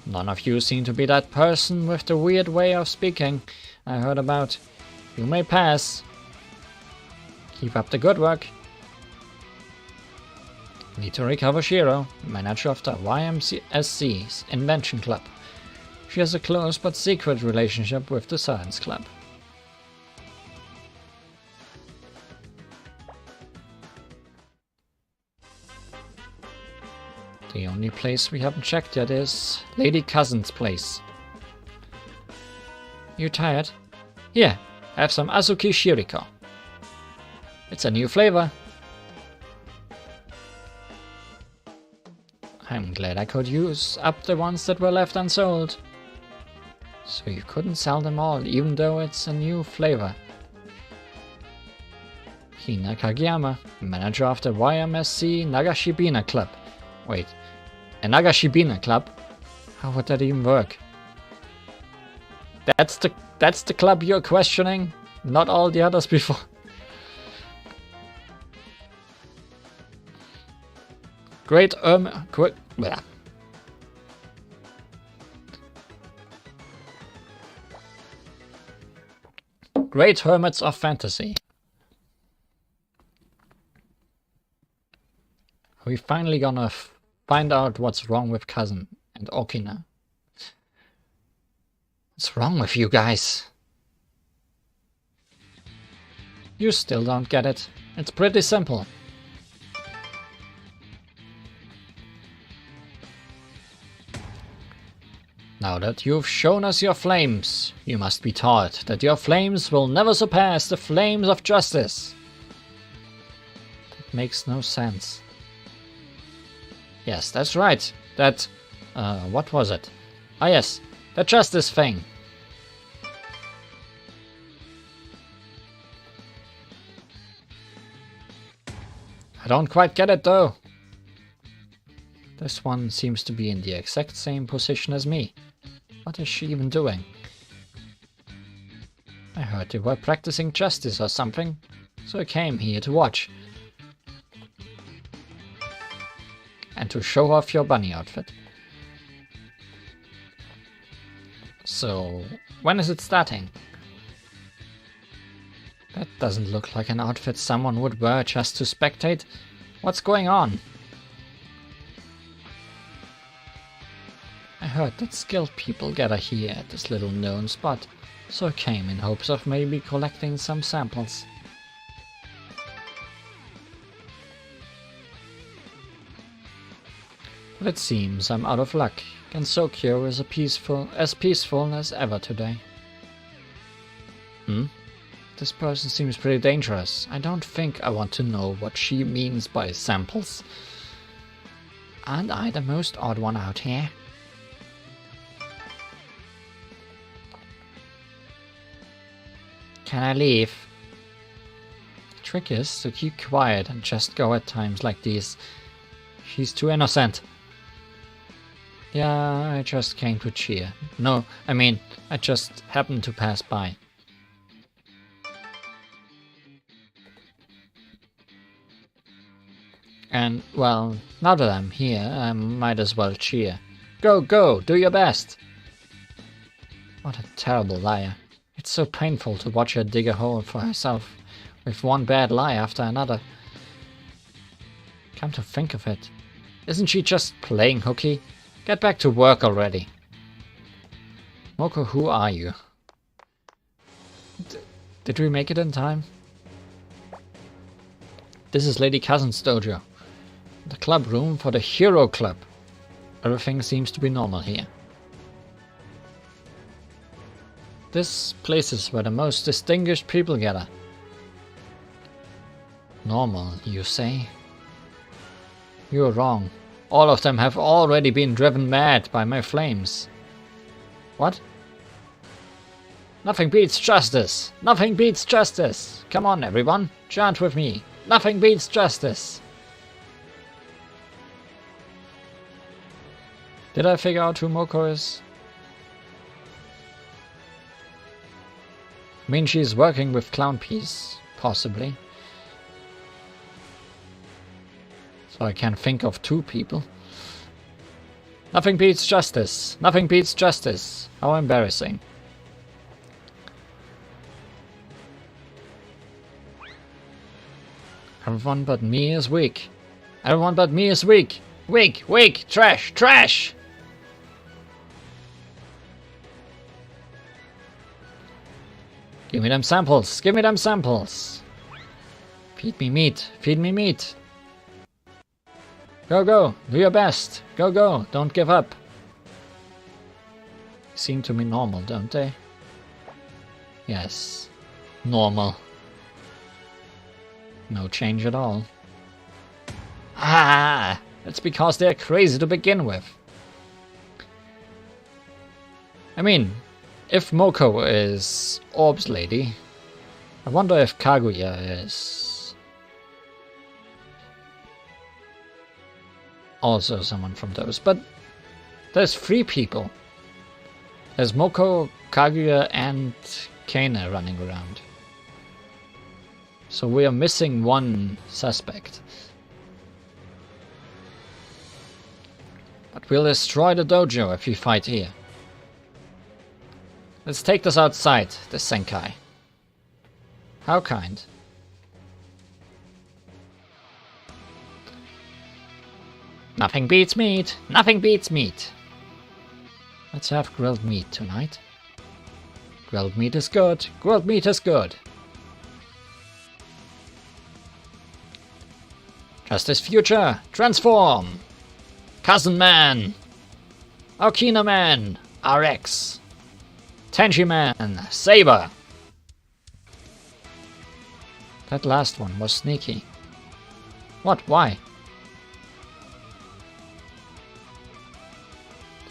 None of you seem to be that person with the weird way of speaking I heard about. You may pass. Keep up the good work. Need to recover Shiro, manager of the YMSC's Invention Club. She has a close but secret relationship with the Science Club. The only place we haven't checked yet is Lady Cousin's place. You tired? Here, have some Azuki Shiriko. It's a new flavor. I'm glad I could use up the ones that were left unsold. So you couldn't sell them all, even though it's a new flavor. Hina Kageyama, manager of the YMSC Nagashibina Club. Wait, a Nagashibina Club? How would that even work? That's the club you're questioning? Not all the others before? Great Great Hermits of Fantasy. We finally gonna find out what's wrong with Cousin and Okina. What's wrong with you guys? You still don't get it. It's pretty simple. Now that you've shown us your flames, you must be taught that your flames will never surpass the flames of justice. That makes no sense. Yes, that's right. That, what was it? Ah yes, the justice thing. I don't quite get it though. This one seems to be in the exact same position as me. What is she even doing? I heard you were practicing justice or something, so I came here to watch. And to show off your bunny outfit. So, when is it starting? That doesn't look like an outfit someone would wear just to spectate. What's going on? I heard that skilled people gather here at this little known spot, so I came in hopes of maybe collecting some samples. But it seems I'm out of luck. Gensokyo is as peaceful as ever today. This person seems pretty dangerous. I don't think I want to know what she means by samples. Aren't I the most odd one out here? Can I leave? The trick is to keep quiet and just go at times like these. She's too innocent. Yeah, I just came to cheer. No, I mean, I just happened to pass by. And, well, now that I'm here, I might as well cheer. Go, go, do your best! What a terrible liar. It's so painful to watch her dig a hole for herself, with one bad lie after another. Come to think of it, isn't she just playing hooky? Get back to work already. Moko, who are you? Did we make it in time? This is Lady Cousin's dojo. The club room for the Hero Club. Everything seems to be normal here. This place is where the most distinguished people gather. Normal, you say? You're wrong. All of them have already been driven mad by my flames. What? Nothing beats justice! Nothing beats justice! Come on, everyone, chant with me. Nothing beats justice! Did I figure out who Moko is? I mean, she's working with Clown Piece, possibly. So I can think of two people. Nothing beats justice! Nothing beats justice! How embarrassing. Everyone but me is weak. Everyone but me is weak! Weak! Weak! Trash! Trash! Give me them samples! Give me them samples! Feed me meat! Feed me meat! Go, go! Do your best! Go, go! Don't give up! They seem to be normal, don't they? Yes. Normal. No change at all. Ah! That's because they're crazy to begin with. I mean, if Moko is Orb's lady, I wonder if Kaguya is also someone from those. But there's three people. There's Moko, Kaguya, and Kana running around. So we are missing one suspect. But we'll destroy the dojo if we fight here. Let's take this outside, the Senkai. How kind. Nothing beats meat! Nothing beats meat! Let's have grilled meat tonight. Grilled meat is good! Grilled meat is good! Justice Future! Transform! Cousin Man! Aokina Man! RX! Tenchi Man! Saber! That last one was sneaky. What? Why?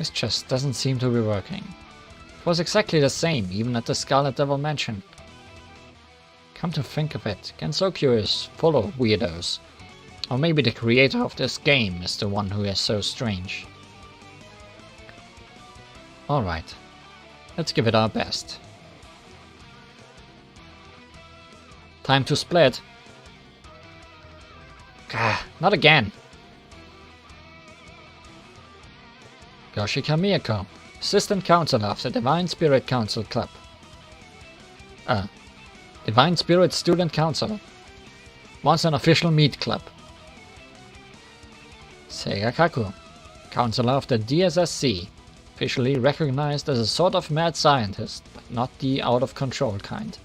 This just doesn't seem to be working. It was exactly the same, even at the Scarlet Devil Mansion. Come to think of it, Gensokyo is full of weirdos. Or maybe the creator of this game is the one who is so strange. Alright, let's give it our best. Time to split. Gah, not again. Yoshika Miyako, Assistant Counselor of the Divine Spirit Council Club. Divine Spirit Student Council. Once an official meat club. Seiga Kaku, Counselor of the DSSC. Officially recognized as a sort of mad scientist, but not the out-of-control kind.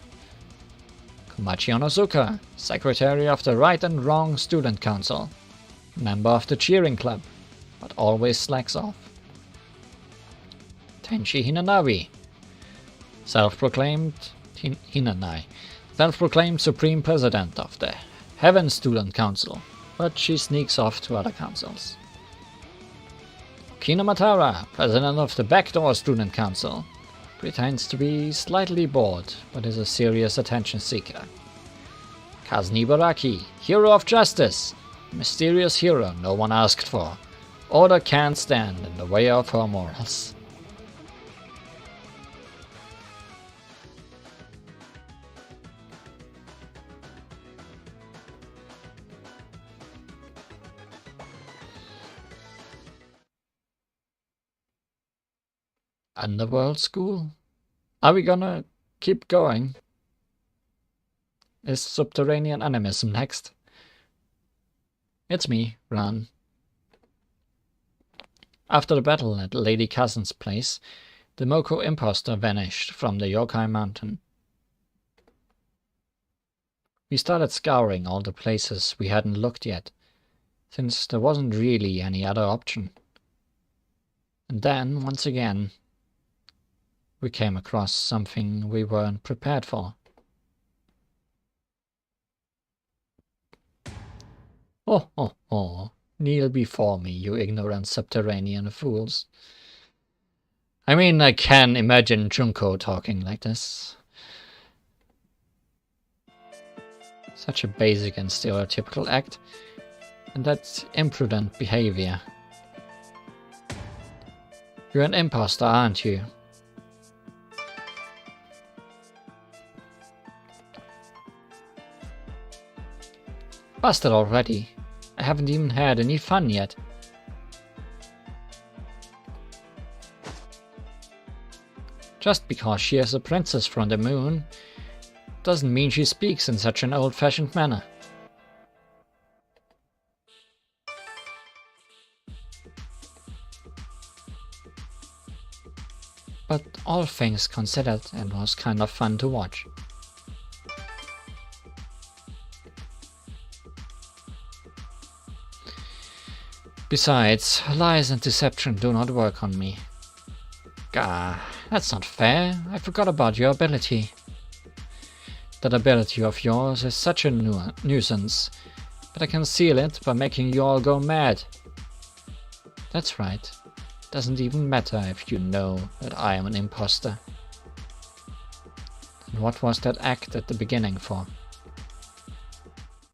Komachi Onozuka, Secretary of the Right and Wrong Student Council. Member of the Cheering Club, but always slacks off. Tenshi Hinanawi, self-proclaimed Hinanai, self-proclaimed Supreme President of the Heaven Student Council, but she sneaks off to other councils. Kino Matara, President of the Backdoor Student Council, pretends to be slightly bored, but is a serious attention seeker. Kazni Baraki, Hero of Justice, mysterious hero no one asked for. Order can't stand in the way of her morals. Underworld School? Are we gonna keep going? Is subterranean animism next? It's me, Ran. After the battle at Lady Cousin's place, the Moko imposter vanished from the Yokai Mountain. We started scouring all the places we hadn't looked yet, since there wasn't really any other option. And then, once again, we came across something we weren't prepared for. Oh, kneel before me, you ignorant subterranean fools. I mean, I can imagine Junko talking like this. Such a basic and stereotypical act, and that imprudent behavior. You're an imposter, aren't you? Busted already. I haven't even had any fun yet. Just because she is a princess from the moon doesn't mean she speaks in such an old-fashioned manner. But all things considered, it was kind of fun to watch. Besides, lies and deception do not work on me. Gah, that's not fair. I forgot about your ability. That ability of yours is such a nuisance, but I can seal it by making you all go mad. That's right. Doesn't even matter if you know that I am an imposter. And what was that act at the beginning for?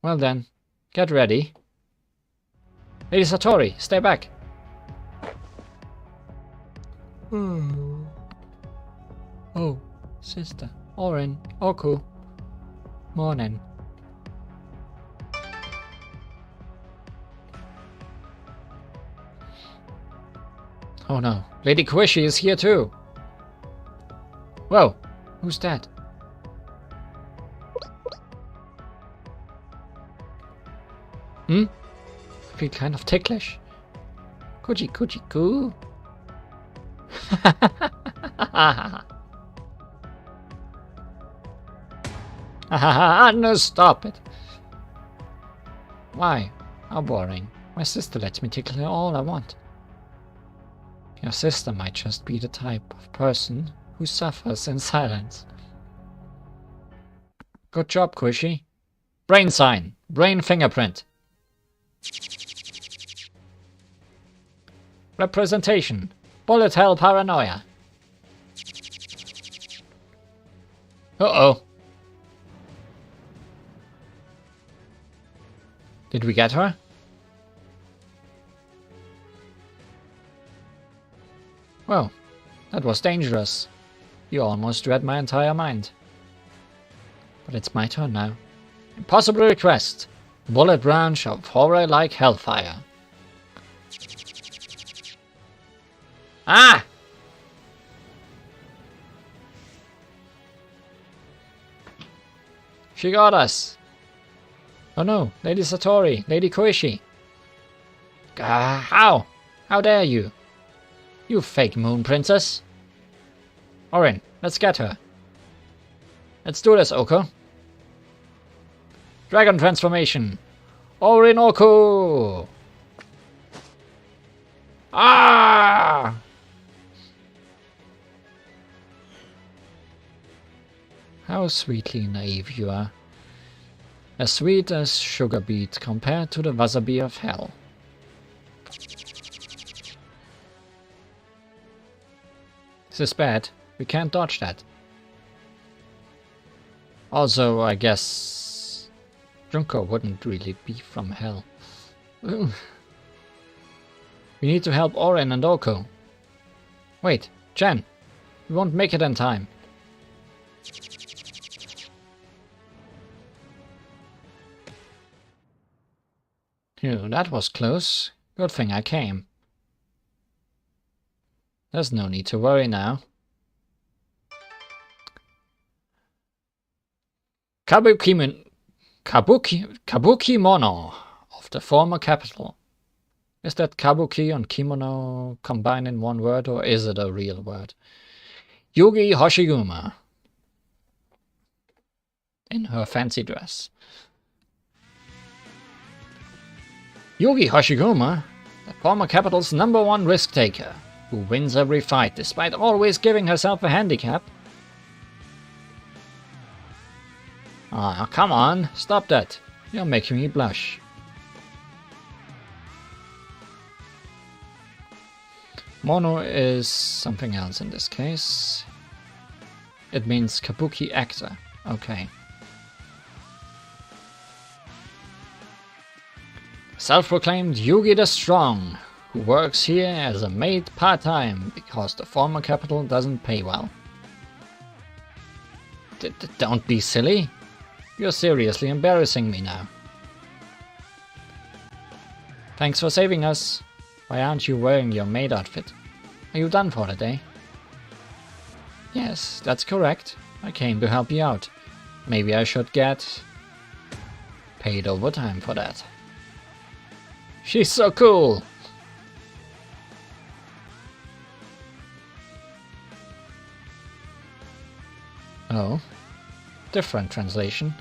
Well then, get ready. Lady Satori, stay back! Oh, sister. Orin, Oku. Morning. Oh no, Lady Koishi is here too! Whoa, who's that? I feel kind of ticklish. Kuji-kuji-ku. No, stop it. Why? How boring. My sister lets me tickle her all I want. Your sister might just be the type of person who suffers in silence. Good job, Koishi. Brain sign. Brain fingerprint. Representation. Bullet hell paranoia. Uh-oh. Did we get her? Well, that was dangerous. You almost read my entire mind. But it's my turn now. Impossible request. Bullet branch of horror like hellfire. Ah! She got us. Oh no, Lady Satori, Lady Koishi. How? How dare you? You fake moon princess. Orin, let's get her. Let's do this, Oko. Dragon transformation. Orinoku! Ah! How sweetly naive you are. As sweet as sugar beet compared to the wasabi of hell. This is bad. We can't dodge that. Also, I guess Junko wouldn't really be from hell. We need to help Oren and Oko. Wait, Jen, we won't make it in time. Phew, that was close. Good thing I came. There's no need to worry now. Kabuki mono of the former capital. Is that kabuki and kimono combined in one word, or is it a real word? Yugi Hoshiguma. In her fancy dress. Yugi Hoshiguma, the former capital's #1 risk taker, who wins every fight despite always giving herself a handicap. Ah, come on, stop that. You're making me blush. Mono is something else in this case. It means kabuki actor. Okay. Self-proclaimed Yugi the Strong, who works here as a maid part-time because the former capital doesn't pay well. Don't be silly. You're seriously embarrassing me now. Thanks for saving us. Why aren't you wearing your maid outfit? Are you done for the day? Yes, that's correct. I came to help you out. Maybe I should get paid overtime for that. She's so cool! Oh, different translation.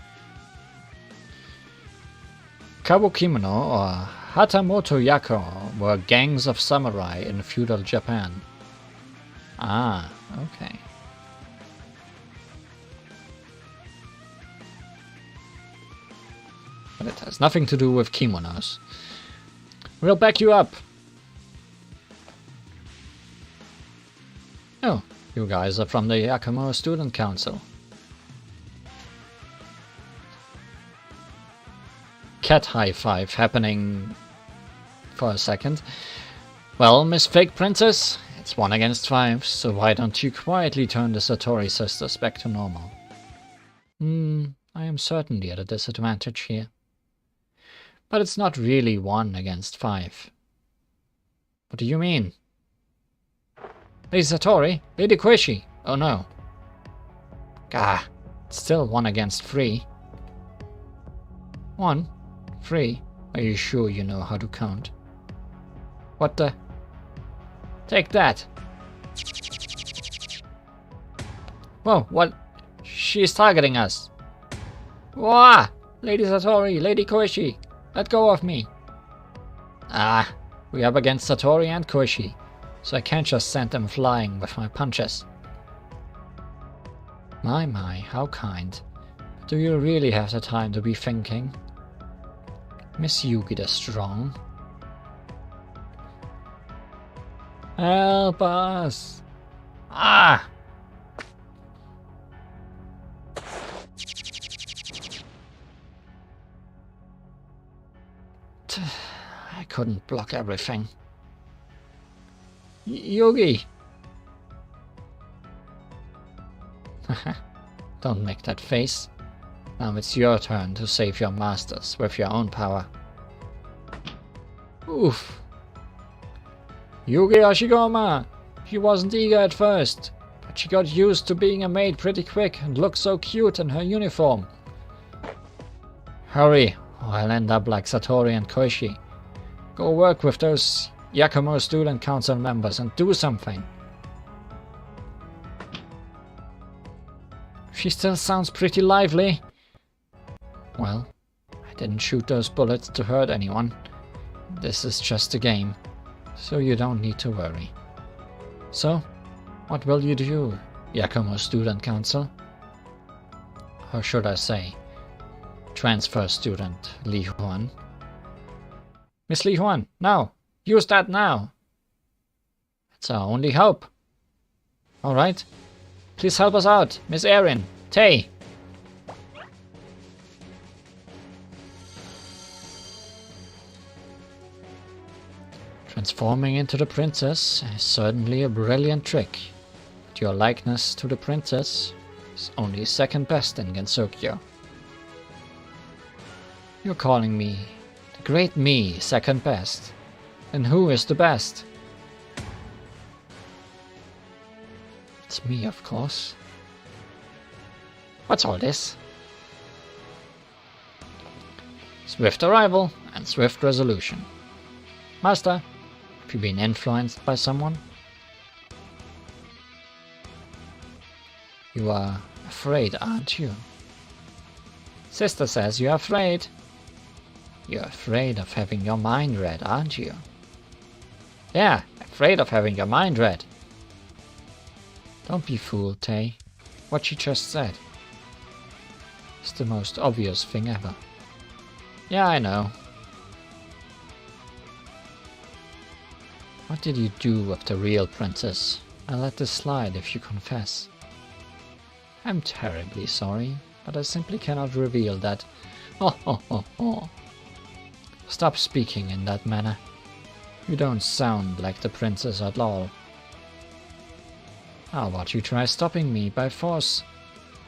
Kabukimono or Hatamoto Yako were gangs of samurai in feudal Japan. Ah, okay. But it has nothing to do with kimonos. We'll back you up. Oh, you guys are from the Yakumo Student Council. Cat high five happening for a second. Well, Miss Fake Princess, it's 1 against 5, so why don't you quietly turn the Satori sisters back to normal? I am certainly at a disadvantage here. But it's not really 1 against 5. What do you mean? Lady Satori? Lady Koishi? Oh no. Gah, it's still 1 against 3. 1? 3? Are you sure you know how to count? What the? Take that! Whoa, what? She's targeting us! Wah! Lady Satori, Lady Koishi, let go of me! Ah, we're up against Satori and Koishi, so I can't just send them flying with my punches. My, how kind. Do you really have the time to be thinking? Miss Yugi the Strong. Help us! Ah! I couldn't block everything. Yugi! Don't make that face. Now it's your turn to save your masters with your own power. Oof. Yugi Hashigoma! She wasn't eager at first, but she got used to being a maid pretty quick and looked so cute in her uniform. Hurry, or I'll end up like Satori and Koichi. Go work with those Yakumo student council members and do something. She still sounds pretty lively. Well, I didn't shoot those bullets to hurt anyone. This is just a game, so you don't need to worry. So, what will you do, Yakumo Student Council? Or should I say, transfer student Li Huan? Miss Li Huan, now! Use that now! It's our only hope. Alright. Please help us out, Miss Erin, Tay. Transforming into the princess is certainly a brilliant trick, but your likeness to the princess is only second best in Gensokyo. You're calling me the great me second best. And who is the best? It's me, of course. What's all this? Swift arrival and swift resolution. Master, have you been influenced by someone? You are afraid, aren't you? Sister says you're afraid. You're afraid of having your mind read, aren't you? Yeah, afraid of having your mind read. Don't be fooled, Tay. What she just said is the most obvious thing ever. Yeah, I know. What did you do with the real princess? I'll let this slide if you confess. I'm terribly sorry, but I simply cannot reveal that. Oh. Stop speaking in that manner. You don't sound like the princess at all. How about you try stopping me by force?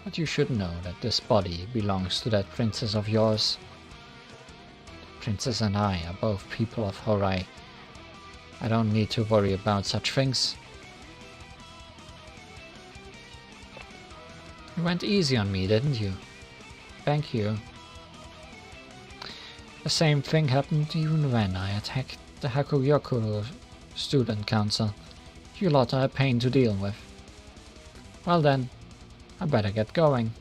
But you should know that this body belongs to that princess of yours. The princess and I are both people of Horai. I don't need to worry about such things. You went easy on me, didn't you? Thank you. The same thing happened even when I attacked the Hakuyoku Student Council. You lot are a pain to deal with. Well then, I better get going.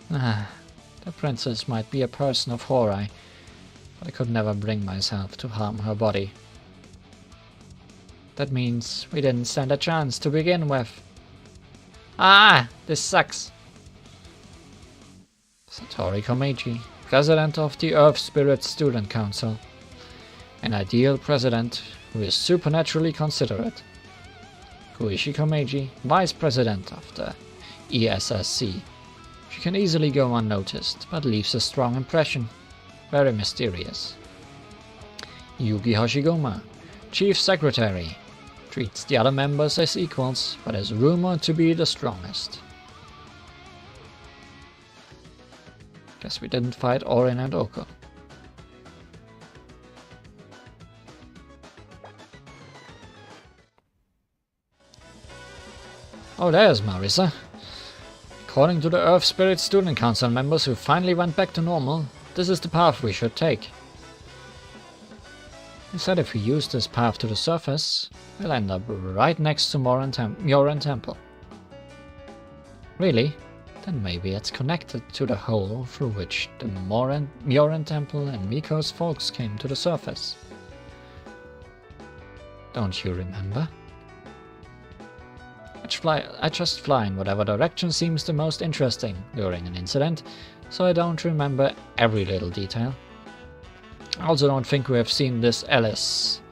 The princess might be a person of Horai, but I could never bring myself to harm her body. That means we didn't stand a chance to begin with. This sucks. Satori Komeiji, President of the Earth Spirit Student Council. An ideal president who is supernaturally considerate. Koichi Komeiji, Vice President of the ESSC. She can easily go unnoticed, but leaves a strong impression. Very mysterious. Yugi Hoshigoma, Chief Secretary. Treats the other members as equals, but is rumored to be the strongest. Guess we didn't fight Orin and Oko. Oh, there's Marisa. According to the Earth Spirit Student Council members who finally went back to normal, this is the path we should take. They said if we use this path to the surface, we'll end up right next to Myoran Temple. Really? Then maybe it's connected to the hole through which the Myoran Temple and Miko's folks came to the surface. Don't you remember? I just fly in whatever direction seems the most interesting during an incident, so I don't remember every little detail. I also don't think we have seen this Alice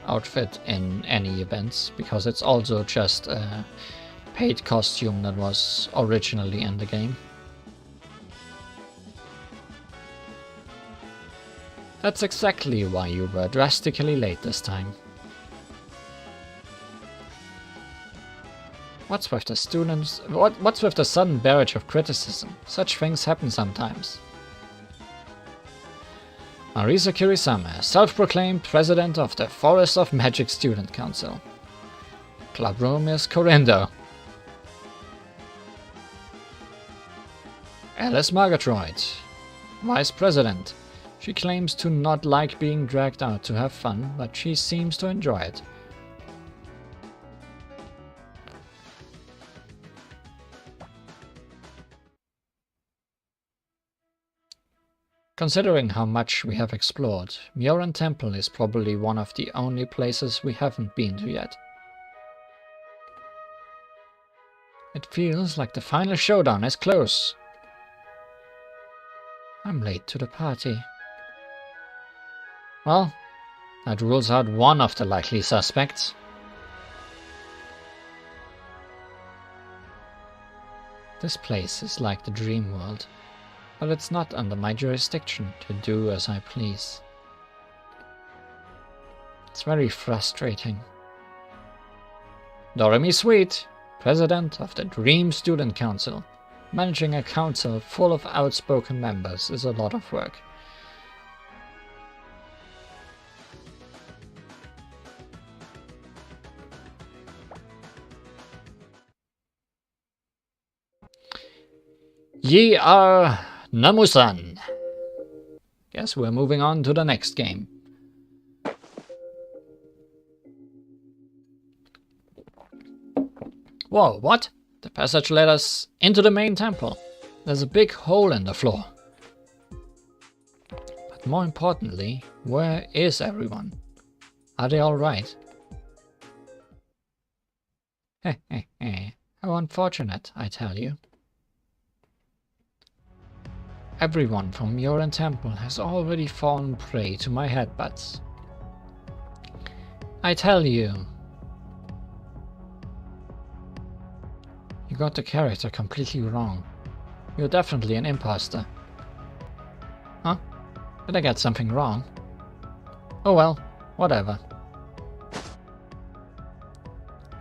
outfit in any events, because it's also just a paid costume that was originally in the game. That's exactly why you were drastically late this time. What's with the students? What's with the sudden barrage of criticism? Such things happen sometimes. Marisa Kirisame, self-proclaimed president of the Forest of Magic Student Council. Club room is Corindo. Alice Margatroyd, vice president. She claims to not like being dragged out to have fun, but she seems to enjoy it. Considering how much we have explored, Myoran Temple is probably one of the only places we haven't been to yet. It feels like the final showdown is close. I'm late to the party. Well, that rules out one of the likely suspects. This place is like the dream world. But it's not under my jurisdiction to do as I please. It's very frustrating. Doremi Sweet, president of the Dream Student Council. Managing a council full of outspoken members is a lot of work. Ye are Namusan. Guess we're moving on to the next game. Whoa, what? The passage led us into the main temple. There's a big hole in the floor. But more importantly, where is everyone? Are they alright? How unfortunate, I tell you. Everyone from Myoran Temple has already fallen prey to my headbutts. I tell you. You got the character completely wrong. You're definitely an imposter. Huh? Did I get something wrong? Oh well, whatever.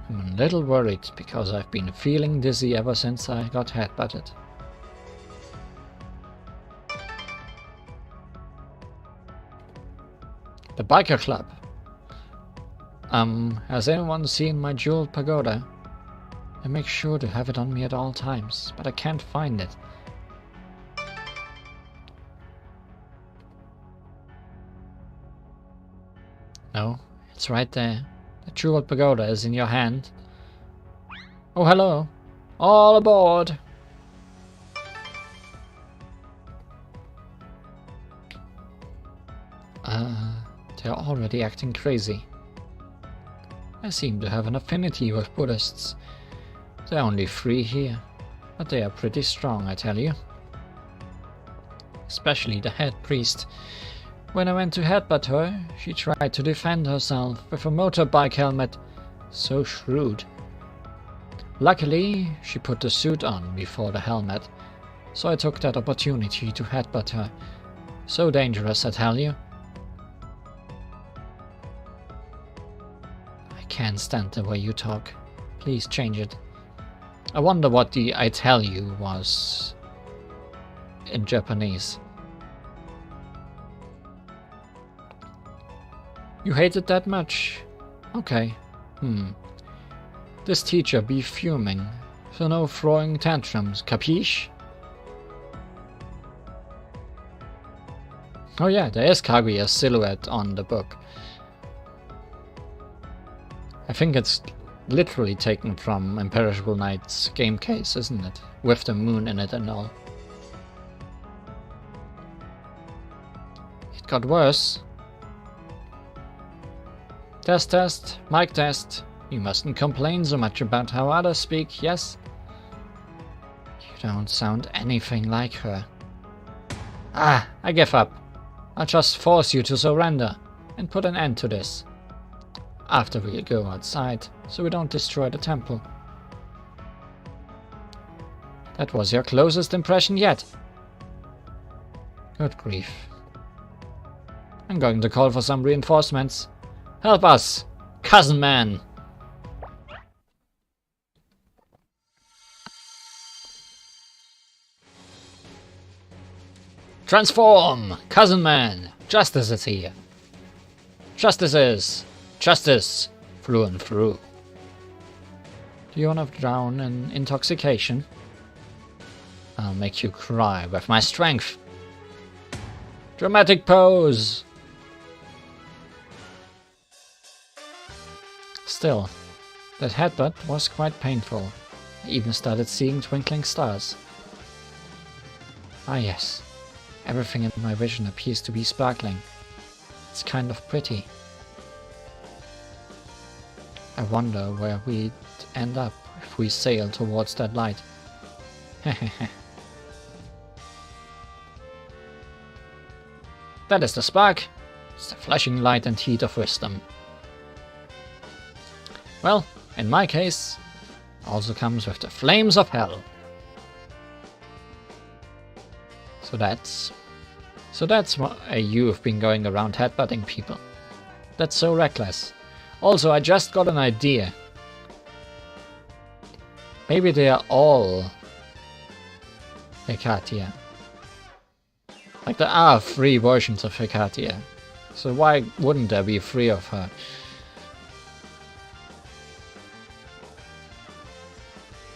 I'm a little worried because I've been feeling dizzy ever since I got headbutted. The Biker Club. Has anyone seen my jeweled pagoda? I make sure to have it on me at all times, but I can't find it. No, it's right there. The jeweled pagoda is in your hand. Oh, hello. All aboard! They're already acting crazy. I seem to have an affinity with Buddhists. There are only 3 here, but they are pretty strong, I tell you. Especially the head priest. When I went to headbutt her, she tried to defend herself with a motorbike helmet. So shrewd. Luckily, she put the suit on before the helmet, so I took that opportunity to headbutt her. So dangerous, I tell you. I can't stand the way you talk. Please change it. I wonder what the I tell you was in Japanese. You hate it that much? Okay. This teacher be fuming, so no throwing tantrums, capiche? Oh yeah, there is Kaguya's silhouette on the book. I think it's literally taken from Imperishable Knight's game case, isn't it? With the moon in it and all. It got worse. Test, test, mic test. You mustn't complain so much about how others speak, yes? You don't sound anything like her. Ah, I give up. I'll just force you to surrender and put an end to this. after we go outside, so we don't destroy the temple. That was your closest impression yet. Good grief. I'm going to call for some reinforcements. Help us, cousin man! Transform! Cousin man! Justice is here. Justice through and through. Do you want to drown in intoxication? I'll make you cry with my strength. Dramatic pose! Still, that headbutt was quite painful. I even started seeing twinkling stars. Ah yes, everything in my vision appears to be sparkling. It's kind of pretty. I wonder where we'd end up if we sail towards that light. Hehehe. That is the spark. It's the flashing light and heat of wisdom. Well, in my case, also comes with the flames of hell. So that's why you've been going around headbutting people. That's so reckless. Also, I just got an idea. Maybe they are all Hekatia. Like there are 3 versions of Hekatia. So why wouldn't there be 3 of her?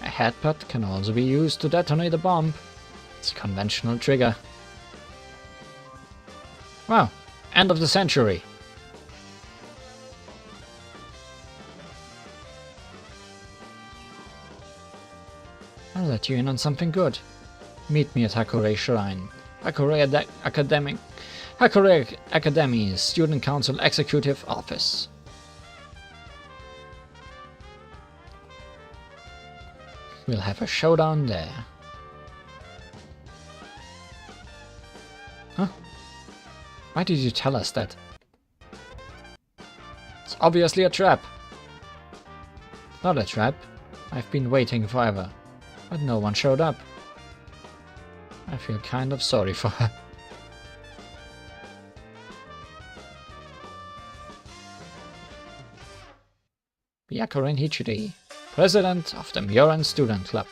A headbutt can also be used to detonate a bomb. It's a conventional trigger. Wow, end of the century. I'll let you in on something good. Meet me at Hakure Shrine. Hakure Academy's Student Council Executive Office. We'll have a showdown there. Huh? Why did you tell us that? It's obviously a trap. It's not a trap. I've been waiting forever, but no one showed up. I feel kind of sorry for her. Byakuren Hichiri, President of the Myoran Student Club.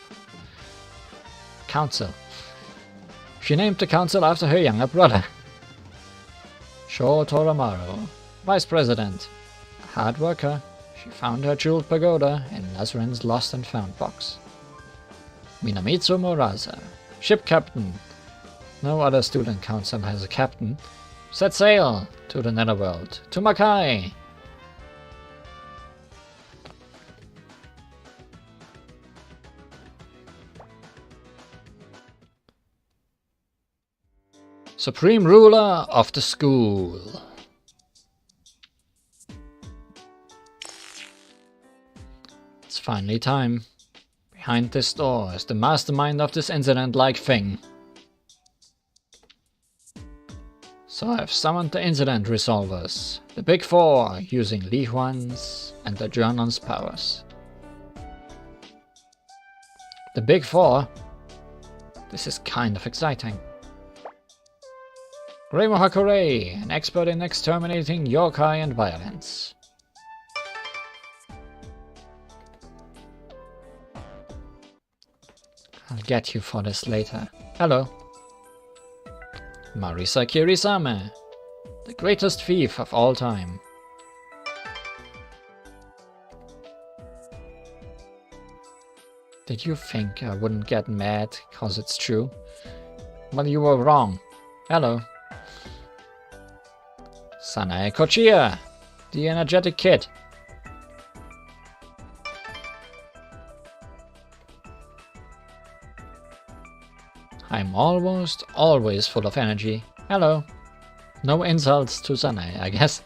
Council. She named the council after her younger brother. Sho Toramaru, Vice President. A hard worker, she found her jeweled pagoda in Nazren's lost and found box. Minamitsu Murasa, Ship Captain. No other student council has a captain. Set sail to the netherworld, to Makai. Supreme Ruler of the School. It's finally time. Behind this door is the mastermind of this incident-like thing. So I've summoned the incident resolvers, the Big Four, using Li Huan's and the Journon's powers. The Big Four? This is kind of exciting. Reimo Hakure, an expert in exterminating yokai and violence. I'll get you for this later. Hello. Marisa Kirisame, the greatest thief of all time. Did you think I wouldn't get mad cause it's true? Well, you were wrong. Hello. Sanae Kochiya, the energetic kid. I'm almost always full of energy. Hello. No insults to Sanae, I guess.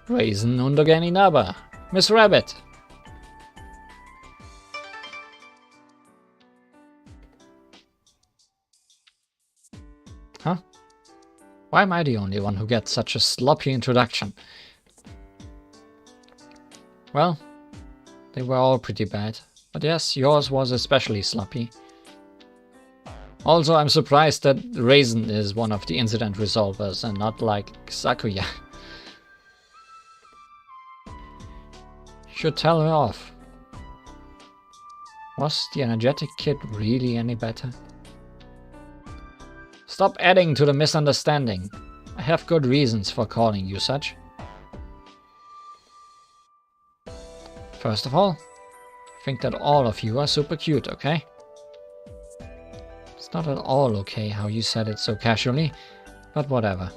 Raisin Undogeni Naba, Miss Rabbit. Huh? Why am I the only one who gets such a sloppy introduction? Well, they were all pretty bad. But yes, yours was especially sloppy. Also, I'm surprised that Raisin is one of the incident resolvers and not like Sakuya. Should tell her off. Was the energetic kid really any better? Stop adding to the misunderstanding. I have good reasons for calling you such. First of all, I think that all of you are super cute, okay? It's not at all okay how you said it so casually, but whatever.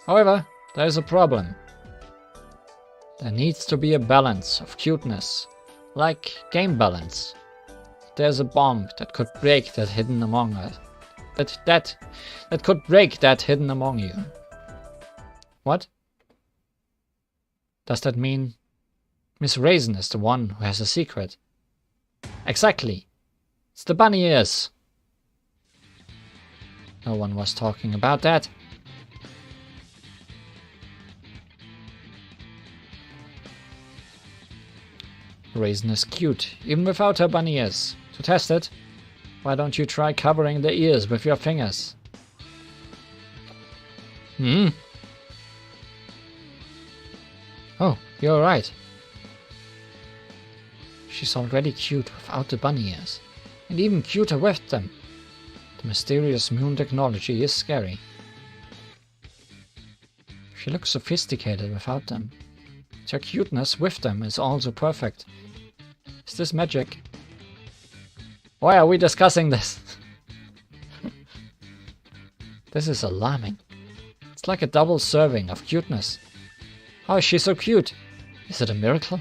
However, there is a problem. There needs to be a balance of cuteness, like game balance. There's a bomb that could break that hidden among us. That could break that hidden among you. What? Does that mean Miss Raisin is the one who has a secret? Exactly. It's the bunny ears. No one was talking about that. Raisin is cute, even without her bunny ears. To test it, why don't you try covering the ears with your fingers? Oh, you're right. She's already cute without the bunny ears, and even cuter with them. The mysterious moon technology is scary. She looks sophisticated without them. Her cuteness with them is also perfect. Is this magic? Why are we discussing this? This is alarming. It's like a double serving of cuteness. How is she so cute? Is it a miracle?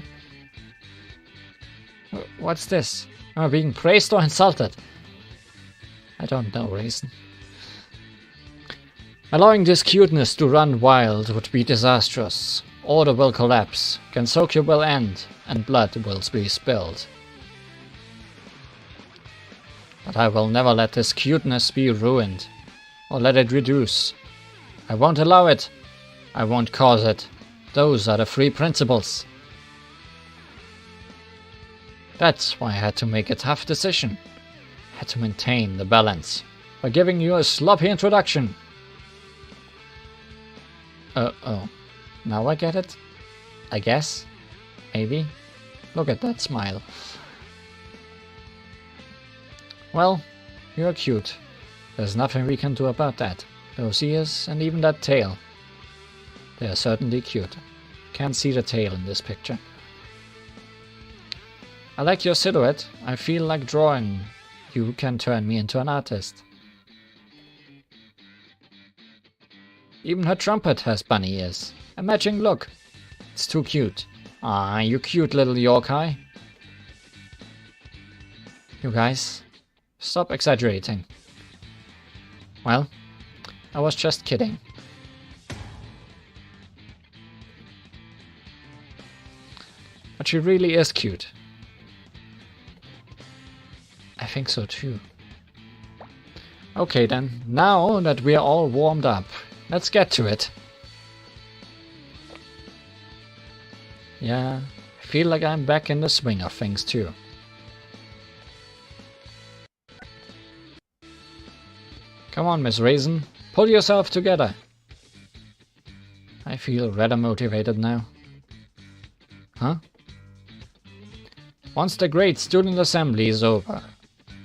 What's this? Am I being praised or insulted? I don't know, Raisin. Allowing this cuteness to run wild would be disastrous. Order will collapse, Gensokyo will end, and blood will be spilled. But I will never let this cuteness be ruined, or let it reduce. I won't allow it. I won't cause it. Those are the three principles. That's why I had to make a tough decision. I had to maintain the balance by giving you a sloppy introduction. Oh. Now I get it? I guess? Maybe? Look at that smile. Well, you're cute. There's nothing we can do about that. Those ears and even that tail. They are certainly cute. Can't see the tail in this picture. I like your silhouette. I feel like drawing. You can turn me into an artist. Even her trumpet has bunny ears. A matching look. It's too cute. Ah, you cute little yokai. You guys, stop exaggerating. Well, I was just kidding. But she really is cute. I think so too. Okay then, now that we are all warmed up, let's get to it. Yeah, I feel like I'm back in the swing of things too. Come on, Miss Raisin, pull yourself together. I feel rather motivated now. Huh? Once the great student assembly is over,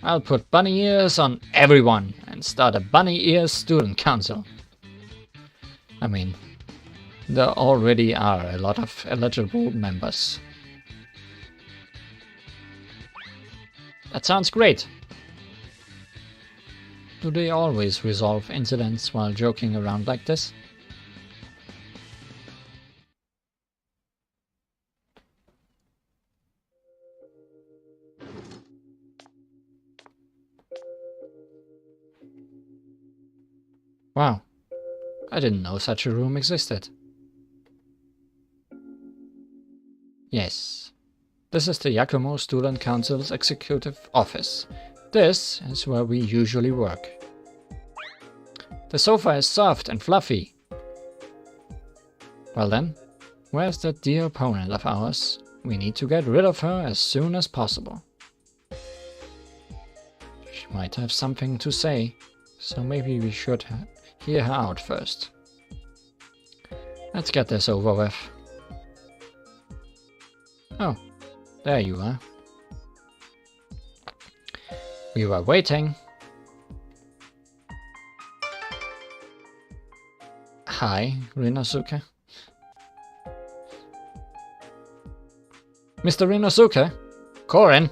I'll put bunny ears on everyone and start a bunny ears student council. I mean, there already are a lot of eligible members. That sounds great. Do they always resolve incidents while joking around like this? Wow, I didn't know such a room existed. Yes, this is the Yakumo Student Council's executive office. This is where we usually work. The sofa is soft and fluffy. Well then, Where's that dear opponent of ours? We need to get rid of her as soon as possible. She might have something to say, so maybe we should hear her out first. Let's get this over with. Oh, there you are. We were waiting. Hi, Rinosuke. Mr. Rinosuke? Korin?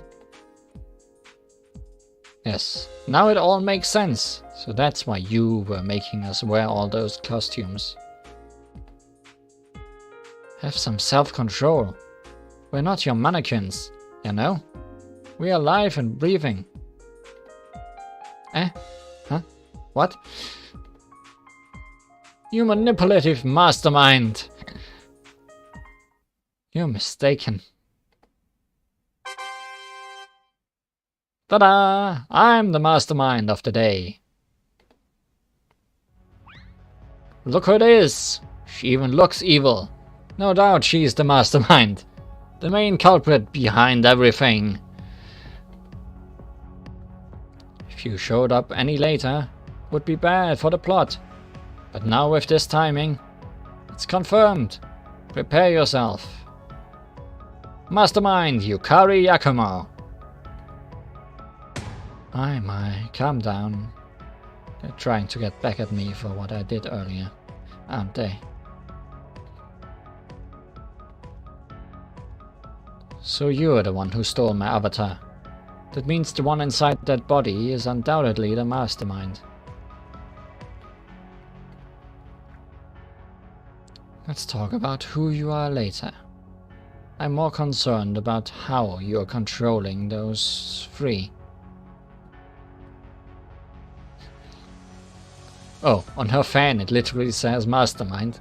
Yes, now it all makes sense. So that's why you were making us wear all those costumes. Have some self-control. We're not your mannequins, you know? We are alive and breathing. Eh? Huh? What? You manipulative mastermind! You're mistaken. Ta-da! I'm the mastermind of the day. Look who it is! She even looks evil. No doubt she's the mastermind. The main culprit behind everything. If you showed up any later, would be bad for the plot. But now with this timing, it's confirmed. Prepare yourself. Mastermind Yukari Yakumo. My, calm down. They're trying to get back at me for what I did earlier, aren't they? So you're the one who stole my avatar. That means the one inside that body is undoubtedly the mastermind. Let's talk about who you are later. I'm more concerned about how you're controlling those three. Oh, on her fan it literally says mastermind.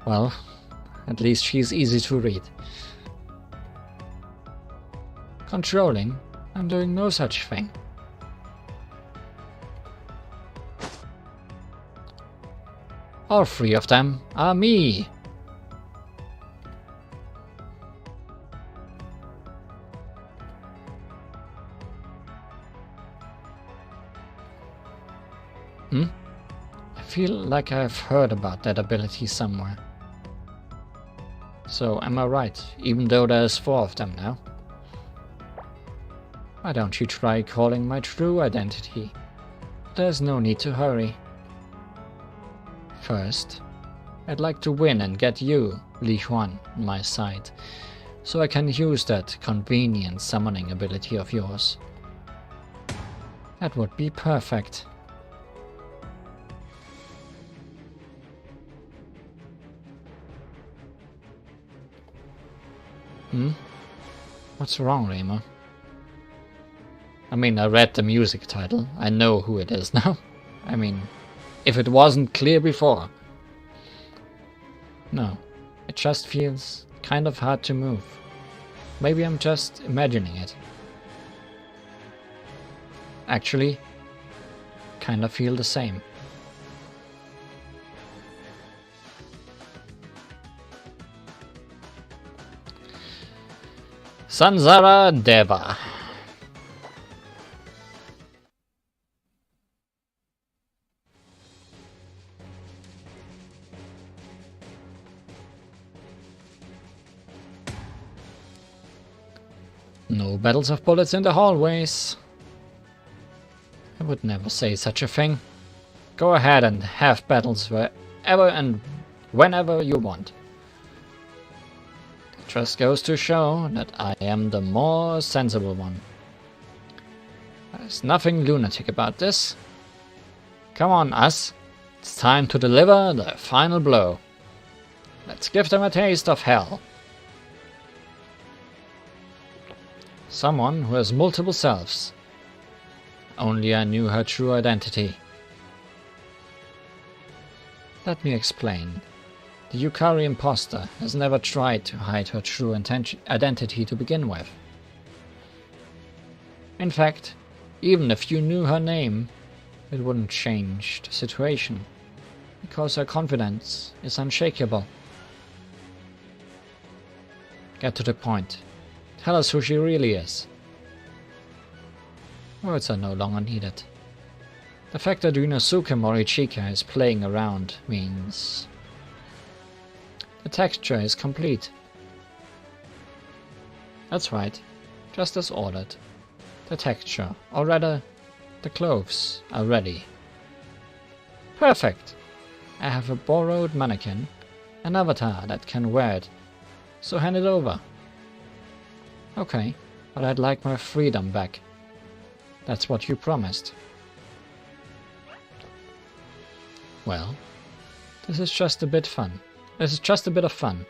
Well, at least she's easy to read. Controlling? I'm doing no such thing. All three of them are me. I feel like I've heard about that ability somewhere. So am I right, even though there's 4 of them now? Why don't you try calling my true identity? There's no need to hurry. First, I'd like to win and get you, Li Huan, on my side, so I can use that convenient summoning ability of yours. That would be perfect. What's wrong, Remo? I mean, I read the music title. I know who it is now. I mean, if it wasn't clear before. No, it just feels kind of hard to move. Maybe I'm just imagining it. Actually, kind of feel the same. Sansara Deva. No battles of bullets in the hallways. I would never say such a thing. Go ahead and have battles wherever and whenever you want. It just goes to show that I am the more sensible one. There's nothing lunatic about this. Come on, us. It's time to deliver the final blow. Let's give them a taste of hell. Someone who has multiple selves. Only I knew her true identity. Let me explain. The Yukari imposter has never tried to hide her true identity to begin with. In fact, even if you knew her name, it wouldn't change the situation, because her confidence is unshakable. Get to the point. Tell us who she really is. Words are no longer needed. The fact that Yunosuke Morichika is playing around means the texture is complete. That's right, just as ordered. The texture, or rather, the clothes are ready. Perfect! I have a borrowed mannequin, an avatar that can wear it, so hand it over. Okay, but I'd like my freedom back. That's what you promised. Well, this is just a bit fun. This is just a bit of fun,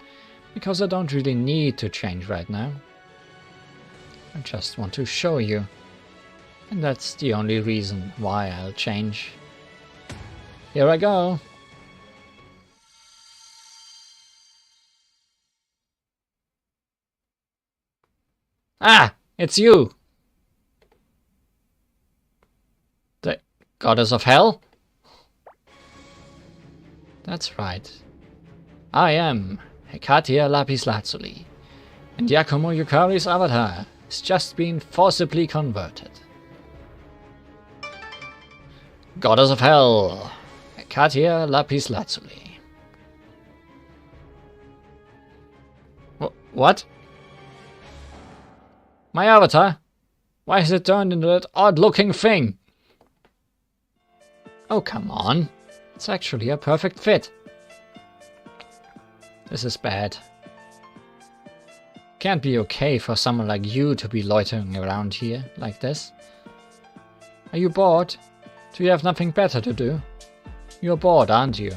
because I don't really need to change right now. I just want to show you, and that's the only reason why I'll change. Here I go! Ah! It's you! The goddess of hell? That's right. I am Hekatia Lapislazuli, and Yakumo Yukari's avatar has just been forcibly converted. Goddess of hell, Hekatia Lapislazuli. What? My avatar? Why is it turned into that odd-looking thing? Oh, come on. It's actually a perfect fit. This is bad. Can't be okay for someone like you to be loitering around here like this. Are you bored? Do you have nothing better to do? You're bored, aren't you?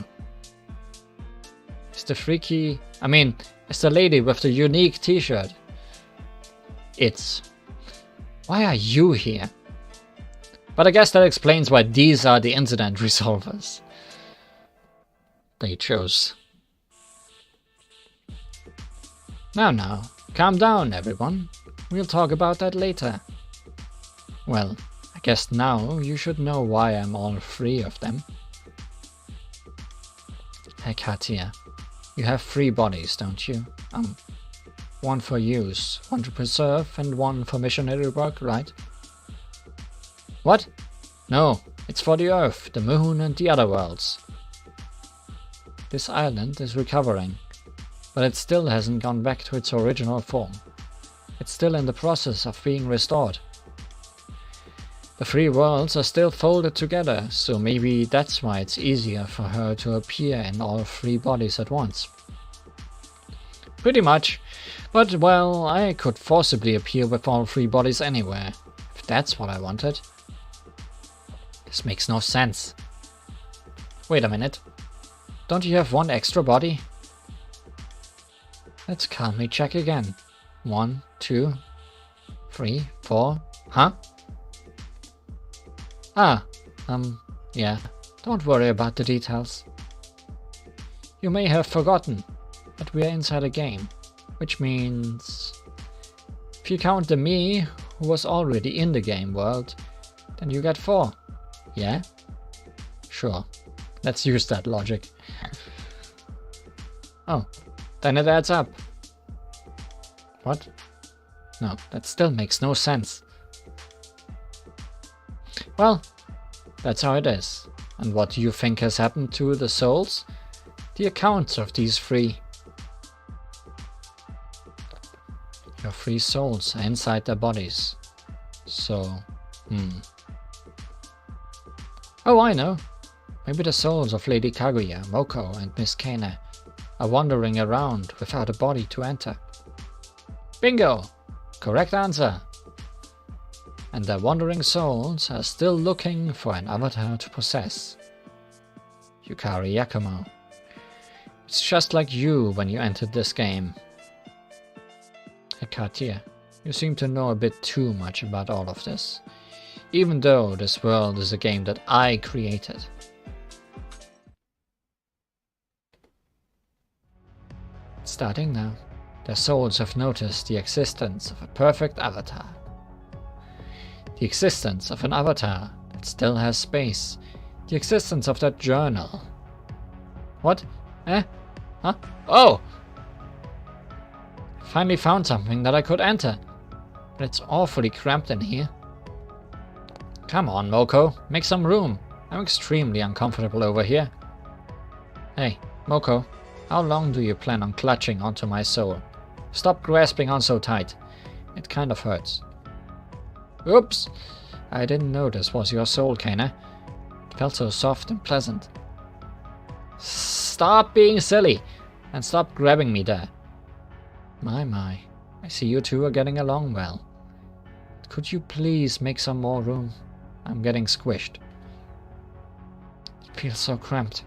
Is the lady with the unique t-shirt. Why are you here? But I guess that explains why these are the incident resolvers. They chose. Now, calm down everyone. We'll talk about that later. Well, I guess now you should know why I'm all three of them. Hekatia, you have 3 bodies, don't you? One for use, one to preserve, and one for missionary work, right? What? No, it's for the Earth, the Moon, and the other worlds. This island is recovering, but it still hasn't gone back to its original form. It's still in the process of being restored. The 3 worlds are still folded together, so maybe that's why it's easier for her to appear in all 3 bodies at once. Pretty much, but well, I could forcibly appear with all 3 bodies anywhere, if that's what I wanted. This makes no sense. Wait a minute. Don't you have 1 extra body? Let's calmly check again. 1, 2, 3, 4. Huh? Yeah. Don't worry about the details. You may have forgotten, but we are inside a game, which means if you count the me who was already in the game world, then you get 4. Yeah? Sure. Let's use that logic. Oh, then it adds up. What? No, that still makes no sense. Well, that's how it is. And what do you think has happened to the souls? The accounts of these 3. Your 3 souls are inside their bodies. So, Oh, I know. Maybe the souls of Lady Kaguya, Moko, and Miss Kane are wandering around without a body to enter. Bingo! Correct answer. And their wandering souls are still looking for an avatar to possess. Yukari Yakumo. It's just like you when you entered this game. Hekatia, you seem to know a bit too much about all of this, even though this world is a game that I created. Starting now, their souls have noticed the existence of a perfect avatar. The existence of an avatar that still has space. The existence of that journal. What? Eh? Huh? Oh! Finally found something that I could enter. But it's awfully cramped in here. Come on, Moko, make some room. I'm extremely uncomfortable over here. Hey, Moko, how long do you plan on clutching onto my soul? Stop grasping on so tight. It kind of hurts. Oops! I didn't know this was your soul, Kana. It felt so soft and pleasant. Stop being silly! And stop grabbing me there. My. I see you two are getting along well. Could you please make some more room? I'm getting squished. It feels so cramped.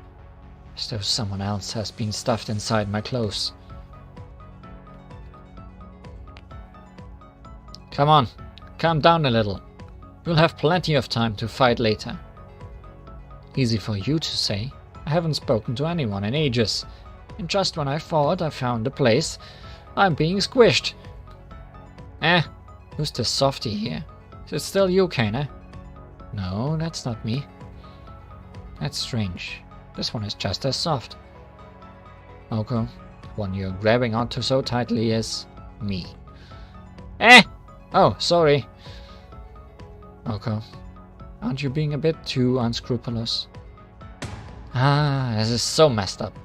As though someone else has been stuffed inside my clothes. Come on, calm down a little. We'll have plenty of time to fight later. Easy for you to say. I haven't spoken to anyone in ages. And just when I thought I found a place, I'm being squished. Who's the softie here? Is it still you, Kana? No, that's not me. That's strange. This one is just as soft. Moko, the one you're grabbing onto so tightly is me. Oh, sorry. Moko, aren't you being a bit too unscrupulous? This is so messed up.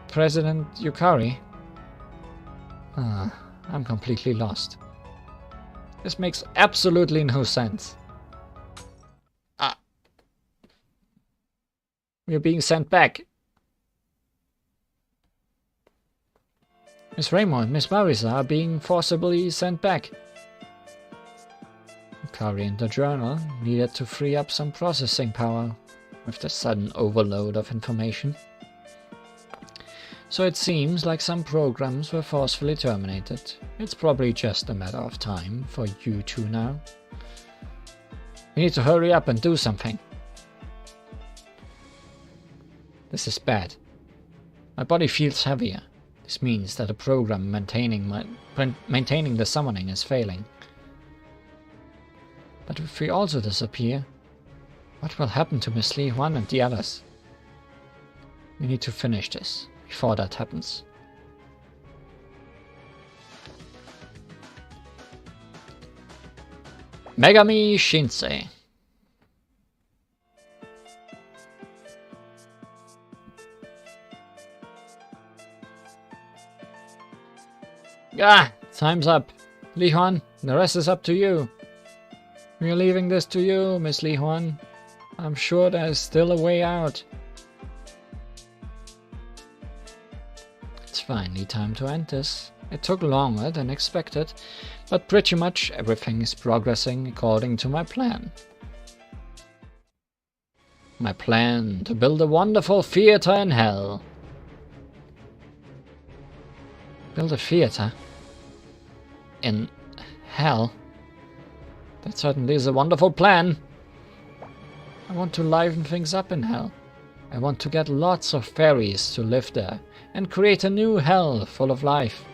President Yukari? I'm completely lost. This makes absolutely no sense. We're being sent back. Miss Raymond and Miss Marisa are being forcibly sent back. Yukari and the journal needed to free up some processing power with the sudden overload of information. So it seems like some programs were forcefully terminated. It's probably just a matter of time for you two now. We need to hurry up and do something. This is bad. My body feels heavier. This means that the program maintaining the summoning is failing. But if we also disappear, what will happen to Miss Li Huan and the others? We need to finish this before that happens. Megami Shinsei. Time's up. Li Huan, the rest is up to you. We're leaving this to you, Miss Li Huan. I'm sure there's still a way out. It's finally time to end this. It took longer than expected, but pretty much everything is progressing according to my plan. My plan to build a wonderful theater in hell. Build a theater? In hell? That certainly is a wonderful plan. I want to liven things up in hell. I want to get lots of fairies to live there and create a new hell full of life.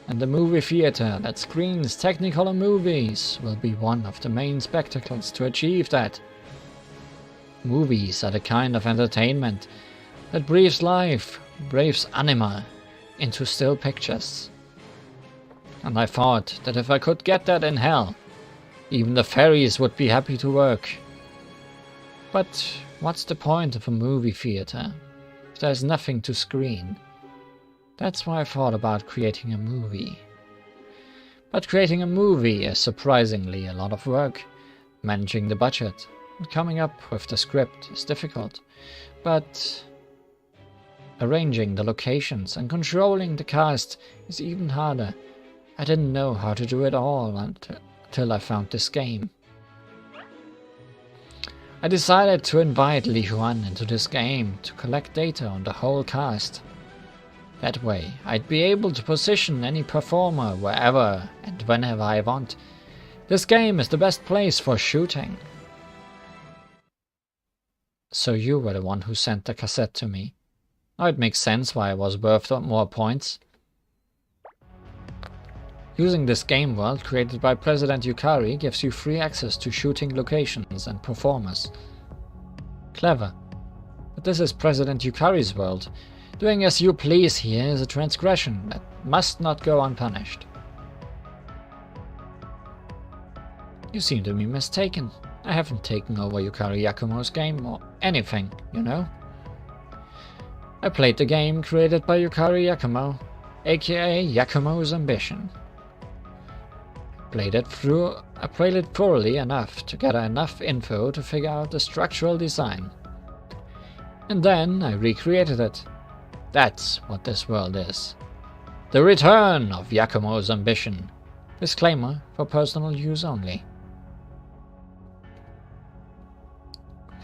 And the movie theater that screens Technicolor movies will be one of the main spectacles to achieve that. Movies are the kind of entertainment that breathes life, breathes anima into still pictures. And I thought that if I could get that in hell, even the fairies would be happy to work. But what's the point of a movie theater if there's nothing to screen? That's why I thought about creating a movie. But creating a movie is surprisingly a lot of work. Managing the budget and coming up with the script is difficult. But arranging the locations and controlling the cast is even harder. I didn't know how to do it all until I found this game. I decided to invite Li Huan into this game to collect data on the whole cast. That way, I'd be able to position any performer wherever and whenever I want. This game is the best place for shooting. So you were the one who sent the cassette to me. Now it makes sense why I was worth more points. Using this game world created by President Yukari gives you free access to shooting locations and performers. Clever. But this is President Yukari's world. Doing as you please here is a transgression that must not go unpunished. You seem to be mistaken. I haven't taken over Yukari Yakumo's game or anything, you know? I played the game created by Yukari Yakumo, aka Yakumo's Ambition. I played it thoroughly enough to gather enough info to figure out the structural design. And then I recreated it. That's what this world is. The return of Yakumo's Ambition. Disclaimer for personal use only.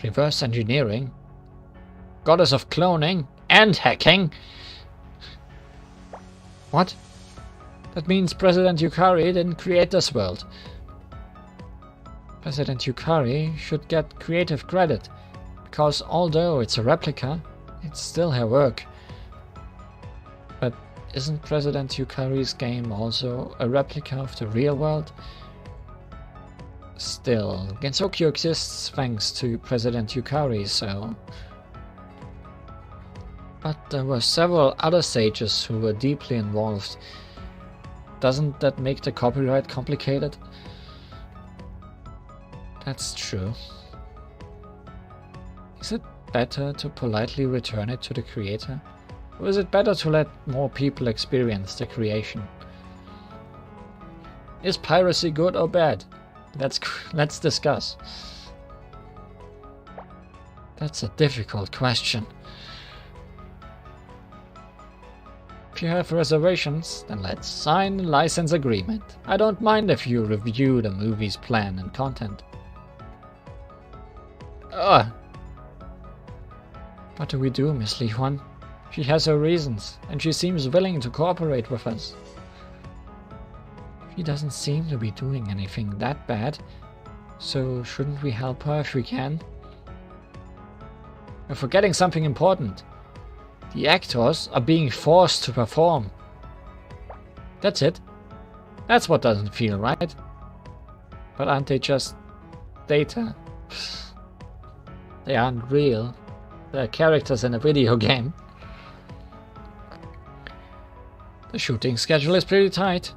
Reverse engineering, goddess of cloning and hacking. What? That means President Yukari didn't create this world. President Yukari should get creative credit, because although it's a replica, it's still her work. But isn't President Yukari's game also a replica of the real world? Still, Gensokyo exists thanks to President Yukari, so... But there were several other sages who were deeply involved. Doesn't that make the copyright complicated? That's true. Is it better to politely return it to the creator? Or is it better to let more people experience the creation? Is piracy good or bad? Let's discuss. That's a difficult question. If you have reservations, then let's sign a license agreement. I don't mind if you review the movie's plan and content. What do we do, Miss Li Huan? She has her reasons, and she seems willing to cooperate with us. She doesn't seem to be doing anything that bad, so shouldn't we help her if we can? We're forgetting something important. The actors are being forced to perform. That's it. That's what doesn't feel right. But aren't they just data? They aren't real. They're characters in a video game. The shooting schedule is pretty tight.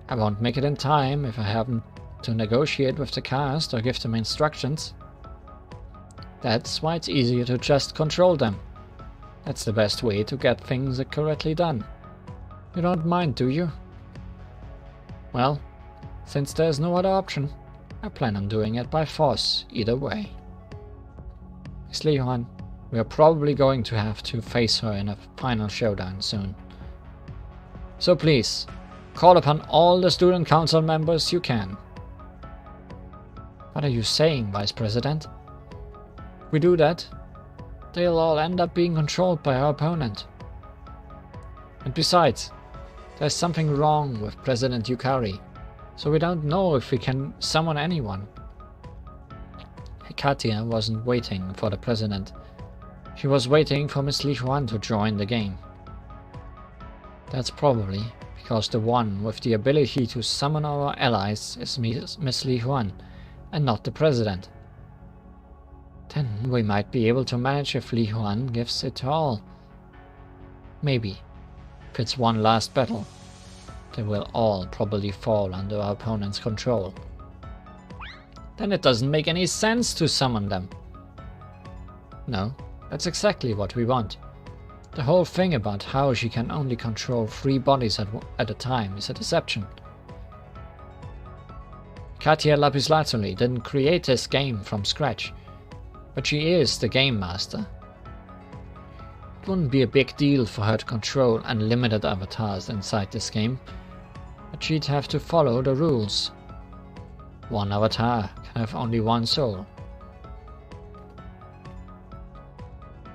I won't make it in time if I haven't to negotiate with the cast or give them instructions. That's why it's easier to just control them. That's the best way to get things correctly done. You don't mind, do you? Well, since there's no other option, I plan on doing it by force either way. Miss Li Huan, we are probably going to have to face her in a final showdown soon. So please, call upon all the student council members you can. What are you saying, Vice President? If we do that, they'll all end up being controlled by our opponent. And besides, there's something wrong with President Yukari, so we don't know if we can summon anyone. Katia wasn't waiting for the president. She was waiting for Miss Li Huan to join the game. That's probably because the one with the ability to summon our allies is Miss Li Huan, and not the president. Then we might be able to manage if Li Huan gives it all. Maybe, if it's one last battle, they will all probably fall under our opponent's control. Then it doesn't make any sense to summon them. No, that's exactly what we want. The whole thing about how she can only control 3 bodies at a time is a deception. Katia Lapislazuli didn't create this game from scratch, but she is the game master. It wouldn't be a big deal for her to control unlimited avatars inside this game, but she'd have to follow the rules. One avatar can have only one soul.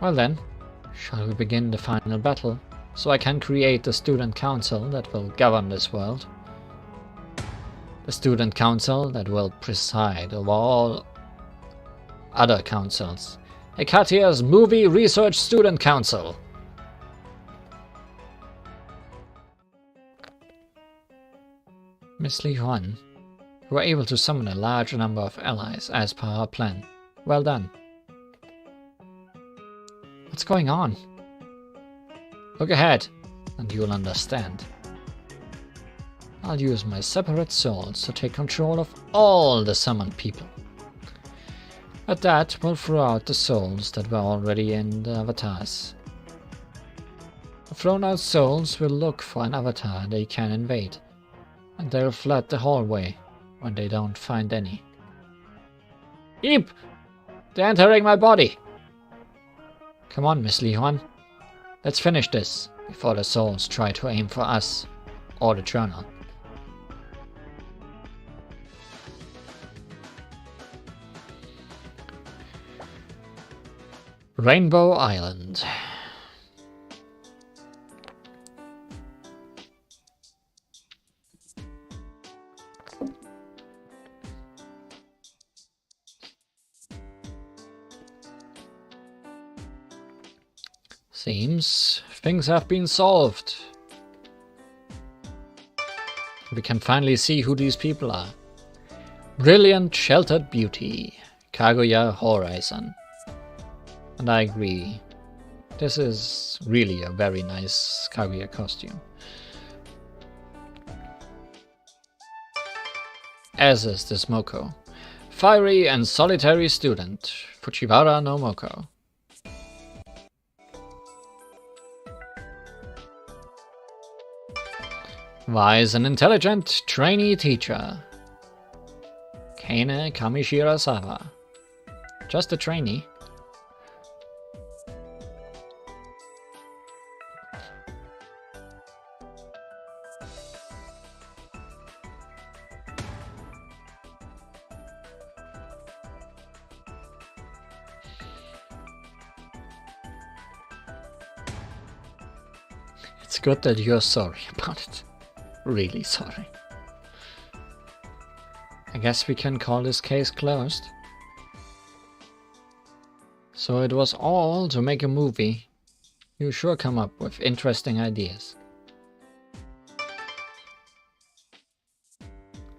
Well then, shall we begin the final battle, so I can create the student council that will govern this world? The student council that will preside over all other councils. Hekatia's Movie Research Student Council. Miss Li Huan, you were able to summon a large number of allies as per our plan. Well done. What's going on? Look ahead, and you'll understand. I'll use my separate souls to take control of all the summoned people. At that, we'll throw out the souls that were already in the avatars. The thrown out souls will look for an avatar they can invade, and they'll flood the hallway when they don't find any. Eep! They're entering my body! Come on, Miss Li Huan. Let's finish this before the souls try to aim for us or the journal. Rainbow Island. Seems things have been solved. We can finally see who these people are. Brilliant Sheltered Beauty, Kaguya Horizon. And I agree, this is really a very nice Kaguya costume. As is this Moko. Fiery and solitary student, Fujiwara no Moko. Wise and intelligent trainee teacher, Kane Kamishirasawa. Just a trainee. It's good that you're sorry about it. Really sorry. I guess we can call this case closed. So it was all to make a movie. You sure come up with interesting ideas.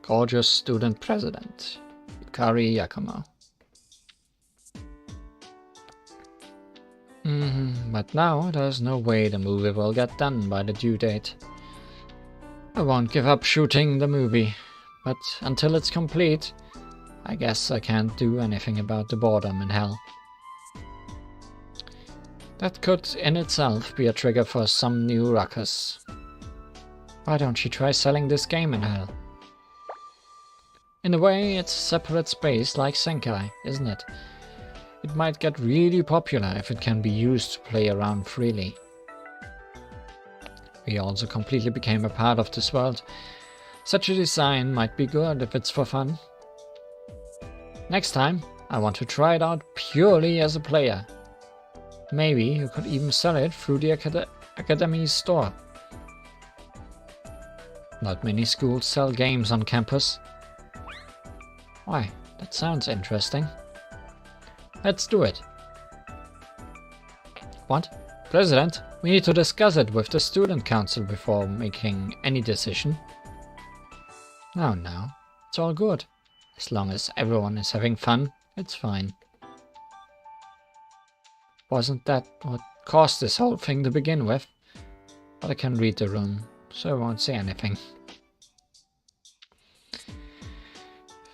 Gorgeous student president, Yukari Yakumo. But now there's no way the movie will get done by the due date. I won't give up shooting the movie, but until it's complete, I guess I can't do anything about the boredom in hell. That could in itself be a trigger for some new ruckus. Why don't you try selling this game in hell? In a way, it's a separate space like Senkai, isn't it? It might get really popular if it can be used to play around freely. We also completely became a part of this world. Such a design might be good if it's for fun. Next time, I want to try it out purely as a player. Maybe you could even sell it through the Academy's store. Not many schools sell games on campus. Why, that sounds interesting. Let's do it. What? President, we need to discuss it with the student council before making any decision. No, it's all good. As long as everyone is having fun, it's fine. Wasn't that what caused this whole thing to begin with? But I can read the room, so I won't say anything.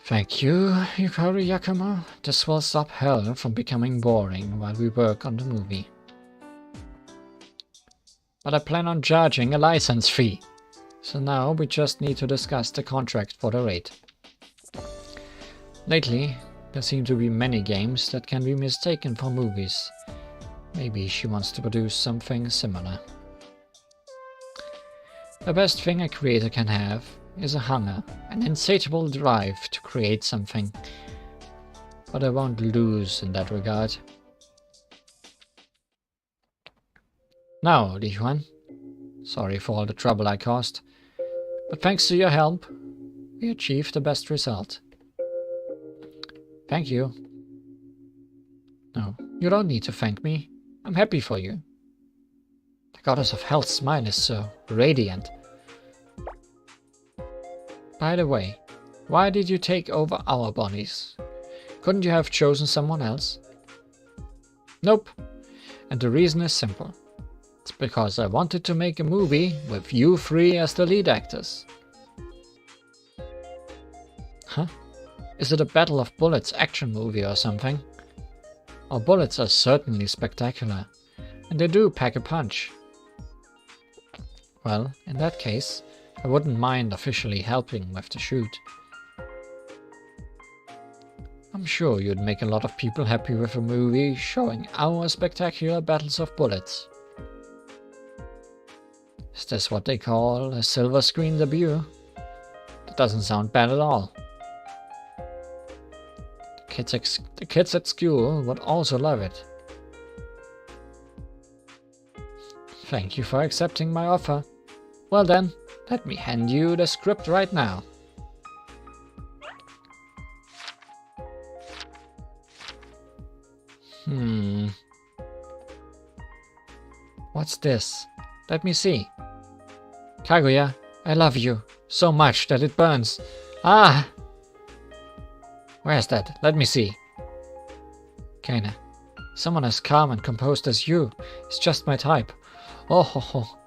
Thank you, Yukari Yakumo. This will stop hell from becoming boring while we work on the movie. But I plan on charging a license fee, so now we just need to discuss the contract for the rate. Lately, there seem to be many games that can be mistaken for movies. Maybe she wants to produce something similar. The best thing a creator can have is a hunger, an insatiable drive to create something. But I won't lose in that regard. Now, Li Huan, sorry for all the trouble I caused, but thanks to your help, we achieved the best result. Thank you. No, you don't need to thank me. I'm happy for you. The goddess of health's smile is so radiant. By the way, why did you take over our bodies? Couldn't you have chosen someone else? Nope. And the reason is simple. It's because I wanted to make a movie with you three as the lead actors. Huh? Is it a Battle of Bullets action movie or something? Our bullets are certainly spectacular, and they do pack a punch. Well, in that case, I wouldn't mind officially helping with the shoot. I'm sure you'd make a lot of people happy with a movie showing our spectacular battles of bullets. Is this what they call a silver screen debut? That doesn't sound bad at all. The kids at school would also love it. Thank you for accepting my offer. Well then, let me hand you the script right now. What's this? Let me see. Kaguya, I love you so much that it burns. Ah! Where's that? Let me see. Kana, someone as calm and composed as you is just my type. Oh ho ho.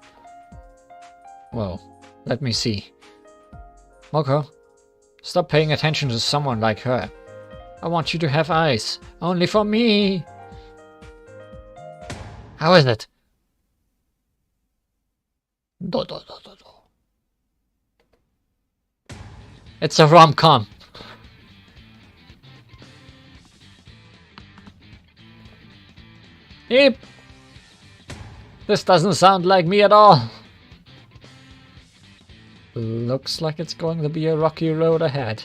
Whoa, let me see. Moko, stop paying attention to someone like her. I want you to have eyes, only for me. How is it? It's a rom-com. Yep. This doesn't sound like me at all. Looks like it's going to be a rocky road ahead.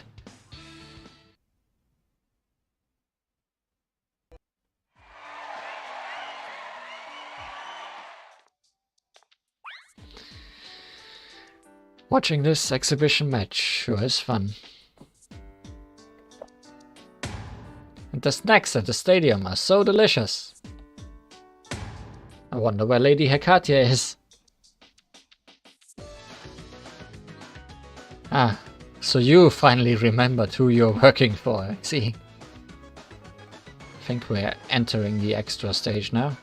Watching this exhibition match sure is fun. And the snacks at the stadium are so delicious. I wonder where Lady Hekatia is. Ah, so you finally remembered who you're working for, I see. I think we're entering the extra stage now.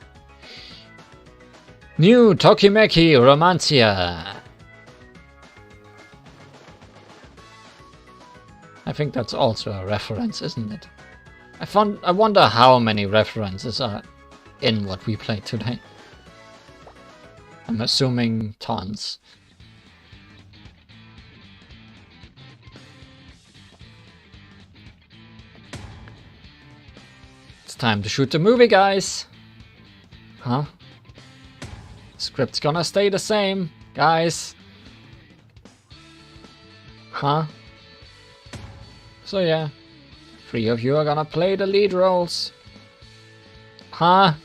New Tokimeki Romancia! I think that's also a reference, isn't it? I wonder how many references are in what we played today. I'm assuming tons. It's time to shoot the movie, guys! Huh? Script's gonna stay the same, guys. Huh? So yeah, 3 of you are gonna play the lead roles. Huh?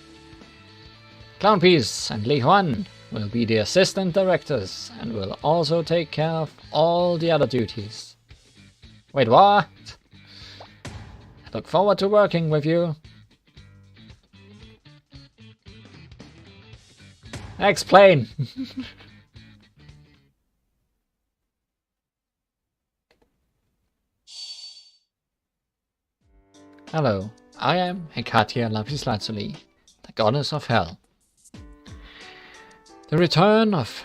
Clownpiece and Li Huan will be the assistant directors and will also take care of all the other duties. Wait, what? I look forward to working with you. Explain! Hello, I am Hekatia Lapislazuli, the goddess of hell. The return of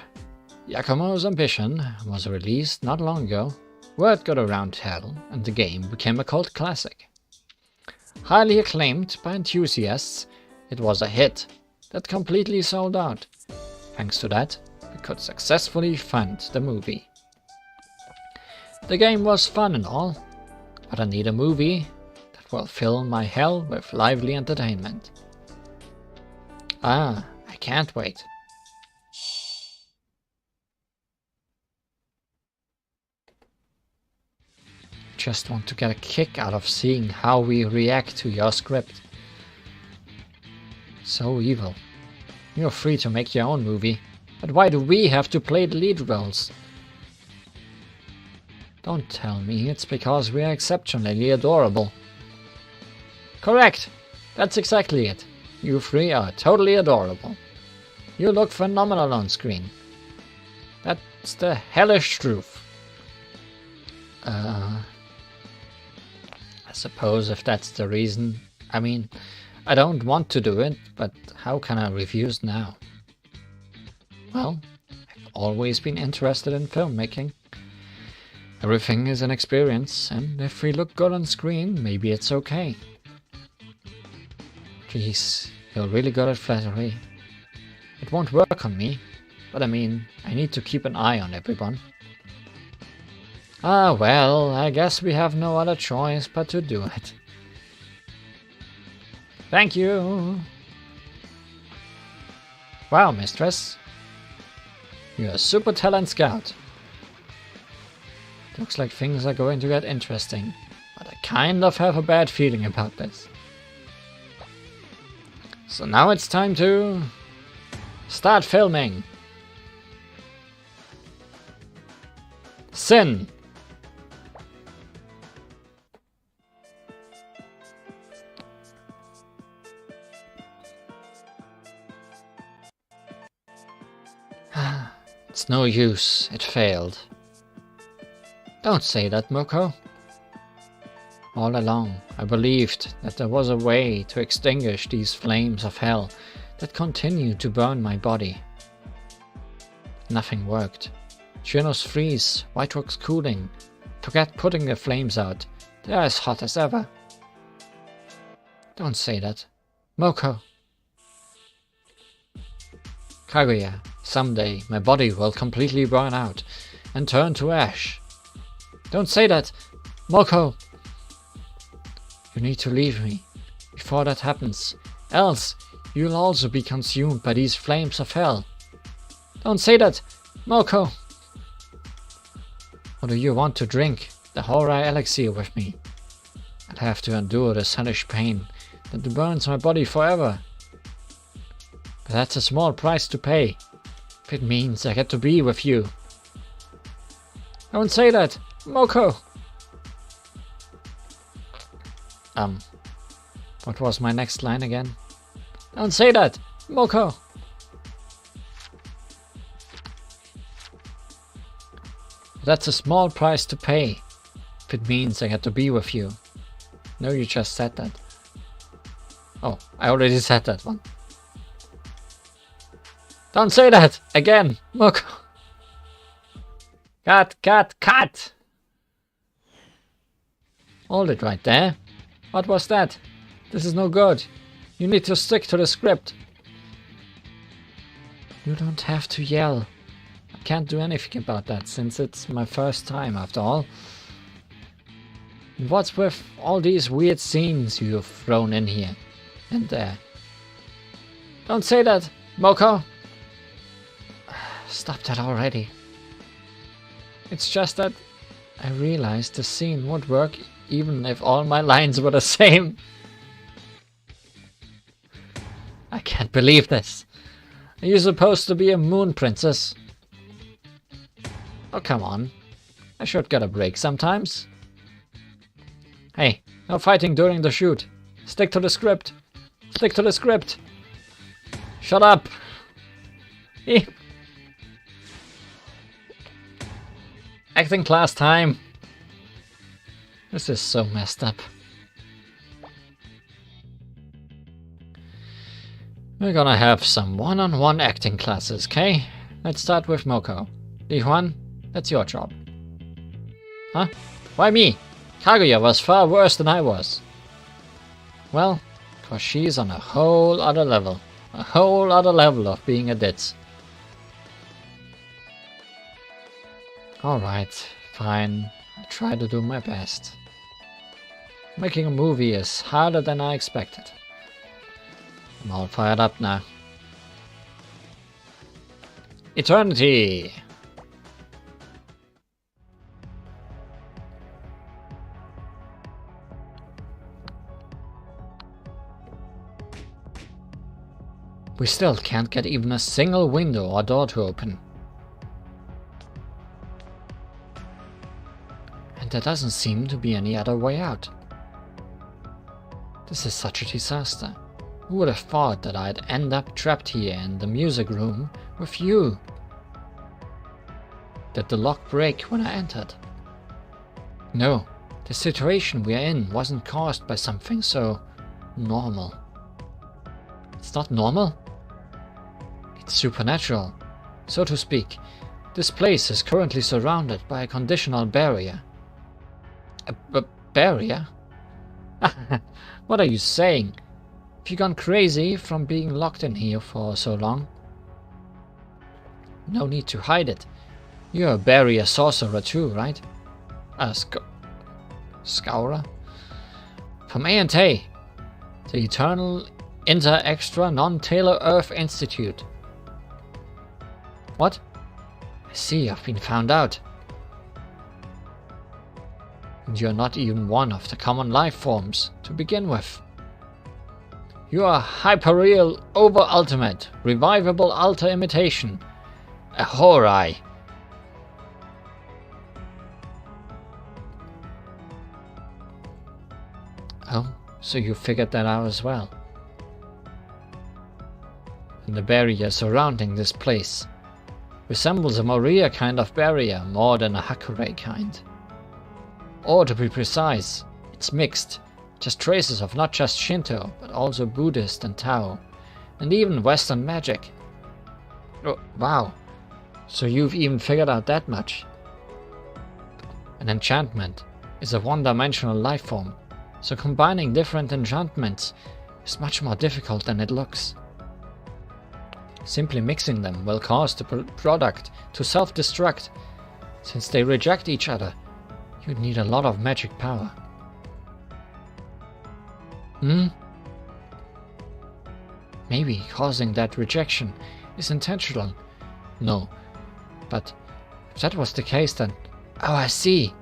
Yakumo's Ambition was released not long ago. Word got around hell and the game became a cult classic. Highly acclaimed by enthusiasts, it was a hit that completely sold out. Thanks to that, we could successfully fund the movie. The game was fun and all, but I need a movie will fill my hell with lively entertainment. Ah, I can't wait. Just want to get a kick out of seeing how we react to your script. So evil. You're free to make your own movie, but why do we have to play the lead roles? Don't tell me it's because we are exceptionally adorable. Correct! That's exactly it. You 3 are totally adorable. You look phenomenal on screen. That's the hellish truth. I suppose if that's the reason. I mean, I don't want to do it, but how can I refuse now? Well, I've always been interested in filmmaking. Everything is an experience, and if we look good on screen, maybe it's okay. Jeez, you're really good at flattery. It won't work on me, but I mean, I need to keep an eye on everyone. Ah, well, I guess we have no other choice but to do it. Thank you! Wow, mistress. You're a super talent scout. Looks like things are going to get interesting, but I kind of have a bad feeling about this. So now it's time to start filming. Sin. It's no use, it failed. Don't say that, Moko. All along, I believed that there was a way to extinguish these flames of hell that continue to burn my body. Nothing worked. Shino's freeze, White Rock's cooling. Forget putting the flames out. They're as hot as ever. Don't say that. Moko. Kaguya, someday my body will completely burn out and turn to ash. Don't say that! Moko! You need to leave me before that happens, else you'll also be consumed by these flames of hell. Don't say that! Moko! Or do you want to drink the horror elixir with me? I'll have to endure the hellish pain that burns my body forever. But that's a small price to pay, if it means I get to be with you. Don't say that! Moko! What was my next line again? Don't say that! Moko! That's a small price to pay, if it means I get to be with you. No, you just said that. Oh, I already said that one. Don't say that! Again! Moko! Cut! Hold it right there. What was that? This is no good. You need to stick to the script. You don't have to yell. I can't do anything about that since it's my first time after all. And what's with all these weird scenes you've thrown in here and there? Don't say that, Moko! Stop that already. It's just that I realized the scene would work even if all my lines were the same. I can't believe this. Are you supposed to be a moon princess? Oh, come on. I should get a break sometimes. Hey, no fighting during the shoot. Stick to the script. Stick to the script. Shut up. Acting class time. This is so messed up. We're gonna have some one-on-one acting classes, okay? Let's start with Moko. Li Huan, that's your job. Huh? Why me? Kaguya was far worse than I was. Well, cause she's on a whole other level. A whole other level of being a ditz. Alright, fine. I try to do my best. Making a movie is harder than I expected. I'm all fired up now. Eternity! We still can't get even a single window or door to open. And there doesn't seem to be any other way out. This is such a disaster. Who would have thought that I'd end up trapped here in the music room with you? Did the lock break when I entered? No, the situation we are in wasn't caused by something so normal. It's not normal? It's supernatural. So to speak, this place is currently surrounded by a conditional barrier. A barrier? What are you saying? Have you gone crazy from being locked in here for so long? No need to hide it. You're a barrier sorcerer too, right? A scourer? From A&A, the Eternal Inter-Extra Non-Taylor Earth Institute. What? I see, I've been found out. And you're not even one of the common life forms to begin with. You are hyperreal, over-ultimate, revivable alter imitation. A Horai. Oh, so you figured that out as well. And the barrier surrounding this place resembles a Moria kind of barrier more than a Hakurei kind. Or to be precise, it's mixed, just traces of not just Shinto, but also Buddhist and Tao, and even Western magic. Oh, wow, so you've even figured out that much. An enchantment is a one-dimensional life form, so combining different enchantments is much more difficult than it looks. Simply mixing them will cause the product to self-destruct. Since they reject each other, you'd need a lot of magic power. Maybe causing that rejection is intentional. No, but if that was the case then... Oh, I see.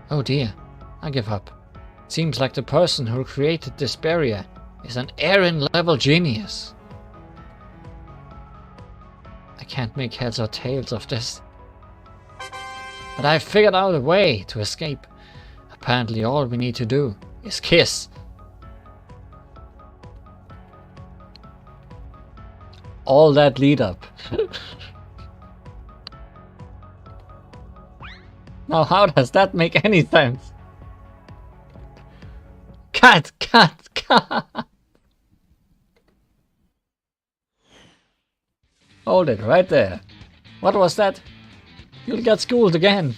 Oh dear, I give up. Seems like the person who created this barrier is an Aaron-level genius. I can't make heads or tails of this. But I've figured out a way to escape. Apparently all we need to do is kiss. All that lead up. Now how does that make any sense? Cut! Hold it right there. What was that? You'll get schooled again.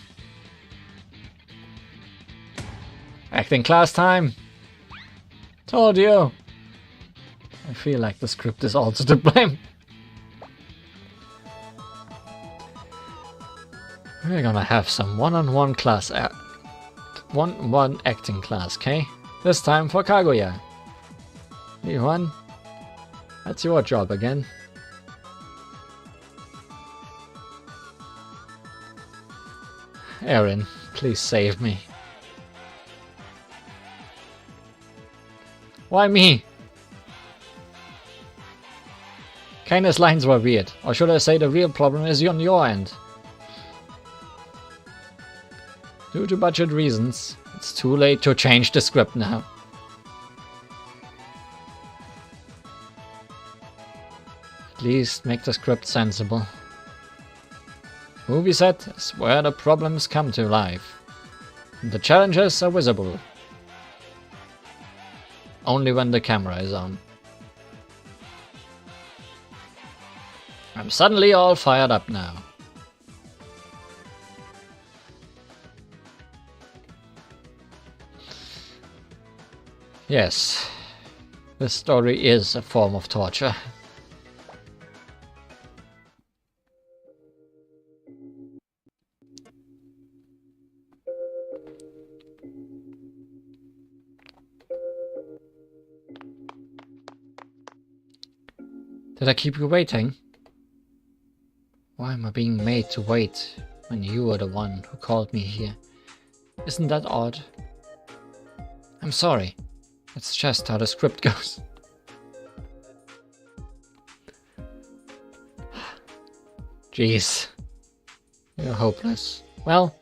Acting class time. Told you. I feel like the script is also to blame. We're gonna have some one-on-one class, one acting class, okay? This time for Kaguya. Yuan, that's your job again. Aaron, please save me. Why me? Kaina's lines were weird, or should I say the real problem is on your end. Due to budget reasons, it's too late to change the script now. At least make the script sensible. Movie set is where the problems come to life. And the challenges are visible. Only when the camera is on. I'm suddenly all fired up now. Yes, this story is a form of torture. Did I keep you waiting? Why am I being made to wait when you were the one who called me here? Isn't that odd? I'm sorry. It's just how the script goes. Jeez. You're hopeless. Well,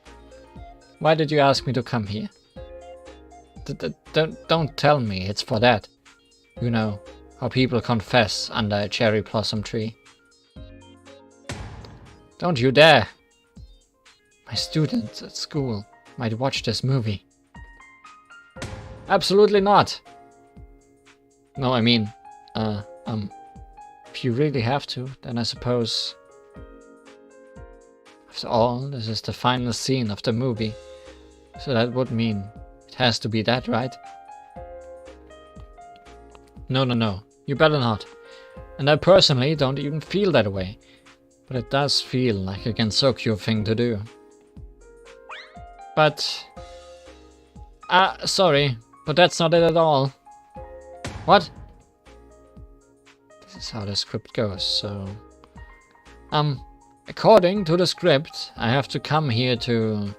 why did you ask me to come here? Don't tell me it's for that. You know, how people confess under a cherry blossom tree. Don't you dare! My students at school might watch this movie. Absolutely not! No, I mean, if you really have to, then I suppose After all, this is the final scene of the movie. So that would mean it has to be that, right? No. You better not. And I personally don't even feel that way. But it does feel like a Gensokyo thing to do. But... sorry. But that's not it at all. What? This is how the script goes, so... according to the script, I have to come here to...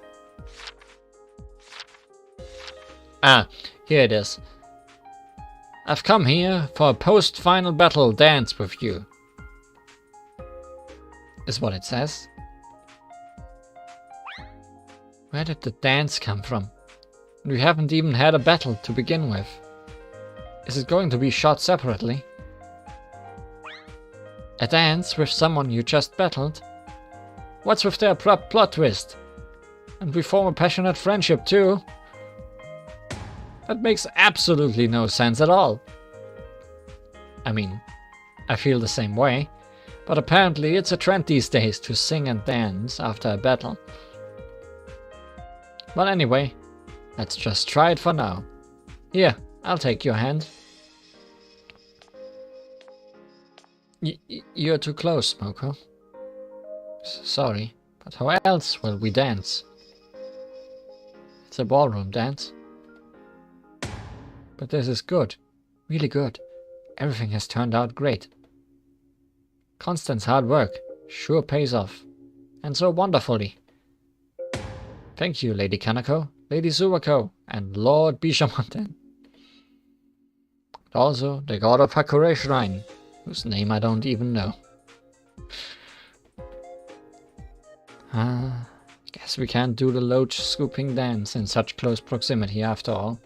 here it is. I've come here for a post-final battle dance with you. Is what it says. Where did the dance come from? We haven't even had a battle to begin with. Is it going to be shot separately? A dance with someone you just battled? What's with the abrupt plot twist? And we form a passionate friendship too? That makes absolutely no sense at all. I mean, I feel the same way, but apparently it's a trend these days to sing and dance after a battle. But anyway, let's just try it for now. Here, I'll take your hand. You're too close, Moko. Sorry, but how else will we dance? It's a ballroom dance. But this is good. Really good. Everything has turned out great. Constance hard work sure pays off. And so wonderfully. Thank you, Lady Kanako, Lady Suwako, and Lord Bishamonten. Also, the god of Hakure Shrine, whose name I don't even know. Guess we can't do the loach scooping dance in such close proximity after all.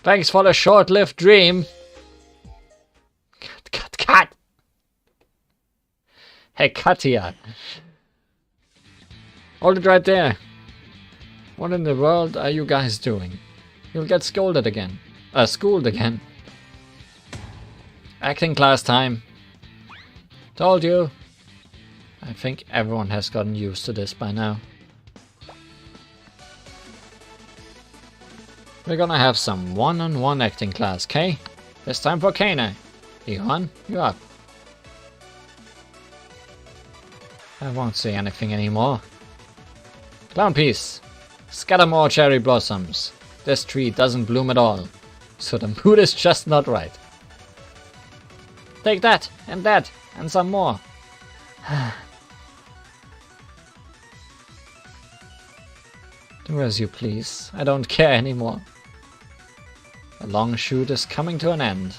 Thanks for the short-lived dream. Cut! Hey, Katia. Hold it right there. What in the world are you guys doing? You'll get scolded again. Schooled again. Acting class time. Told you. I think everyone has gotten used to this by now. We're gonna have some one-on-one acting class, Kay? This time for Kane. Johan, you're up. I won't say anything anymore. Clown piece. Scatter more cherry blossoms. This tree doesn't bloom at all, so the mood is just not right. Take that, and some more. Do as you please. I don't care anymore. The long shoot is coming to an end.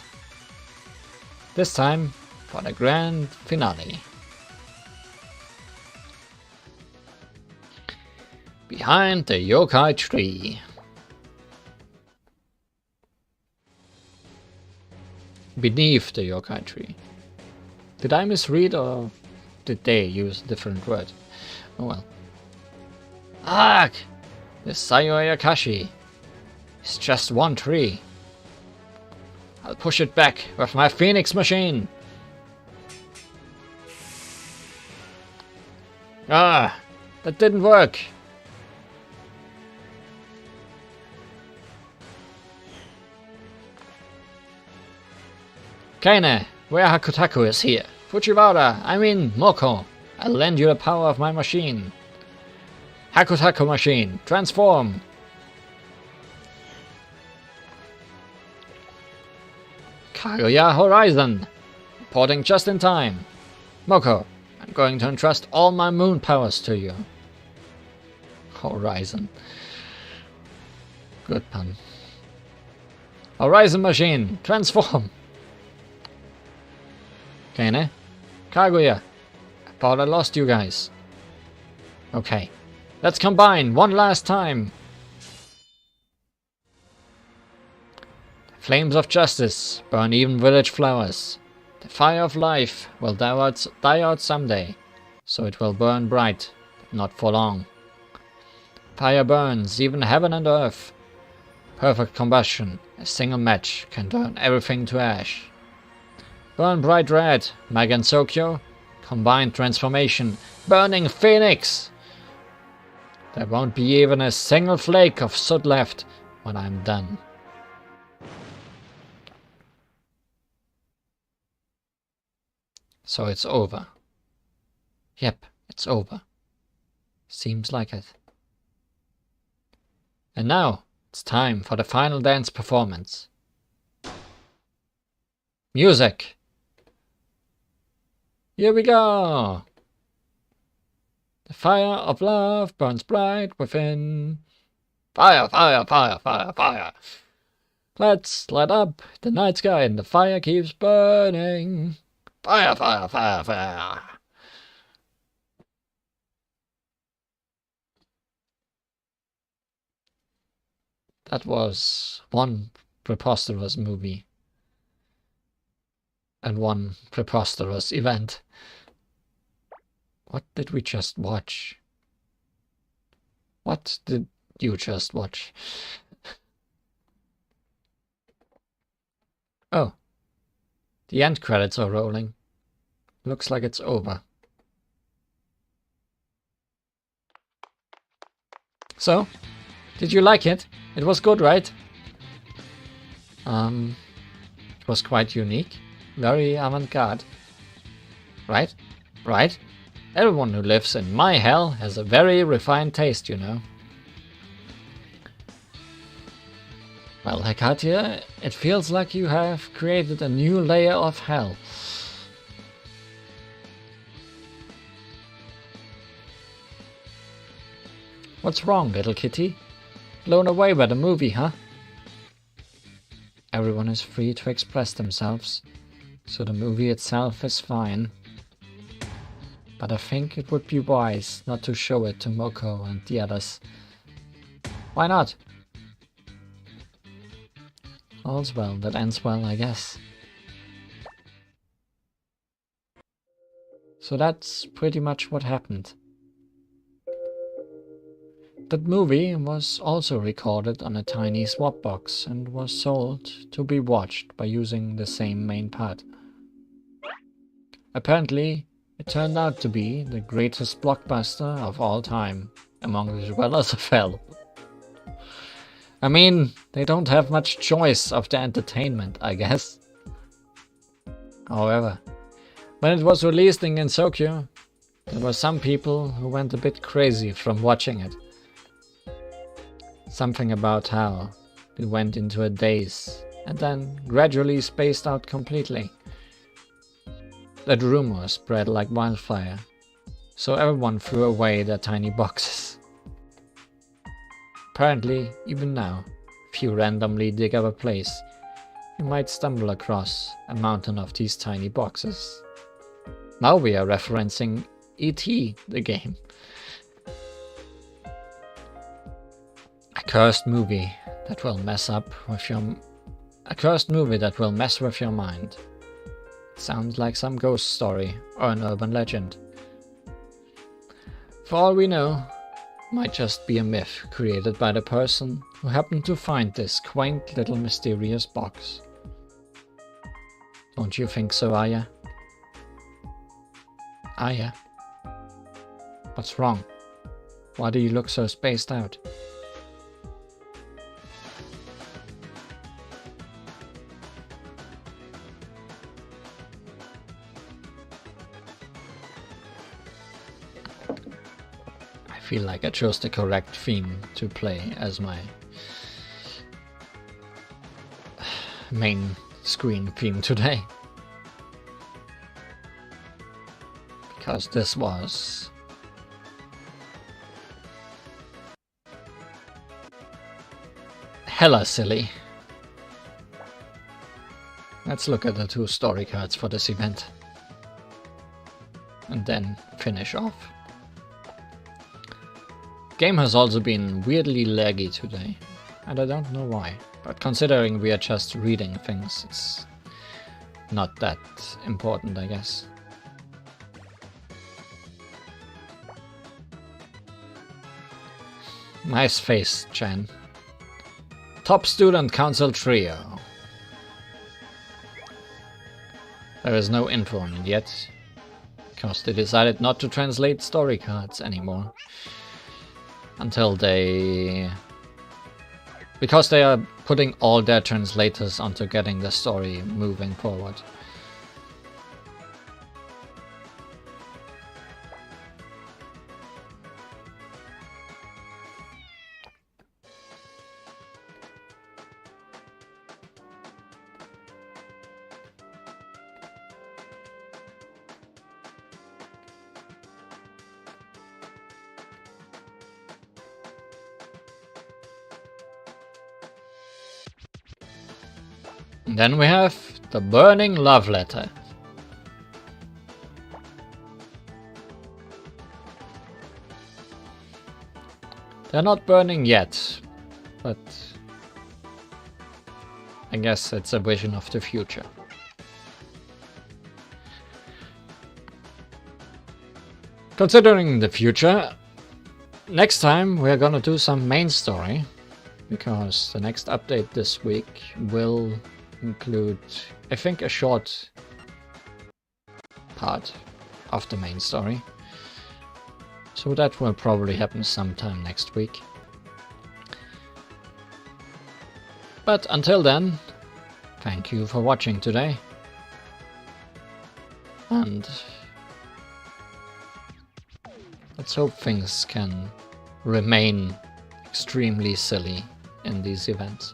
This time for the grand finale. Behind the yokai tree. Beneath the yokai tree. Did I misread or did they use a different word? Oh well. Ark! This Sayo Ayakashi is just one tree. I'll push it back with my Phoenix machine. Ah, that didn't work. Kaine, where Hakutaku is here. Fujiwara, I mean Moko. I'll lend you the power of my machine. Hakutaku machine, transform! Kaguya Horizon! Reporting just in time. Moko, I'm going to entrust all my moon powers to you. Horizon. Good pun. Horizon machine, transform! Kaine? Kaguya! I thought I lost you guys. Okay. Let's combine one last time. The flames of justice burn even village flowers. The fire of life will die out someday, so it will burn bright, but not for long. Fire burns even heaven and earth. Perfect combustion, a single match can turn everything to ash. Burn bright red, my Gensokyo, Combined transformation. Burning phoenix. There won't be even a single flake of soot left when I'm done. So it's over. Yep, it's over. Seems like it. And now, it's time for the final dance performance. Music! Here we go! The fire of love burns bright within. Fire, fire, fire, fire, fire! Let's light up the night sky and the fire keeps burning. Fire, fire, fire, fire! That was one preposterous movie. And one preposterous event. What did we just watch? What did you just watch? Oh. The end credits are rolling. Looks like it's over. So, did you like it? It was good, right? It was quite unique. Very avant-garde. Right? Right? Everyone who lives in my hell has a very refined taste, you know. Well, Hekatia, it feels like you have created a new layer of hell. What's wrong, little kitty? Blown away by the movie, huh? Everyone is free to express themselves, so the movie itself is fine. But I think it would be wise not to show it to Moko and the others. Why not? All's well that ends well, I guess. So that's pretty much what happened. That movie was also recorded on a tiny swap box and was sold to be watched by using the same main part. Apparently, it turned out to be the greatest blockbuster of all time among the dwellers of hell. I mean, they don't have much choice of the entertainment, I guess. However, when it was released in Gensokyo, there were some people who went a bit crazy from watching it. Something about how it went into a daze and then gradually spaced out completely. That rumor spread like wildfire, so everyone threw away their tiny boxes. Apparently, even now, if you randomly dig up a place, you might stumble across a mountain of these tiny boxes. Now we are referencing E.T., the game. A cursed movie that will mess with your mind. Sounds like some ghost story or an urban legend. For all we know, might just be a myth created by the person who happened to find this quaint little mysterious box. Don't you think so, Aya? Aya? What's wrong? Why do you look so spaced out? I feel like I chose the correct theme to play as my main screen theme today. Because this was hella silly. Let's look at the 2 story cards for this event. And then finish off. Game has also been weirdly laggy today, and I don't know why, but considering we are just reading things, it's not that important, I guess. Nice face, Chan. Top Student Council Trio. There is no info on it yet. because they decided not to translate story cards anymore. Until because they are putting all their translators onto getting the story moving forward. Then we have the burning love letter. They're not burning yet, but I guess it's a vision of the future. Considering the future, next time we're gonna do some main story, because the next update this week will include, I think, a short part of the main story. So that will probably happen sometime next week. But until then, thank you for watching today. And let's hope things can remain extremely silly in these events.